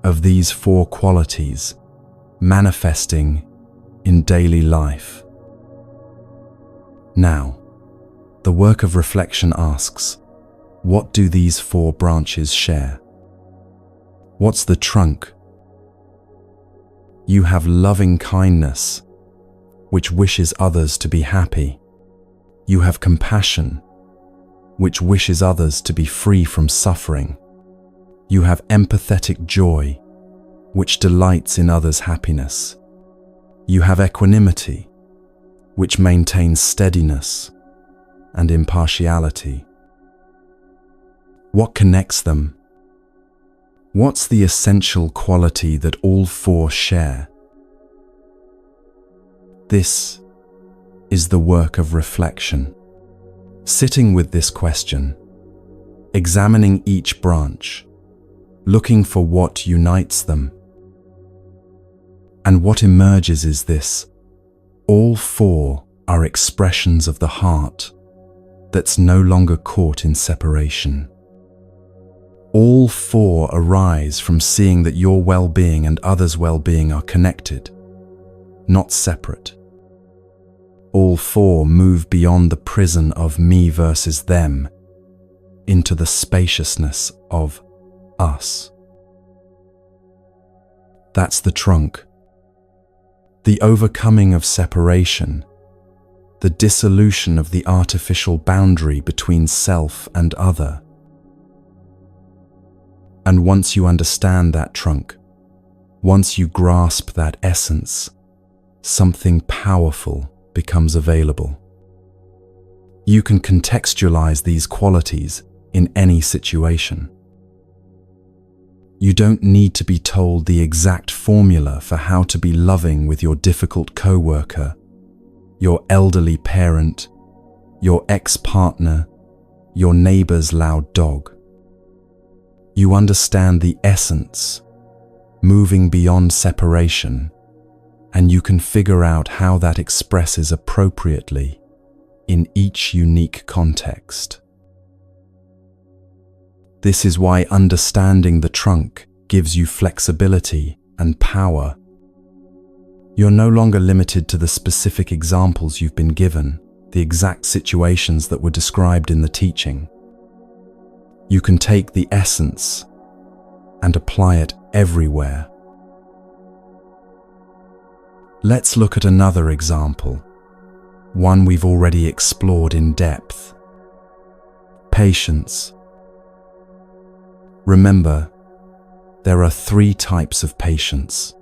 of these 4 qualities manifesting in daily life. Now, the work of reflection asks, what do these 4 branches share? What's the trunk? You have loving kindness, which wishes others to be happy. You have compassion, which wishes others to be free from suffering. You have empathetic joy, which delights in others' happiness. You have equanimity, which maintains steadiness and impartiality. What connects them? What's the essential quality that all four share? This is the work of reflection. Sitting with this question, examining each branch, looking for what unites them. And what emerges is this: all four are expressions of the heart that's no longer caught in separation. All four arise from seeing that your well-being and others' well-being are connected, not separate. All four move beyond the prison of me versus them into the spaciousness of us. That's the trunk. The overcoming of separation, the dissolution of the artificial boundary between self and other. And once you understand that trunk, once you grasp that essence, something powerful becomes available. You can contextualize these qualities in any situation. You don't need to be told the exact formula for how to be loving with your difficult coworker, your elderly parent, your ex-partner, your neighbor's loud dog. You understand the essence, moving beyond separation, and you can figure out how that expresses appropriately in each unique context. This is why understanding the trunk gives you flexibility and power. You're no longer limited to the specific examples you've been given, the exact situations that were described in the teaching. You can take the essence and apply it everywhere. Let's look at another example, one we've already explored in depth. Patience. Remember, there are 3 types of patience.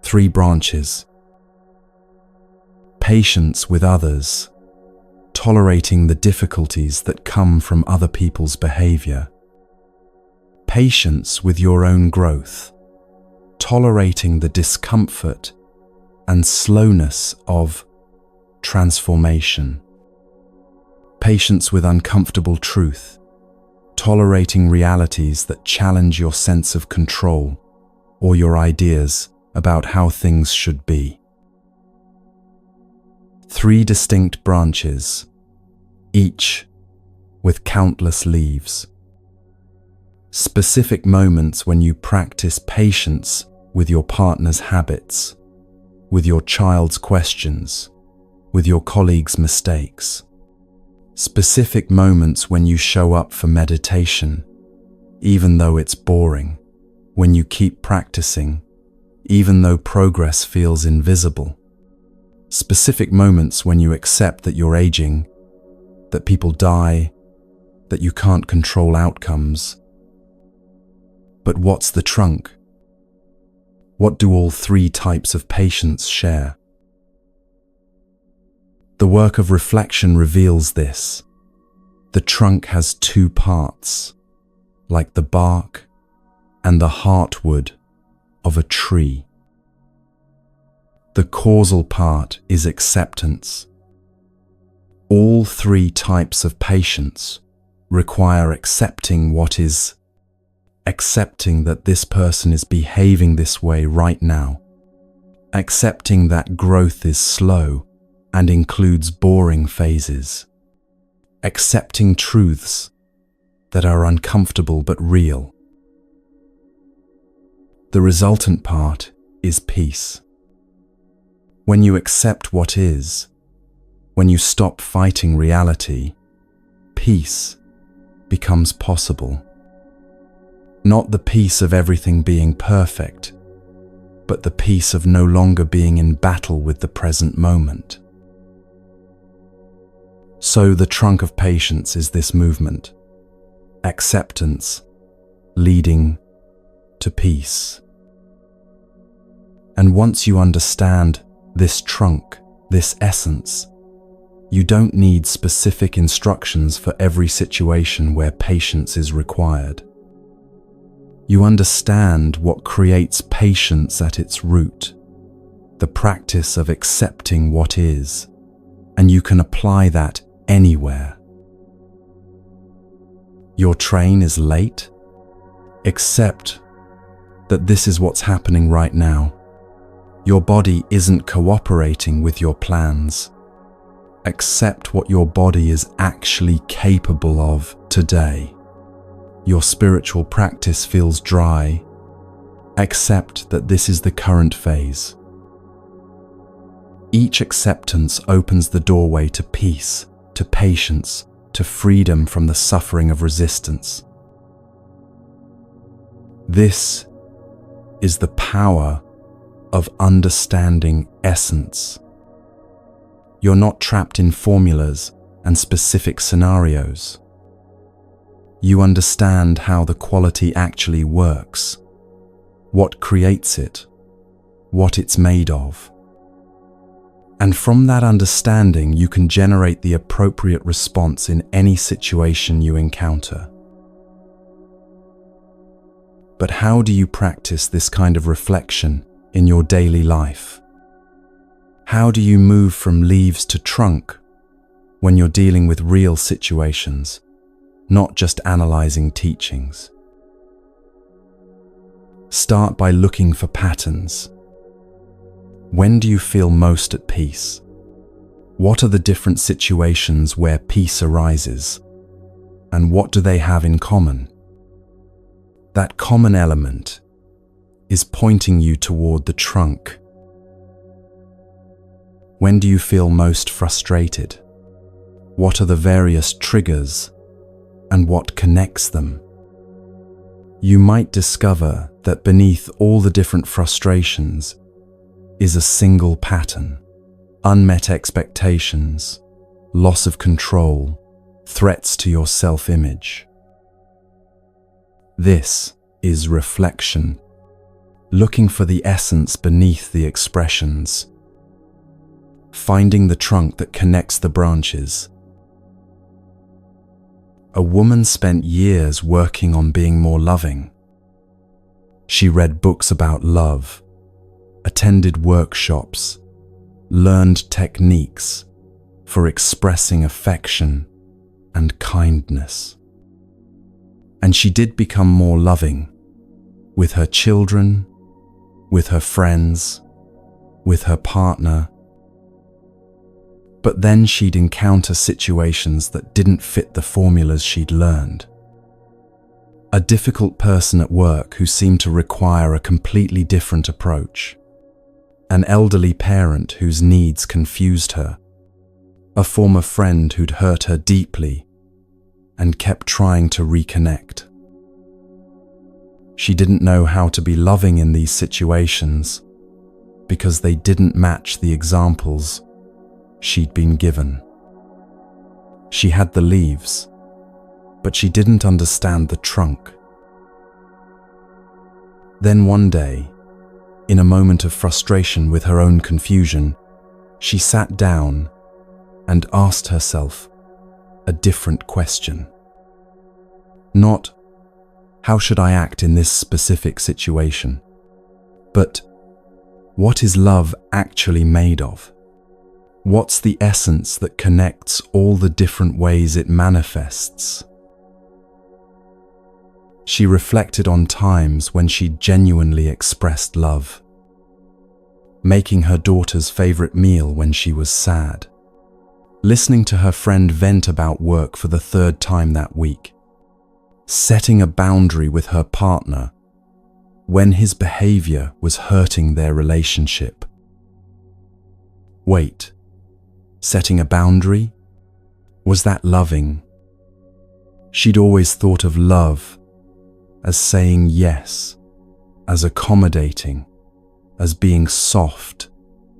3 branches. Patience with others, tolerating the difficulties that come from other people's behavior. Patience with your own growth, tolerating the discomfort and slowness of transformation. Patience with uncomfortable truth, tolerating realities that challenge your sense of control or your ideas about how things should be. 3 distinct branches, each with countless leaves. Specific moments when you practice patience with your partner's habits, with your child's questions, with your colleague's mistakes. Specific moments when you show up for meditation, even though it's boring, when you keep practicing, even though progress feels invisible. Specific moments when you accept that you're aging, that people die, that you can't control outcomes. But what's the trunk? What do all 3 types of patience share? The work of reflection reveals this. The trunk has 2 parts, like the bark and the heartwood of a tree. The causal part is acceptance. All 3 types of patience require accepting what is, accepting that this person is behaving this way right now, accepting that growth is slow and includes boring phases, accepting truths that are uncomfortable but real. The resultant part is peace. When you accept what is, when you stop fighting reality, peace becomes possible. Not the peace of everything being perfect, but the peace of no longer being in battle with the present moment. So the trunk of patience is this movement, acceptance leading to peace. And once you understand this trunk, this essence, you don't need specific instructions for every situation where patience is required. You understand what creates patience at its root, the practice of accepting what is, and you can apply that anywhere. Your train is late? Accept that this is what's happening right now. Your body isn't cooperating with your plans. Accept what your body is actually capable of today. Your spiritual practice feels dry. Accept that this is the current phase. Each acceptance opens the doorway to peace, to patience, to freedom from the suffering of resistance. This is the power of understanding essence. You're not trapped in formulas and specific scenarios. You understand how the quality actually works, what creates it, what it's made of. And from that understanding, you can generate the appropriate response in any situation you encounter. But how do you practice this kind of reflection in your daily life? How do you move from leaves to trunk when you're dealing with real situations, not just analyzing teachings? Start by looking for patterns. When do you feel most at peace? What are the different situations where peace arises? And what do they have in common? That common element is pointing you toward the trunk. When do you feel most frustrated? What are the various triggers and what connects them? You might discover that beneath all the different frustrations is a single pattern: unmet expectations, loss of control, threats to your self-image. This is reflection, looking for the essence beneath the expressions, finding the trunk that connects the branches. A woman spent years working on being more loving. She read books about love, attended workshops, learned techniques for expressing affection and kindness. And she did become more loving with her children, with her friends, with her partner. But then she'd encounter situations that didn't fit the formulas she'd learned. A difficult person at work who seemed to require a completely different approach. An elderly parent whose needs confused her. A former friend who'd hurt her deeply and kept trying to reconnect. She didn't know how to be loving in these situations because they didn't match the examples she'd been given. She had the leaves, but she didn't understand the trunk. Then one day, in a moment of frustration with her own confusion, she sat down and asked herself a different question. Not, how should I act in this specific situation? But, what is love actually made of? What's the essence that connects all the different ways it manifests? She reflected on times when she genuinely expressed love, making her daughter's favorite meal when she was sad, listening to her friend vent about work for the third time that week, setting a boundary with her partner when his behavior was hurting their relationship. Wait, setting a boundary? Was that loving? She'd always thought of love as saying yes, as accommodating, as being soft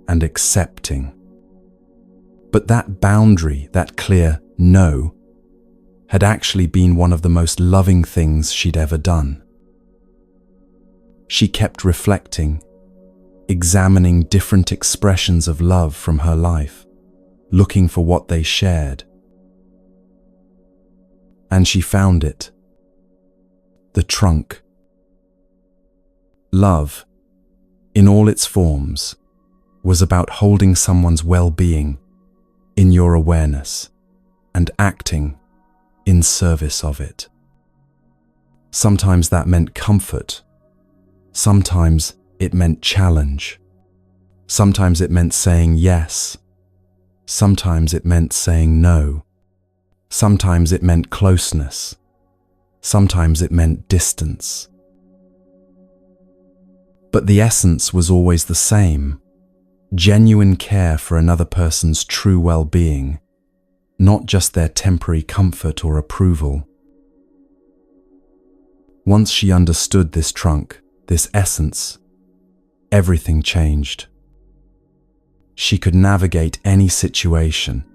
and accepting. But that boundary, that clear no, had actually been one of the most loving things she'd ever done. She kept reflecting, examining different expressions of love from her life, looking for what they shared. And she found it. The trunk, Love, in all its forms, was about holding someone's well-being in your awareness and acting in service of it. Sometimes that meant comfort. Sometimes it meant challenge. Sometimes it meant saying yes. Sometimes it meant saying no. Sometimes it meant closeness. Sometimes it meant distance. But the essence was always the same: genuine care for another person's true well-being, not just their temporary comfort or approval. Once she understood this trunk, this essence, everything changed. She could navigate any situation,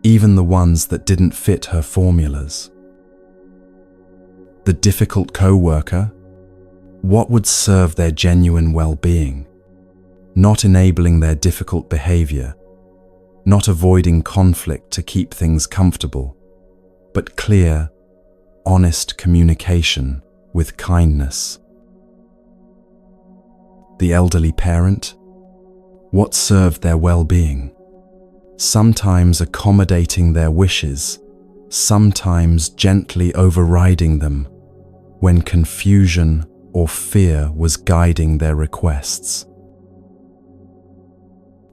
even the ones that didn't fit her formulas. The difficult co-worker, what would serve their genuine well-being? Not enabling their difficult behavior, not avoiding conflict to keep things comfortable, but clear, honest communication with kindness. The elderly parent, what served their well-being? Sometimes accommodating their wishes, sometimes gently overriding them when confusion or fear was guiding their requests.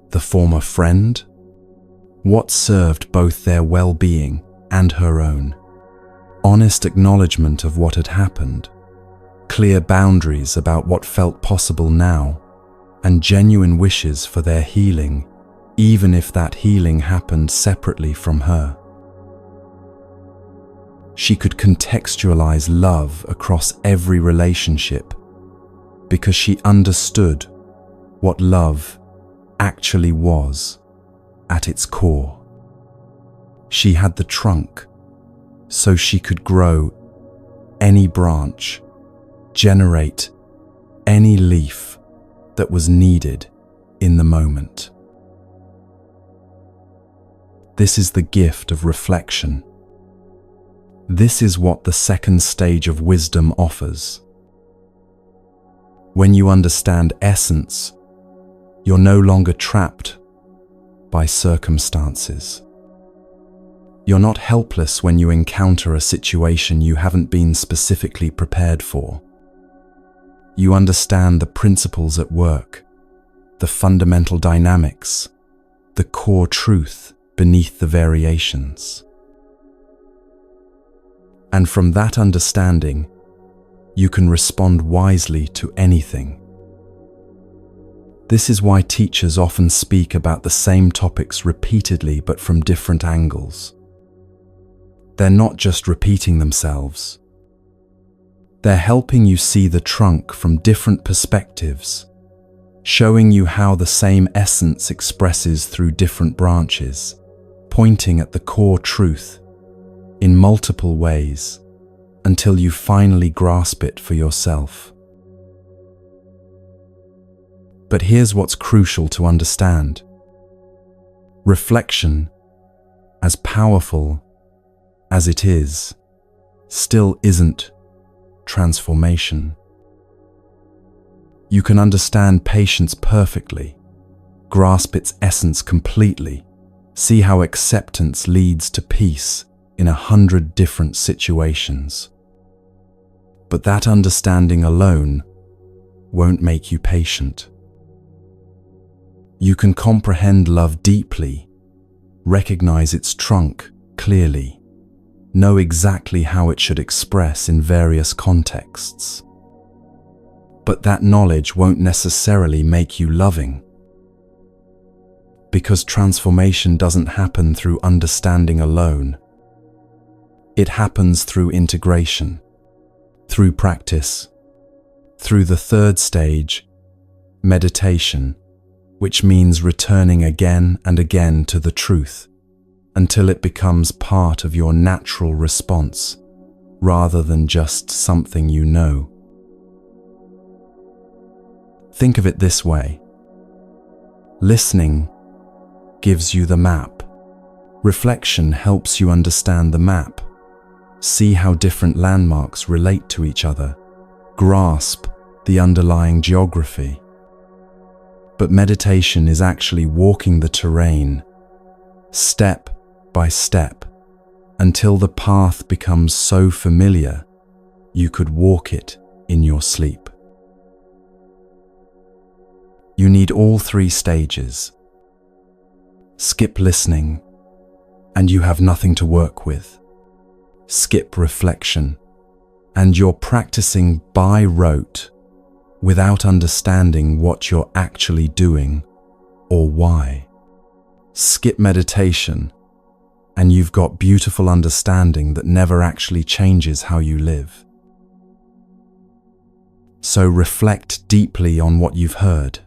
The former friend, what served both their well-being and her own? Honest acknowledgement of what had happened, clear boundaries about what felt possible now, and genuine wishes for their healing, even if that healing happened separately from her. She could contextualize love across every relationship because she understood what love actually was at its core. She had the trunk, so she could grow any branch, generate any leaf that was needed in the moment. This is the gift of reflection. This is what the second stage of wisdom offers. When you understand essence, you're no longer trapped by circumstances. You're not helpless when you encounter a situation you haven't been specifically prepared for. You understand the principles at work, the fundamental dynamics, the core truth beneath the variations. And from that understanding, you can respond wisely to anything. This is why teachers often speak about the same topics repeatedly but from different angles. They're not just repeating themselves. They're helping you see the trunk from different perspectives, showing you how the same essence expresses through different branches, pointing at the core truth in multiple ways until you finally grasp it for yourself. But here's what's crucial to understand. Reflection, as powerful as it is, still isn't transformation. You can understand patience perfectly, grasp its essence completely, see how acceptance leads to peace in 100 different situations. But that understanding alone won't make you patient. You can comprehend love deeply, recognize its trunk clearly, know exactly how it should express in various contexts. But that knowledge won't necessarily make you loving. Because transformation doesn't happen through understanding alone. It happens through integration, through practice, through the third stage, meditation, which means returning again and again to the truth until it becomes part of your natural response rather than just something you know. Think of it this way. Listening gives you the map. Reflection helps you understand the map, see how different landmarks relate to each other, grasp the underlying geography. But meditation is actually walking the terrain, step by step, until the path becomes so familiar you could walk it in your sleep. You need all three stages. Skip listening, and you have nothing to work with. Skip reflection, and you're practicing by rote without understanding what you're actually doing or why. Skip meditation, and you've got beautiful understanding that never actually changes how you live. So reflect deeply on what you've heard.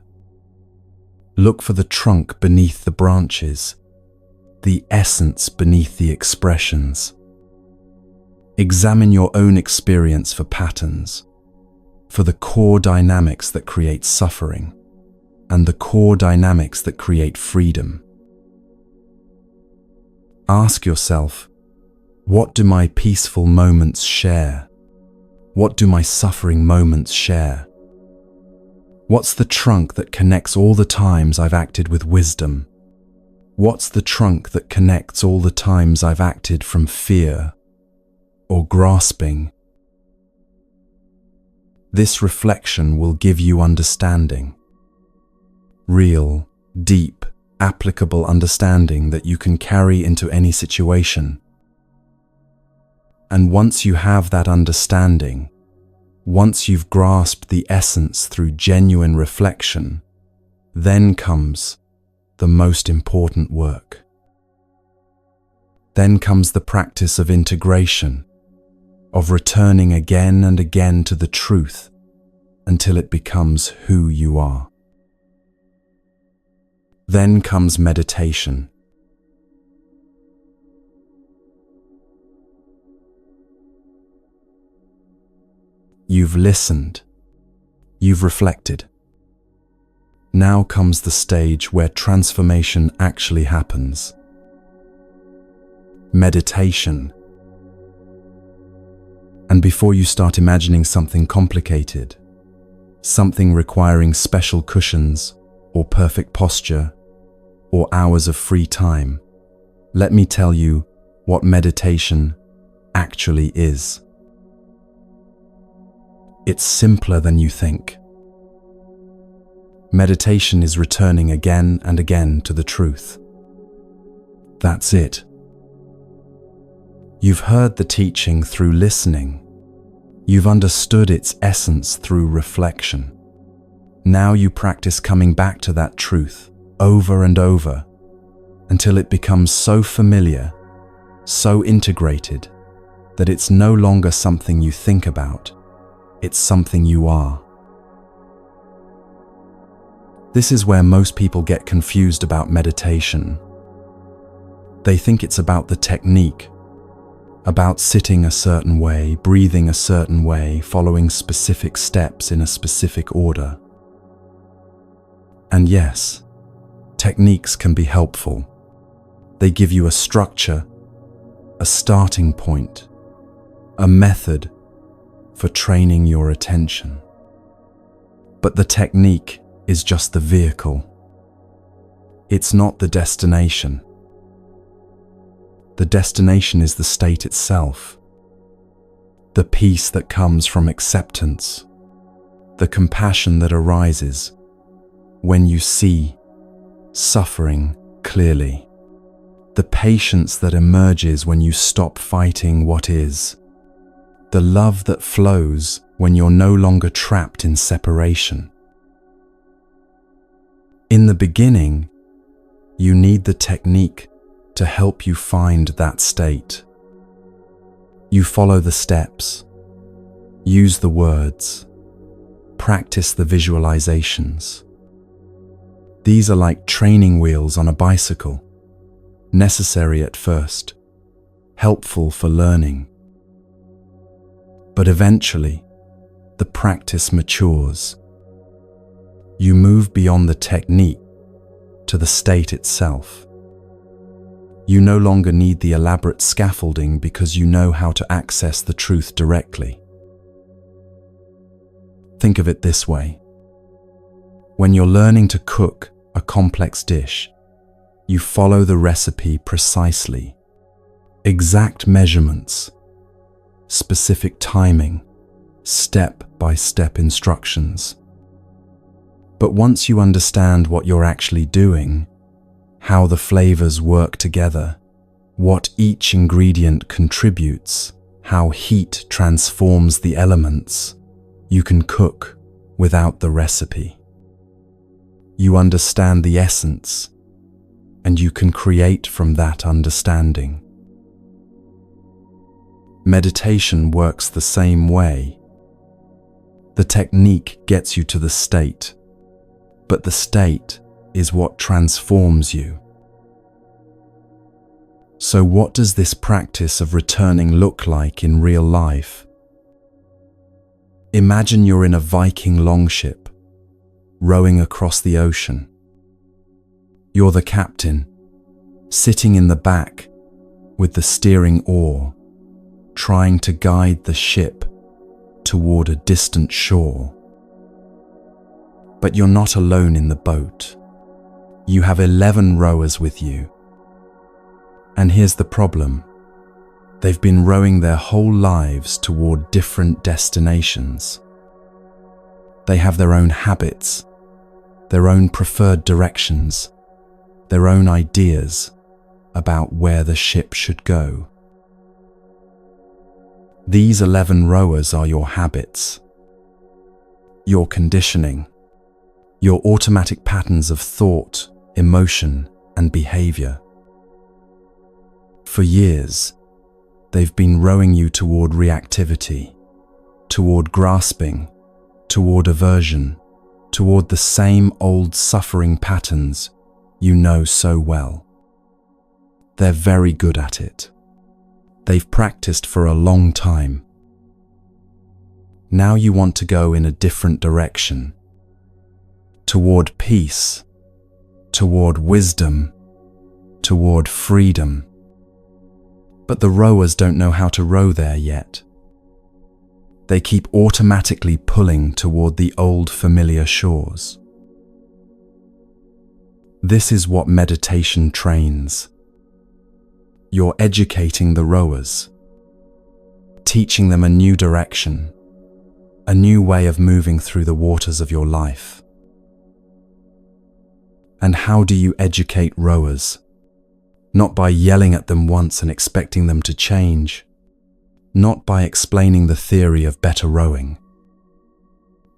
Look for the trunk beneath the branches, the essence beneath the expressions. Examine your own experience for patterns, for the core dynamics that create suffering, and the core dynamics that create freedom. Ask yourself, what do my peaceful moments share? What do my suffering moments share? What's the trunk that connects all the times I've acted with wisdom? What's the trunk that connects all the times I've acted from fear or grasping? This reflection will give you understanding. Real, deep, applicable understanding that you can carry into any situation. And once you have that understanding, once you've grasped the essence through genuine reflection, then comes the most important work. Then comes the practice of integration, of returning again and again to the truth until it becomes who you are. Then comes meditation. You've listened. You've reflected. Now comes the stage where transformation actually happens. Meditation. And before you start imagining something complicated, something requiring special cushions or perfect posture or hours of free time, let me tell you what meditation actually is. It's simpler than you think. Meditation is returning again and again to the truth. That's it. You've heard the teaching through listening. You've understood its essence through reflection. Now you practice coming back to that truth over and over until it becomes so familiar, so integrated, that it's no longer something you think about. It's something you are. This is where most people get confused about meditation. They think it's about the technique, about sitting a certain way, breathing a certain way, following specific steps in a specific order. And yes, techniques can be helpful. They give you a structure, a starting point, a method for training your attention. But the technique is just the vehicle. It's not the destination. The destination is the state itself, the peace that comes from acceptance, the compassion that arises when you see suffering clearly, the patience that emerges when you stop fighting what is, the love that flows when you're no longer trapped in separation. In the beginning, you need the technique to help you find that state. You follow the steps, use the words, practice the visualizations. These are like training wheels on a bicycle, necessary at first, helpful for learning. But eventually, the practice matures. You move beyond the technique to the state itself. You no longer need the elaborate scaffolding because you know how to access the truth directly. Think of it this way. When you're learning to cook a complex dish, you follow the recipe precisely. Exact measurements, specific timing, step-by-step instructions. But once you understand what you're actually doing, how the flavors work together, what each ingredient contributes, how heat transforms the elements, you can cook without the recipe. You understand the essence, and you can create from that understanding. Meditation works the same way. The technique gets you to the state, but the state is what transforms you. So what does this practice of returning look like in real life? Imagine you're in a Viking longship, rowing across the ocean. You're the captain, sitting in the back with the steering oar, trying to guide the ship toward a distant shore. But you're not alone in the boat. You have 11 rowers with you. And here's the problem. They've been rowing their whole lives toward different destinations. They have their own habits, their own preferred directions, their own ideas about where the ship should go. These 11 rowers are your habits, your conditioning, your automatic patterns of thought, emotion, and behavior. For years, they've been rowing you toward reactivity, toward grasping, toward aversion, toward the same old suffering patterns you know so well. They're very good at it. They've practiced for a long time. Now you want to go in a different direction, toward peace, toward wisdom, toward freedom. But the rowers don't know how to row there yet. They keep automatically pulling toward the old familiar shores. This is what meditation trains. You're educating the rowers, teaching them a new direction, a new way of moving through the waters of your life. And how do you educate rowers? Not by yelling at them once and expecting them to change, not by explaining the theory of better rowing.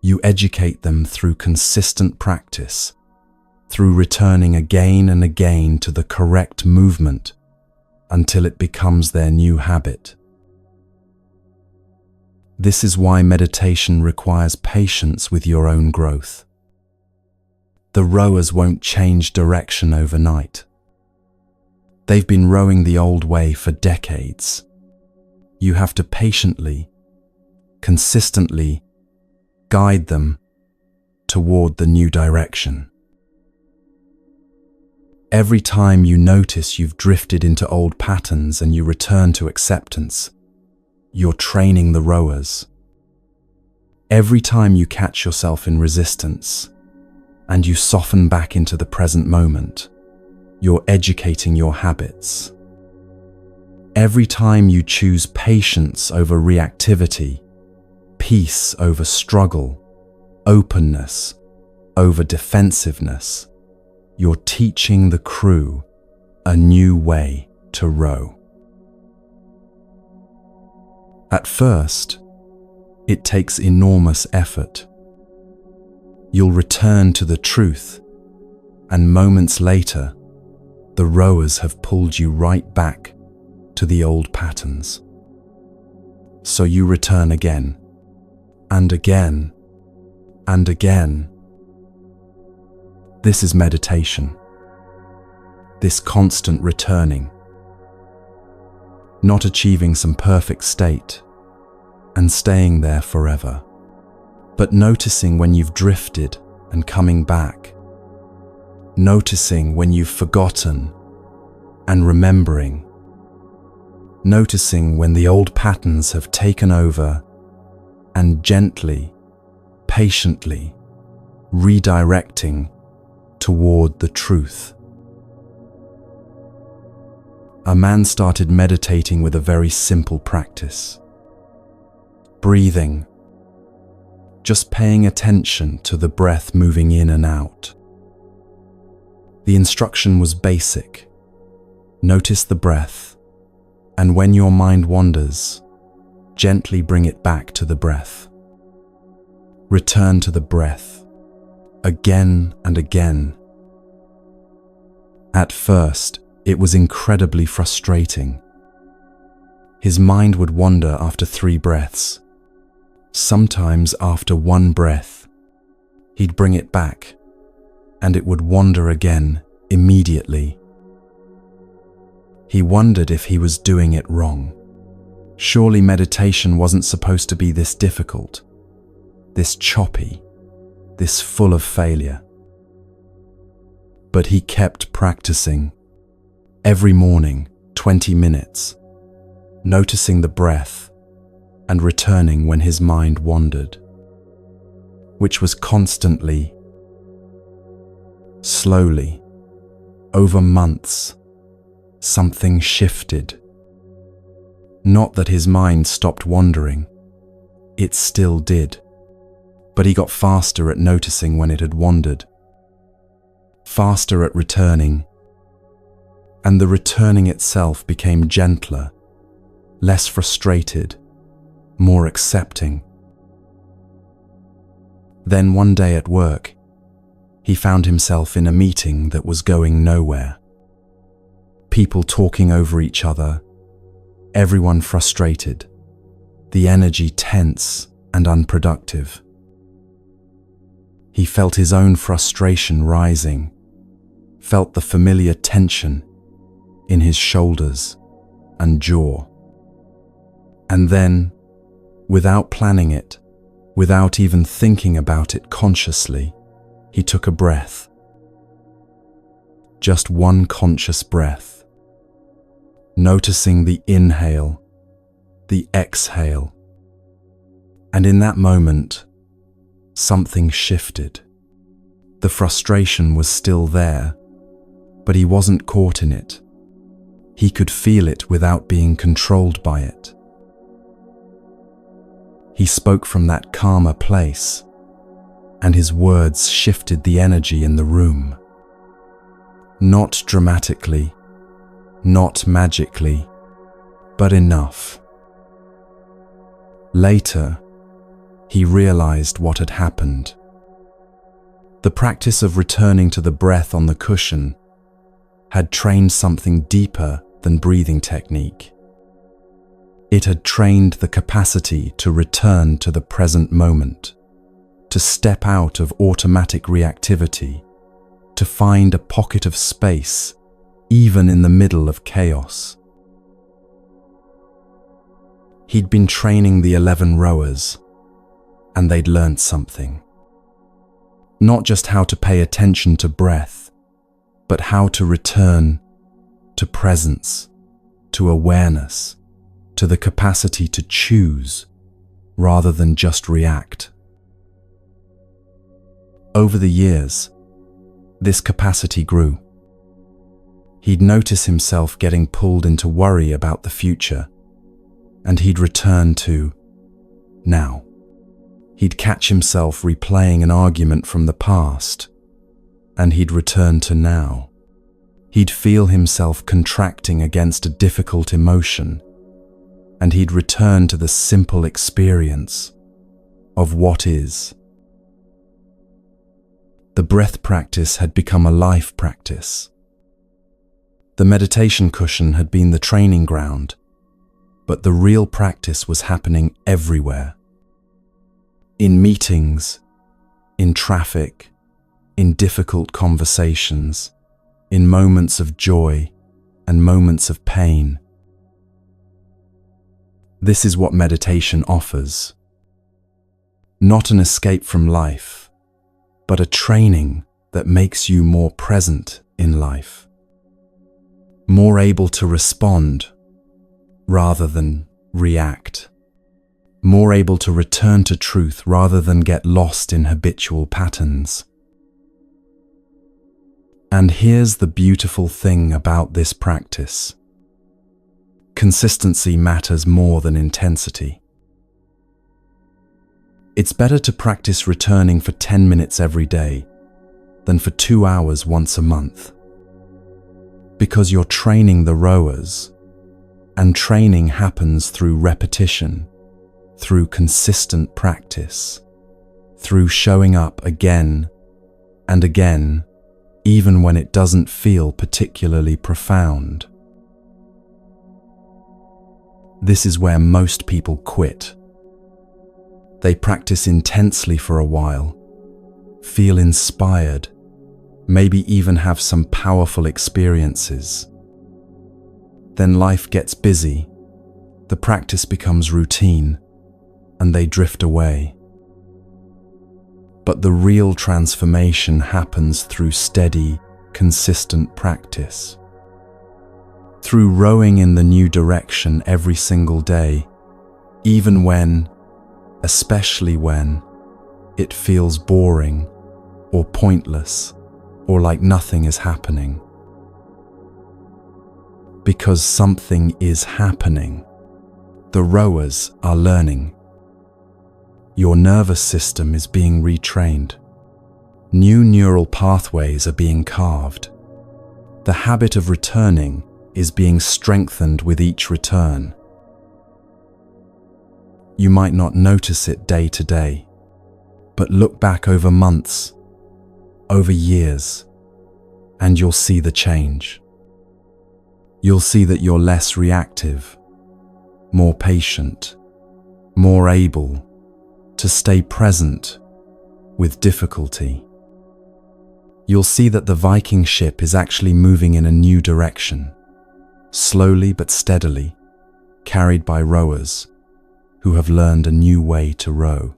You educate them through consistent practice, through returning again and again to the correct movement until it becomes their new habit. This is why meditation requires patience with your own growth. The rowers won't change direction overnight. They've been rowing the old way for decades. You have to patiently, consistently guide them toward the new direction. Every time you notice you've drifted into old patterns and you return to acceptance, you're training the rowers. Every time you catch yourself in resistance and you soften back into the present moment, you're educating your habits. Every time you choose patience over reactivity, peace over struggle, openness over defensiveness, you're teaching the crew a new way to row. At first, it takes enormous effort. You'll return to the truth, and moments later, the rowers have pulled you right back to the old patterns. So you return again, and again, and again. This is meditation. This constant returning. Not achieving some perfect state and staying there forever, but noticing when you've drifted and coming back. Noticing when you've forgotten and remembering. Noticing when the old patterns have taken over and gently, patiently redirecting toward the truth. A man started meditating with a very simple practice. Breathing, just paying attention to the breath moving in and out. The instruction was basic. Notice the breath, and when your mind wanders, gently bring it back to the breath. Return to the breath, again and again. At first, it was incredibly frustrating. His mind would wander after 3 breaths. Sometimes after 1 breath, he'd bring it back, and it would wander again immediately. He wondered if he was doing it wrong. Surely meditation wasn't supposed to be this difficult, this choppy, this full of failure. But he kept practicing. Every morning, 20 minutes, noticing the breath and returning when his mind wandered, which was constantly, slowly, over months, something shifted. Not that his mind stopped wandering, it still did, but he got faster at noticing when it had wandered, faster at returning, and the returning itself became gentler, less frustrated, more accepting. Then one day at work, he found himself in a meeting that was going nowhere. People talking over each other, everyone frustrated, the energy tense and unproductive. He felt his own frustration rising, felt the familiar tension in his shoulders and jaw. And then, without planning it, without even thinking about it consciously, he took a breath. Just one conscious breath, noticing the inhale, the exhale. And in that moment, something shifted. The frustration was still there, but he wasn't caught in it. He could feel it without being controlled by it. He spoke from that calmer place, and his words shifted the energy in the room. Not dramatically, not magically, but enough. Later, he realized what had happened. The practice of returning to the breath on the cushion had trained something deeper than breathing technique. It had trained the capacity to return to the present moment, to step out of automatic reactivity, to find a pocket of space, even in the middle of chaos. He'd been training the 11 rowers, and they'd learned something. Not just how to pay attention to breath, but how to return to presence, to awareness, to the capacity to choose rather than just react. Over the years, this capacity grew. He'd notice himself getting pulled into worry about the future, and he'd return to now. He'd catch himself replaying an argument from the past, and he'd return to now. He'd feel himself contracting against a difficult emotion, and he'd return to the simple experience of what is. The breath practice had become a life practice. The meditation cushion had been the training ground, but the real practice was happening everywhere. In meetings, in traffic, in difficult conversations, in moments of joy and moments of pain. This is what meditation offers. Not an escape from life, but a training that makes you more present in life, more able to respond rather than react, more able to return to truth rather than get lost in habitual patterns. And here's the beautiful thing about this practice. Consistency matters more than intensity. It's better to practice returning for 10 minutes every day than for 2 hours once a month. Because you're training the rowers, and training happens through repetition, through consistent practice, through showing up again and again, even when it doesn't feel particularly profound. This is where most people quit. They practice intensely for a while, feel inspired, maybe even have some powerful experiences. Then life gets busy, the practice becomes routine, and they drift away. But the real transformation happens through steady, consistent practice. Through rowing in the new direction every single day, even when, especially when, it feels boring or pointless or like nothing is happening. Because something is happening. The rowers are learning. Your nervous system is being retrained. New neural pathways are being carved. The habit of returning is being strengthened with each return. You might not notice it day to day, but look back over months, over years, and you'll see the change. You'll see that you're less reactive, more patient, more able to stay present with difficulty. You'll see that the Viking ship is actually moving in a new direction, slowly but steadily, carried by rowers who have learned a new way to row.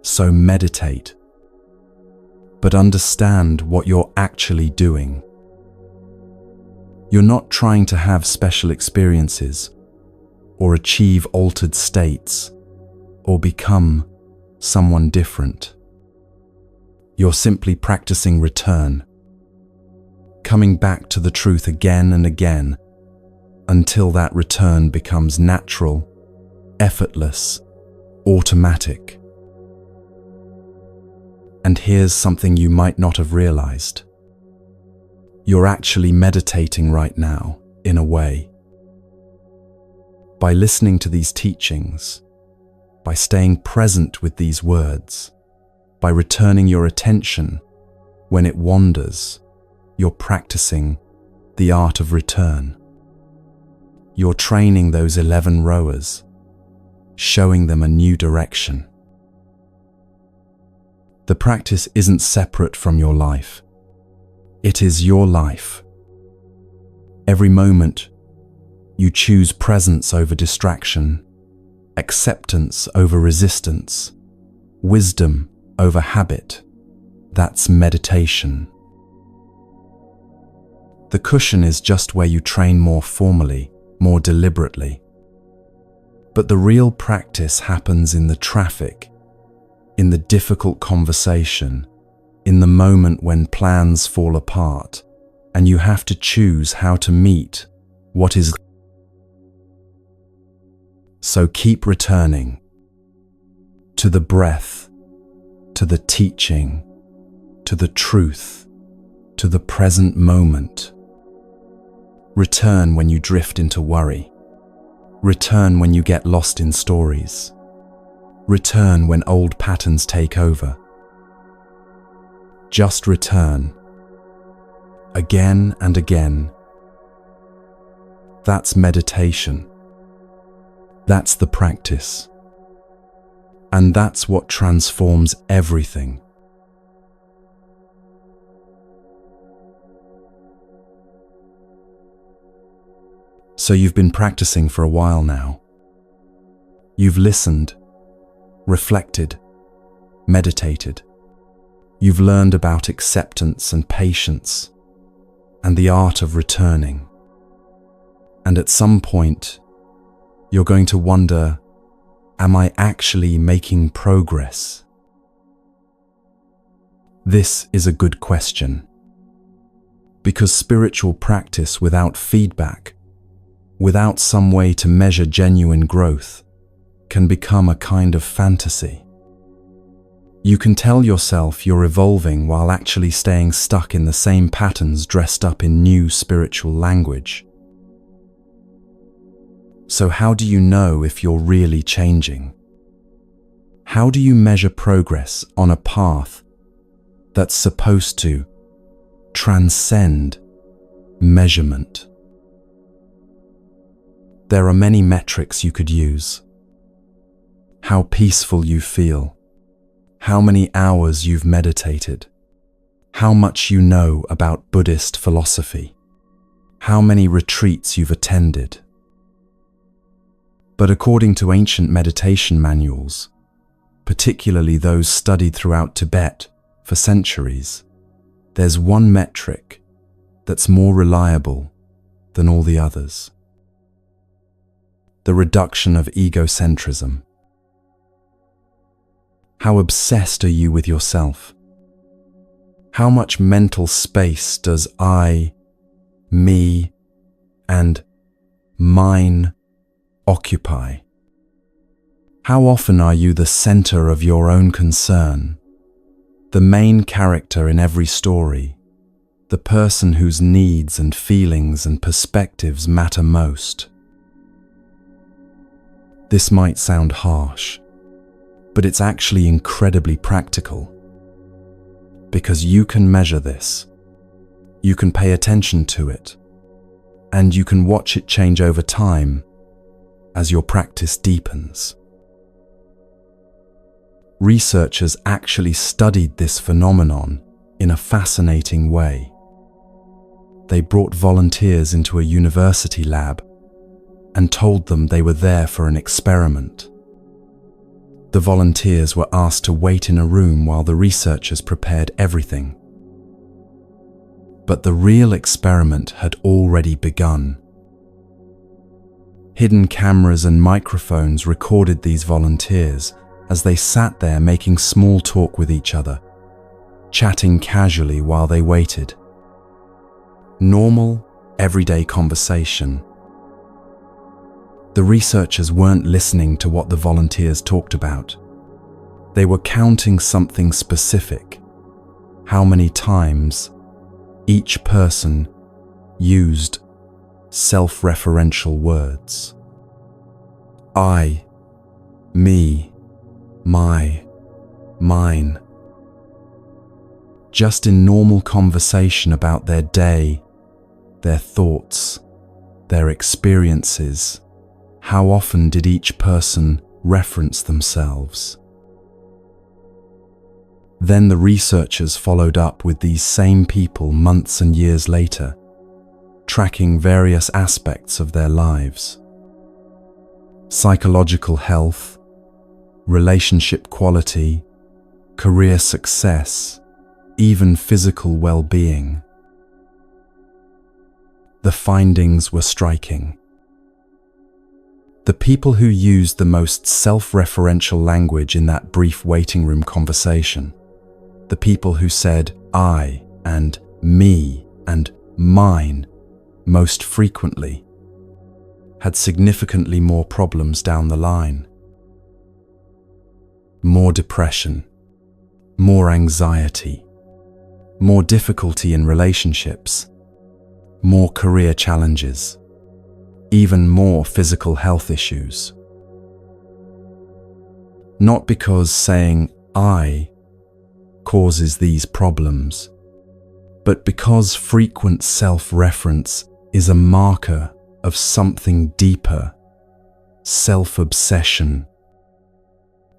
So meditate, but understand what you're actually doing. You're not trying to have special experiences, or achieve altered states, or become someone different. You're simply practicing return, coming back to the truth again and again, until that return becomes natural, effortless, automatic. And here's something you might not have realized. You're actually meditating right now, in a way. By listening to these teachings, by staying present with these words, by returning your attention when it wanders, you're practicing the art of return. You're training those 11 rowers, showing them a new direction. The practice isn't separate from your life. It is your life. Every moment, you choose presence over distraction, acceptance over resistance, wisdom over habit. That's meditation. The cushion is just where you train more formally, more deliberately. But the real practice happens in the traffic, in the difficult conversation, in the moment when plans fall apart, and you have to choose how to meet what is. So keep returning to the breath, to the teaching, to the truth, to the present moment. Return when you drift into worry. Return when you get lost in stories. Return when old patterns take over. Just return. Again and again. That's meditation. That's the practice. And that's what transforms everything. So you've been practicing for a while now. You've listened, reflected, meditated. You've learned about acceptance and patience and the art of returning. And at some point, you're going to wonder, am I actually making progress? This is a good question, because spiritual practice without feedback, without some way to measure genuine growth, can become a kind of fantasy. You can tell yourself you're evolving while actually staying stuck in the same patterns dressed up in new spiritual language. So how do you know if you're really changing? How do you measure progress on a path that's supposed to transcend measurement? There are many metrics you could use. How peaceful you feel, how many hours you've meditated, how much you know about Buddhist philosophy, how many retreats you've attended. But according to ancient meditation manuals, particularly those studied throughout Tibet for centuries, there's one metric that's more reliable than all the others: the reduction of egocentrism. How obsessed are you with yourself? How much mental space does I, me, and mine occupy? How often are you the center of your own concern, the main character in every story, the person whose needs and feelings and perspectives matter most? This might sound harsh, but it's actually incredibly practical. Because you can measure this, you can pay attention to it, and you can watch it change over time as your practice deepens. Researchers actually studied this phenomenon in a fascinating way. They brought volunteers into a university lab and told them they were there for an experiment. The volunteers were asked to wait in a room while the researchers prepared everything. But the real experiment had already begun. Hidden cameras and microphones recorded these volunteers as they sat there making small talk with each other, chatting casually while they waited. Normal, everyday conversation. The researchers weren't listening to what the volunteers talked about. They were counting something specific: how many times each person used self-referential words. I, me, my, mine. Just in normal conversation about their day, their thoughts, their experiences, how often did each person reference themselves? Then the researchers followed up with these same people months and years later, tracking various aspects of their lives: psychological health, relationship quality, career success, even physical well-being. The findings were striking. The people who used the most self-referential language in that brief waiting room conversation, the people who said I and me and mine most frequently, had significantly more problems down the line. More depression, more anxiety, more difficulty in relationships, more career challenges, even more physical health issues. Not because saying I causes these problems, but because frequent self-reference is a marker of something deeper: self-obsession.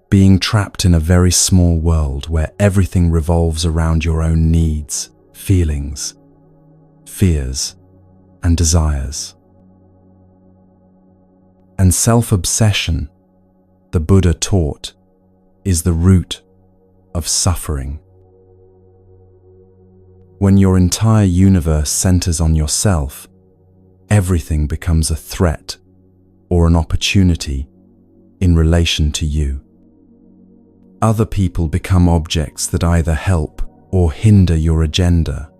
Being trapped in a very small world where everything revolves around your own needs, feelings, fears, and desires. And self-obsession, the Buddha taught, is the root of suffering. When your entire universe centers on yourself, everything becomes a threat or an opportunity in relation to you. Other people become objects that either help or hinder your agenda.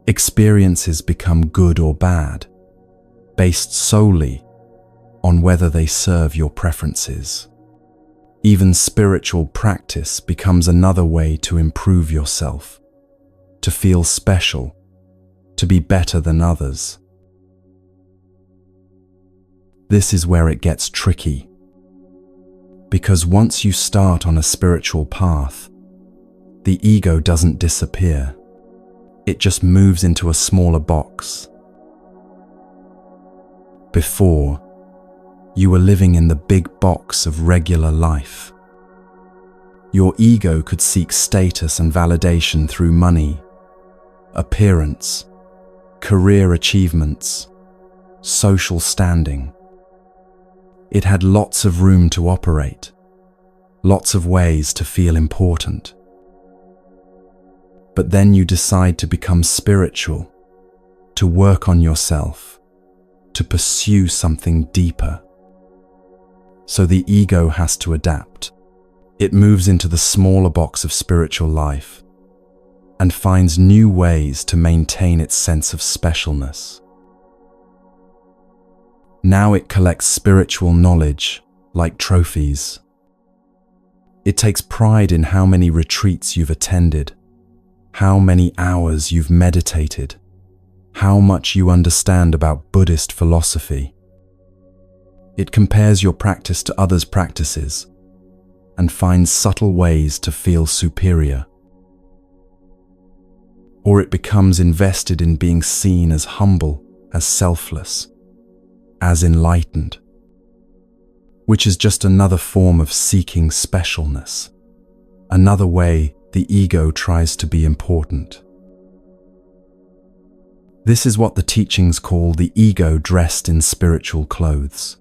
Experiences become good or bad, based solely on whether they serve your preferences. Even spiritual practice becomes another way to improve yourself, to feel special, to be better than others. This is where it gets tricky, because once you start on a spiritual path, the ego doesn't disappear. It just moves into a smaller box. Before, you were living in the big box of regular life. Your ego could seek status and validation through money, appearance, career achievements, social standing. It had lots of room to operate, lots of ways to feel important. But then you decide to become spiritual, to work on yourself, to pursue something deeper. So the ego has to adapt. It moves into the smaller box of spiritual life and finds new ways to maintain its sense of specialness. Now it collects spiritual knowledge like trophies. It takes pride in how many retreats you've attended, how many hours you've meditated, how much you understand about Buddhist philosophy. It compares your practice to others' practices and finds subtle ways to feel superior. Or it becomes invested in being seen as humble, as selfless, as enlightened, which is just another form of seeking specialness, another way the ego tries to be important. This is what the teachings call the ego dressed in spiritual clothes.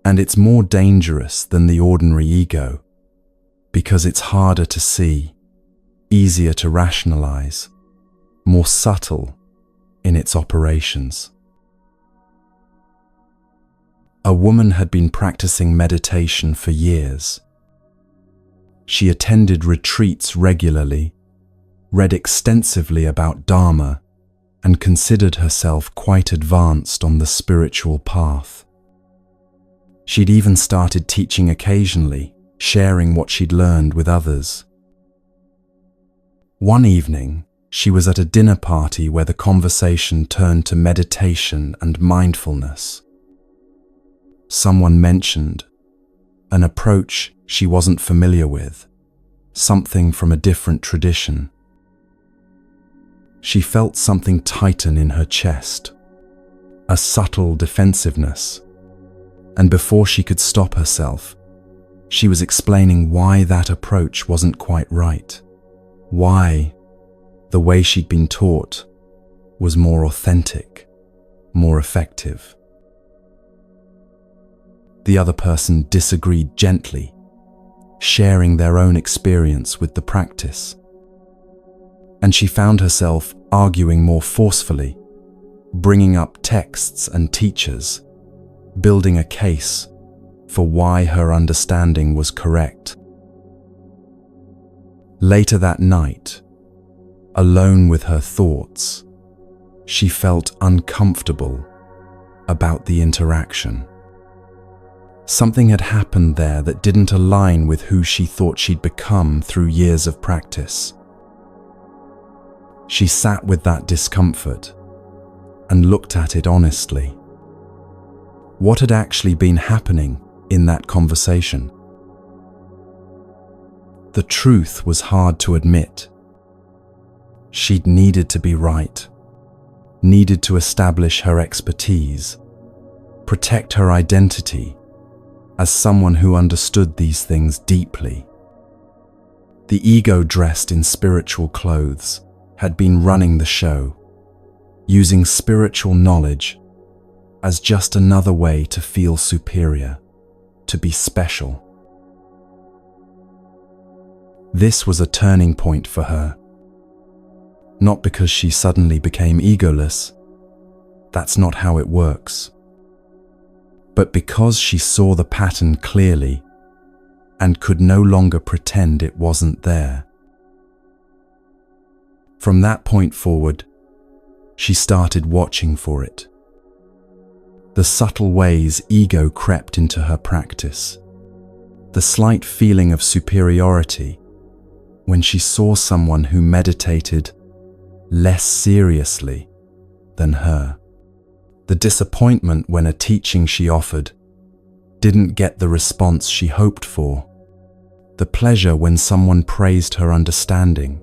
And it's more dangerous than the ordinary ego because it's harder to see, easier to rationalize, more subtle in its operations. A woman had been practicing meditation for years. She attended retreats regularly, read extensively about Dharma, and considered herself quite advanced on the spiritual path. She'd even started teaching occasionally, sharing what she'd learned with others. One evening, she was at a dinner party where the conversation turned to meditation and mindfulness. Someone mentioned an approach she wasn't familiar with, something from a different tradition. She felt something tighten in her chest, a subtle defensiveness, and before she could stop herself, she was explaining why that approach wasn't quite right, why the way she'd been taught was more authentic, more effective. The other person disagreed gently, sharing their own experience with the practice. And she found herself arguing more forcefully, bringing up texts and teachers, building a case for why her understanding was correct. Later that night, alone with her thoughts, she felt uncomfortable about the interaction. Something had happened there that didn't align with who she thought she'd become through years of practice. She sat with that discomfort and looked at it honestly. What had actually been happening in that conversation? The truth was hard to admit. She'd needed to be right, needed to establish her expertise, protect her identity as someone who understood these things deeply. The ego dressed in spiritual clothes had been running the show, using spiritual knowledge as just another way to feel superior, to be special. This was a turning point for her. Not because she suddenly became egoless. That's not how it works. but because she saw the pattern clearly and could no longer pretend it wasn't there. From that point forward, she started watching for it. The subtle ways ego crept into her practice, the slight feeling of superiority when she saw someone who meditated less seriously than her, the disappointment when a teaching she offered didn't get the response she hoped for, the pleasure when someone praised her understanding.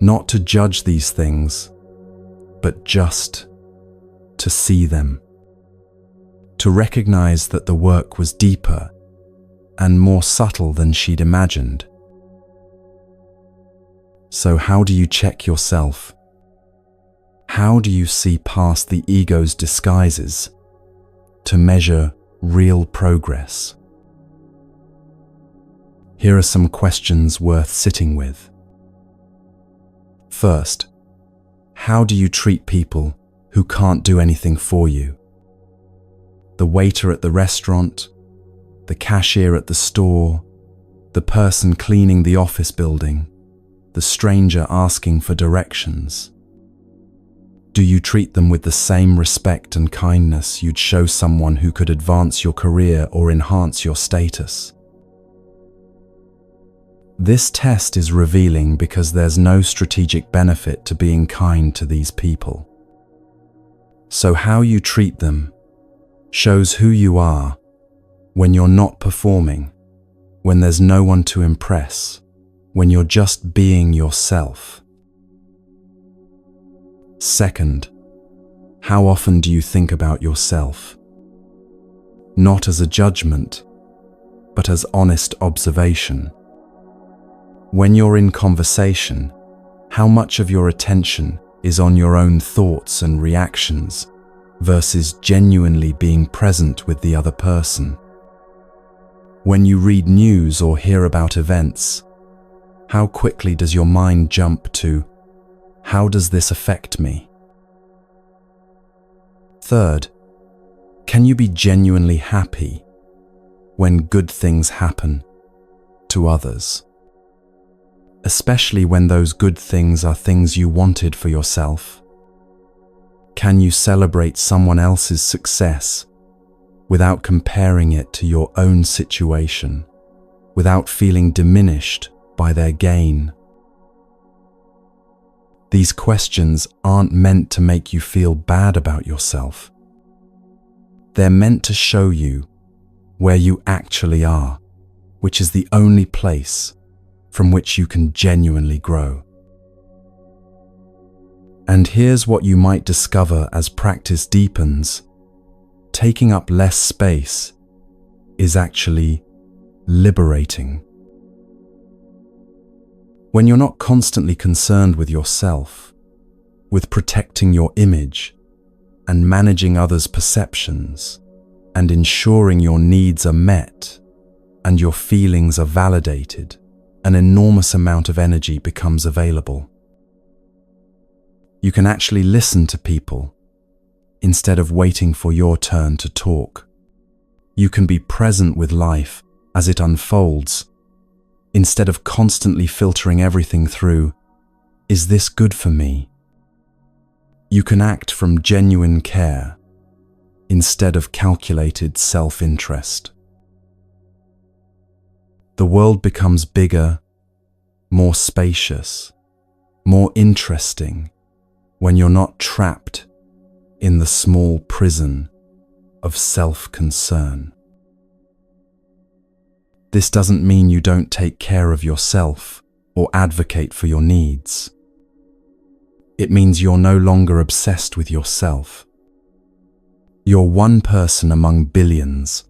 Not to judge these things, but just to see them, to recognize that the work was deeper and more subtle than she'd imagined. So how do you check yourself? How do you see past the ego's disguises to measure real progress? Here are some questions worth sitting with. First, how do you treat people who can't do anything for you? The waiter at the restaurant, the cashier at the store, the person cleaning the office building, the stranger asking for directions. Do you treat them with the same respect and kindness you'd show someone who could advance your career or enhance your status? This test is revealing because there's no strategic benefit to being kind to these people. So how you treat them shows who you are when you're not performing, when there's no one to impress, when you're just being yourself. Second, how often do you think about yourself? Not as a judgment, but as honest observation. When you're in conversation, how much of your attention is on your own thoughts and reactions versus genuinely being present with the other person? When you read news or hear about events, how quickly does your mind jump to, how does this affect me? Third, can you be genuinely happy when good things happen to others? Especially when those good things are things you wanted for yourself? Can you celebrate someone else's success without comparing it to your own situation, without feeling diminished by their gain? These questions aren't meant to make you feel bad about yourself. They're meant to show you where you actually are, which is the only place from which you can genuinely grow. And here's what you might discover as practice deepens. Taking up less space is actually liberating. When you're not constantly concerned with yourself, with protecting your image and managing others' perceptions and ensuring your needs are met and your feelings are validated, an enormous amount of energy becomes available. You can actually listen to people instead of waiting for your turn to talk. You can be present with life as it unfolds instead of constantly filtering everything through, is this good for me? You can act from genuine care instead of calculated self-interest. The world becomes bigger, more spacious, more interesting when you're not trapped in the small prison of self-concern. This doesn't mean you don't take care of yourself or advocate for your needs. It means you're no longer obsessed with yourself. You're one person among billions,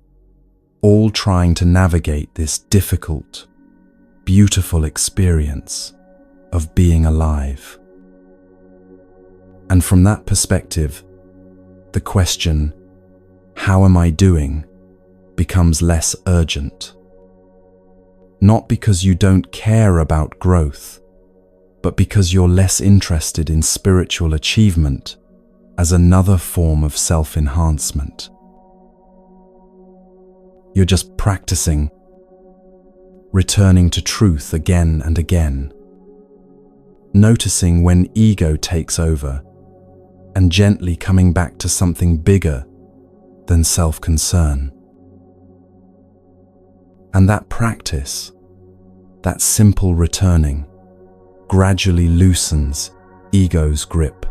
all trying to navigate this difficult, beautiful experience of being alive. And from that perspective, the question, how am I doing, becomes less urgent. Not because you don't care about growth, but because you're less interested in spiritual achievement as another form of self-enhancement. You're just practicing, returning to truth again and again, noticing when ego takes over and gently coming back to something bigger than self-concern. And that practice, that simple returning, gradually loosens ego's grip.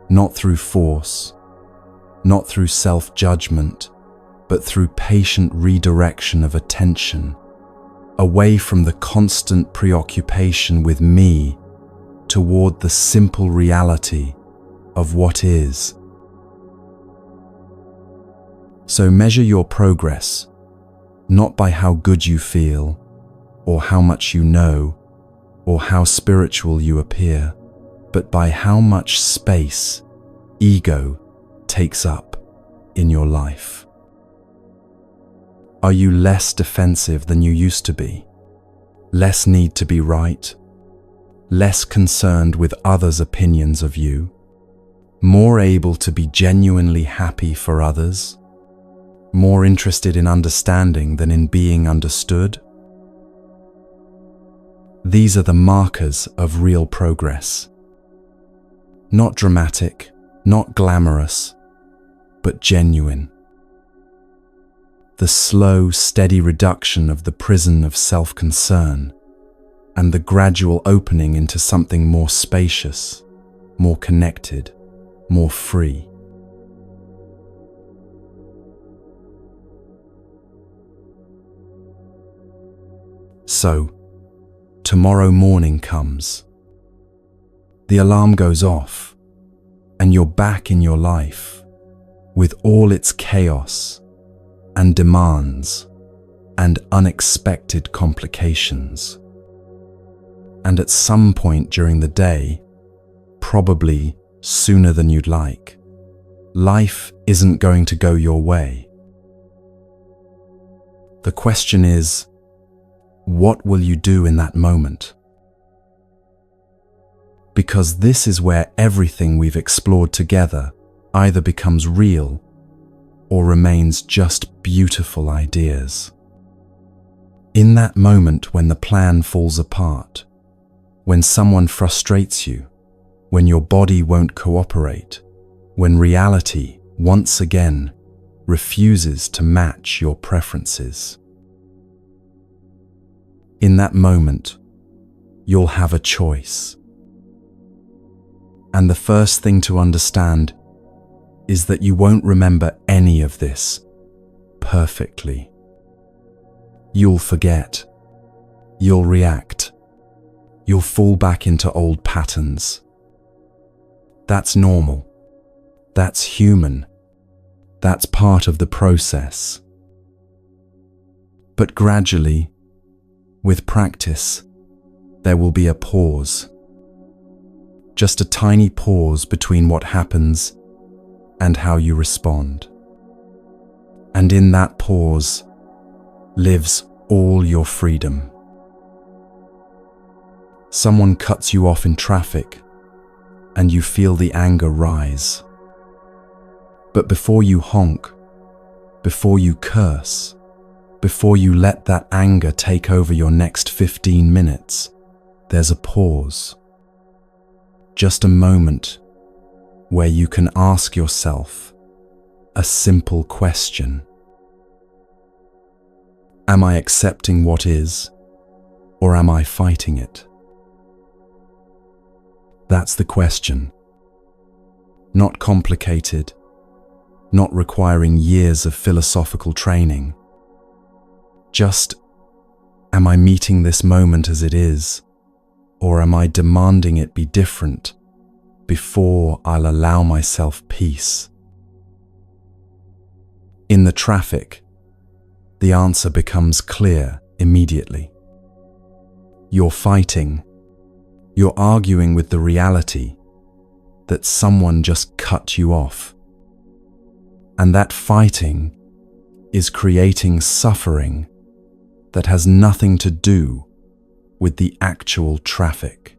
Not through force, not through self-judgment, but through patient redirection of attention, away from the constant preoccupation with me toward the simple reality of what is. So measure your progress, not by how good you feel, or how much you know, or how spiritual you appear, but by how much space ego takes up in your life. Are you less defensive than you used to be? Less need to be right? Less concerned with others' opinions of you? More able to be genuinely happy for others? More interested in understanding than in being understood? These are the markers of real progress. Not dramatic, not glamorous, but genuine. The slow, steady reduction of the prison of self-concern and the gradual opening into something more spacious, more connected, more free. So, tomorrow morning comes. The alarm goes off, and you're back in your life with all its chaos and demands and unexpected complications. And at some point during the day, probably sooner than you'd like, life isn't going to go your way. The question is, what will you do in that moment? Because this is where everything we've explored together either becomes real or remains just beautiful ideas. In that moment when the plan falls apart, when someone frustrates you, when your body won't cooperate, when reality once again refuses to match your preferences. In that moment, you'll have a choice. And the first thing to understand is that you won't remember any of this perfectly. You'll forget. You'll react. You'll fall back into old patterns. That's normal. That's human. That's part of the process. But gradually, with practice, there will be a pause. Just a tiny pause between what happens and how you respond. And in that pause lives all your freedom. Someone cuts you off in traffic and you feel the anger rise. But before you honk, before you curse, before you let that anger take over your next 15 minutes, there's a pause. Just a moment where you can ask yourself a simple question. Am I accepting what is, or am I fighting it? That's the question. Not complicated, not requiring years of philosophical training. Just, am I meeting this moment as it is, or am I demanding it be different before I'll allow myself peace? In the traffic, the answer becomes clear immediately. You're fighting. You're arguing with the reality that someone just cut you off. And that fighting is creating suffering that has nothing to do with the actual traffic.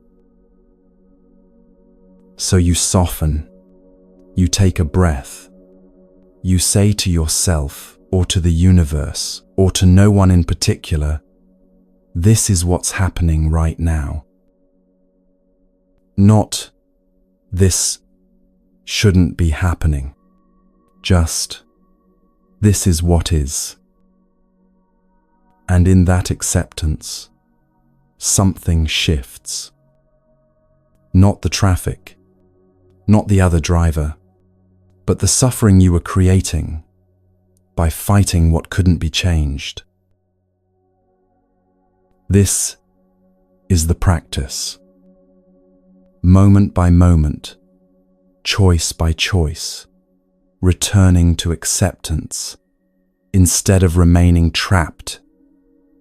So you soften, You take a breath. You say to yourself, or to the universe, or to no one in particular, this is what's happening right now. Not, this shouldn't be happening. Just, this is what is. And in that acceptance, something shifts. Not the traffic, not the other driver, but the suffering you were creating by fighting what couldn't be changed. This is the practice. Moment by moment, choice by choice, returning to acceptance instead of remaining trapped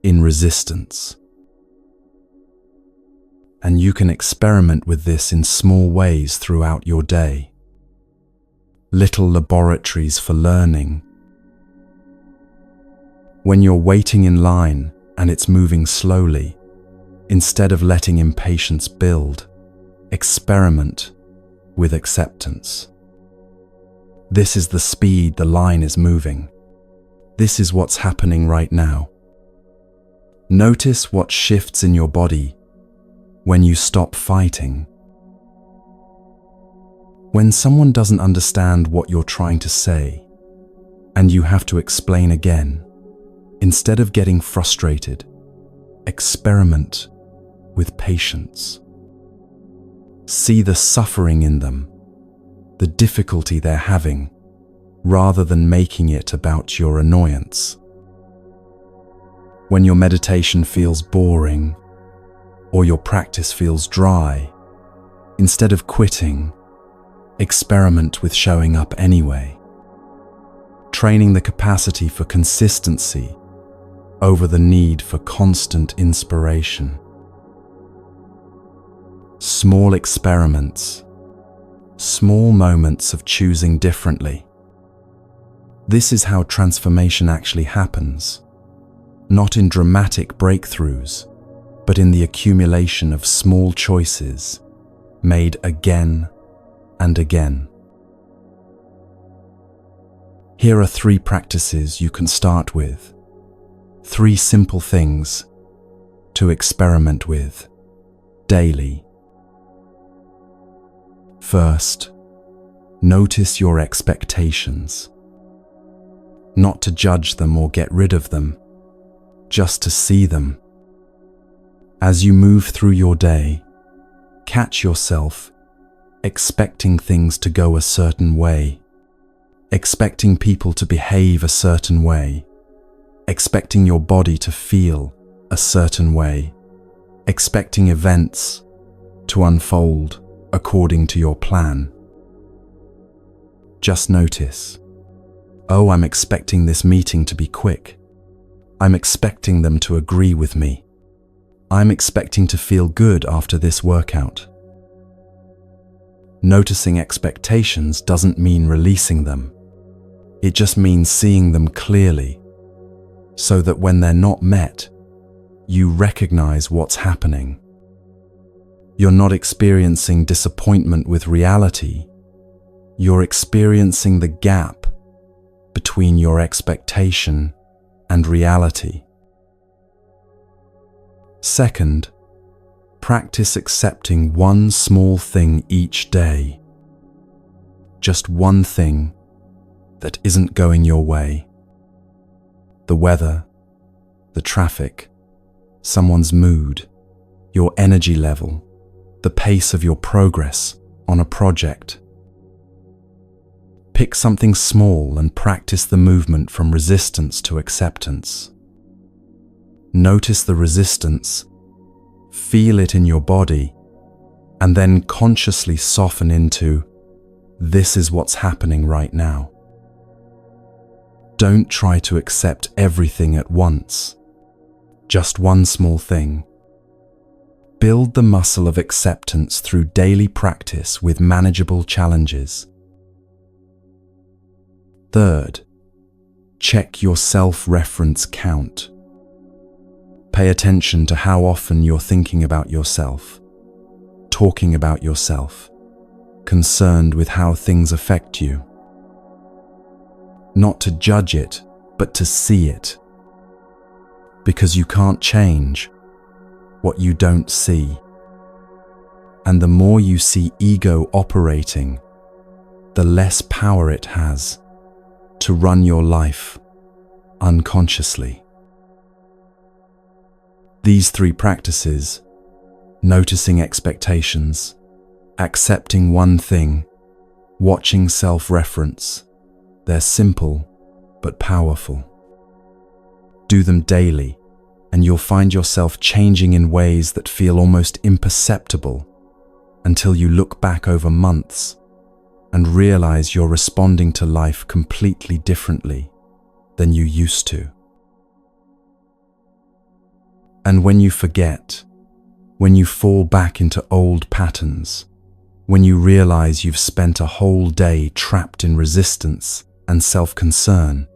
in resistance. And you can experiment with this in small ways throughout your day. Little laboratories for learning. When you're waiting in line and it's moving slowly, instead of letting impatience build, experiment with acceptance. This is the speed the line is moving. This is what's happening right now. Notice what shifts in your body when you stop fighting. When someone doesn't understand what you're trying to say, and you have to explain again, instead of getting frustrated, experiment with patience. See the suffering in them, the difficulty they're having, rather than making it about your annoyance. When your meditation feels boring, or your practice feels dry, instead of quitting, experiment with showing up anyway. Training the capacity for consistency over the need for constant inspiration. Small experiments, small moments of choosing differently. This is how transformation actually happens, not in dramatic breakthroughs, but in the accumulation of small choices made again and again. Here are 3 practices you can start with. 3 simple things to experiment with daily. First, notice your expectations. Not to judge them or get rid of them, just to see them. As you move through your day, catch yourself expecting things to go a certain way, expecting people to behave a certain way, expecting your body to feel a certain way, expecting events to unfold according to your plan. Just notice, oh, I'm expecting this meeting to be quick. I'm expecting them to agree with me. I'm expecting to feel good after this workout. Noticing expectations doesn't mean releasing them. It just means seeing them clearly, so that when they're not met, you recognize what's happening. You're not experiencing disappointment with reality. You're experiencing the gap between your expectation and reality. Second, practice accepting one small thing each day. Just one thing that isn't going your way. The weather, the traffic, someone's mood, your energy level, the pace of your progress on a project. Pick something small and practice the movement from resistance to acceptance. Notice the resistance, feel it in your body, and then consciously soften into, this is what's happening right now. Don't try to accept everything at once, just one small thing. Build the muscle of acceptance through daily practice with manageable challenges. Third, check your self-reference count. Pay attention to how often you're thinking about yourself, talking about yourself, concerned with how things affect you. Not to judge it, but to see it. Because you can't change what you don't see. And the more you see ego operating, the less power it has to run your life unconsciously. These three practices, noticing expectations, accepting one thing, watching self-reference, they're simple but powerful. Do them daily, and you'll find yourself changing in ways that feel almost imperceptible until you look back over months and realize you're responding to life completely differently than you used to. And when you forget, when you fall back into old patterns, when you realize you've spent a whole day trapped in resistance and self-concern,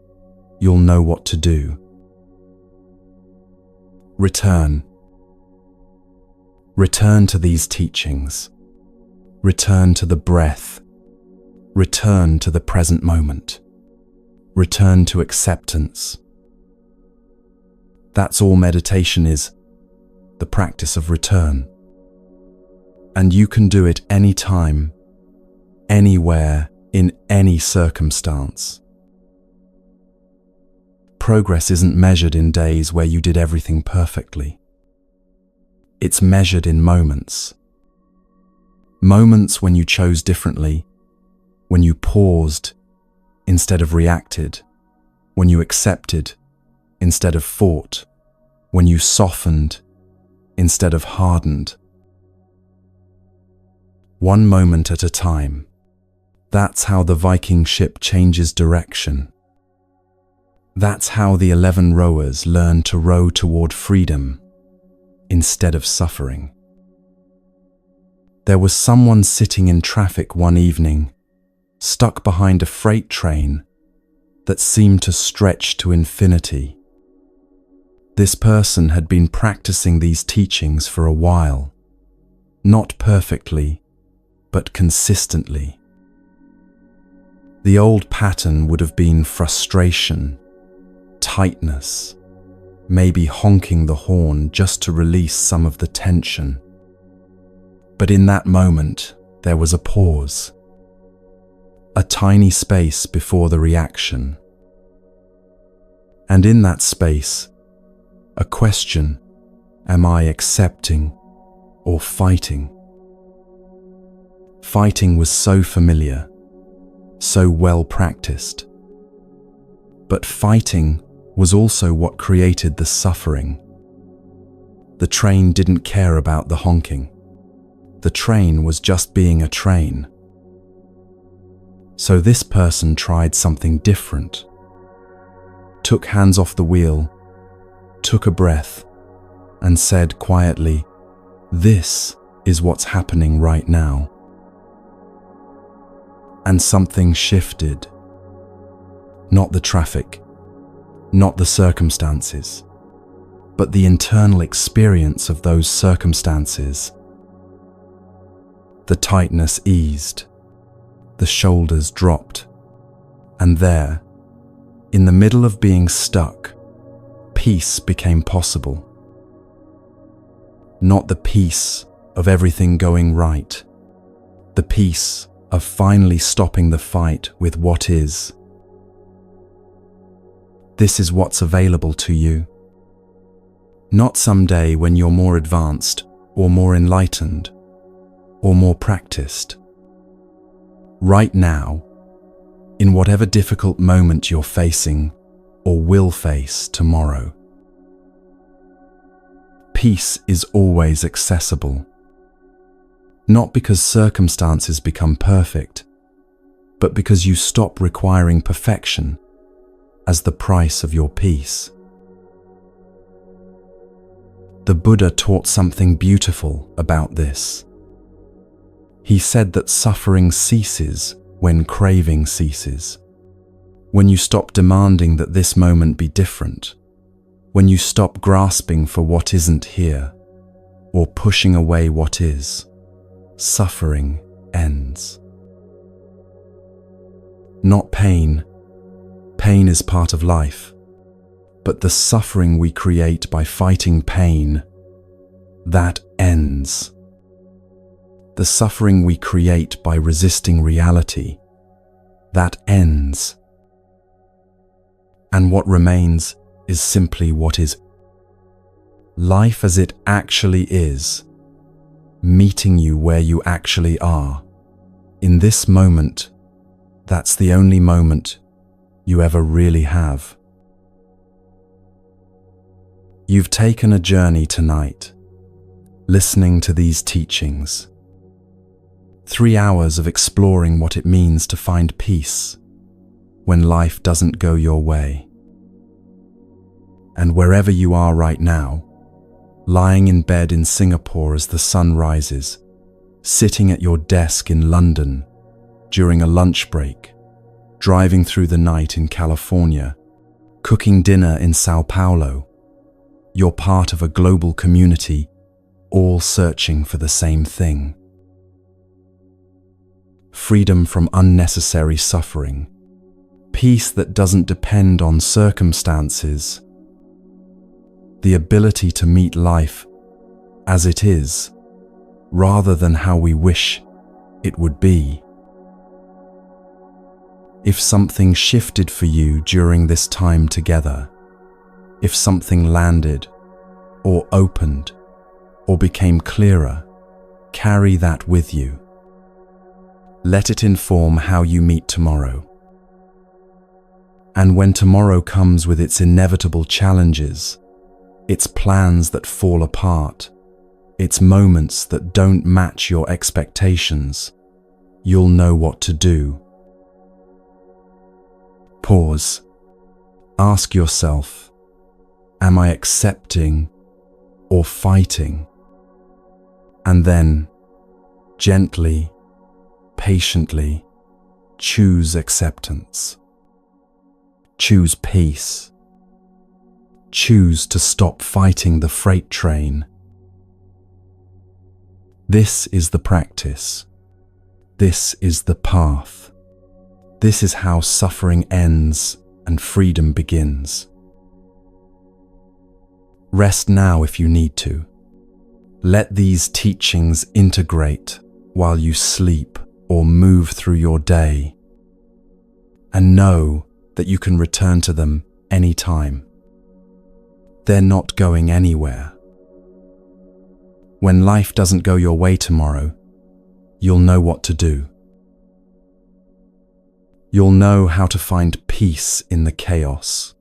you'll know what to do. Return. Return to these teachings. Return to the breath. Return to the present moment. Return to acceptance. That's all meditation is, the practice of return. And you can do it anytime, anywhere, in any circumstance. Progress isn't measured in days where you did everything perfectly. It's measured in moments. Moments when you chose differently, when you paused instead of reacted, when you accepted instead of fought, when you softened instead of hardened. One moment at a time. That's how the Viking ship changes direction. That's how the 11 rowers learn to row toward freedom instead of suffering. There was someone sitting in traffic one evening, stuck behind a freight train that seemed to stretch to infinity. This person had been practicing these teachings for a while, not perfectly, but consistently. The old pattern would have been frustration, tightness, maybe honking the horn just to release some of the tension. But in that moment, there was a pause, a tiny space before the reaction. And in that space, a question, am I accepting or fighting? Fighting was so familiar, so well practiced. But fighting was also what created the suffering. The train didn't care about the honking. The train was just being a train. So this person tried something different. Took hands off the wheel, took a breath, and said quietly, "This is what's happening right now." And something shifted. Not the traffic, not the circumstances, but the internal experience of those circumstances. The tightness eased, the shoulders dropped, and there, in the middle of being stuck, peace became possible. Not the peace of everything going right, the peace of finally stopping the fight with what is. This is what's available to you. Not someday when you're more advanced or more enlightened or more practiced. Right now, in whatever difficult moment you're facing or will face tomorrow. Peace is always accessible. Not because circumstances become perfect, but because you stop requiring perfection as the price of your peace. The Buddha taught something beautiful about this. He said that suffering ceases when craving ceases. When you stop demanding that this moment be different, when you stop grasping for what isn't here, or pushing away what is, suffering ends. Not pain. Pain is part of life. But the suffering we create by fighting pain, that ends. The suffering we create by resisting reality, that ends. And what remains is simply what is. Life as it actually is, meeting you where you actually are. In this moment, that's the only moment you ever really have. You've taken a journey tonight, listening to these teachings. 3 hours of exploring what it means to find peace when life doesn't go your way. And wherever you are right now, lying in bed in Singapore as the sun rises, sitting at your desk in London during a lunch break, driving through the night in California, cooking dinner in Sao Paulo, you're part of a global community, all searching for the same thing. Freedom from unnecessary suffering, peace that doesn't depend on circumstances, the ability to meet life as it is, rather than how we wish it would be. If something shifted for you during this time together, if something landed, or opened, or became clearer, carry that with you. Let it inform how you meet tomorrow. And when tomorrow comes with its inevitable challenges, its plans that fall apart, its moments that don't match your expectations, you'll know what to do. Pause. Ask yourself, am I accepting or fighting? And then, gently, patiently, choose acceptance. Choose peace. Choose to stop fighting the freight train. This is the practice. This is the path. This is how suffering ends and freedom begins. Rest now if you need to. Let these teachings integrate while you sleep or move through your day. And know that you can return to them anytime. They're not going anywhere. When life doesn't go your way tomorrow, you'll know what to do. You'll know how to find peace in the chaos.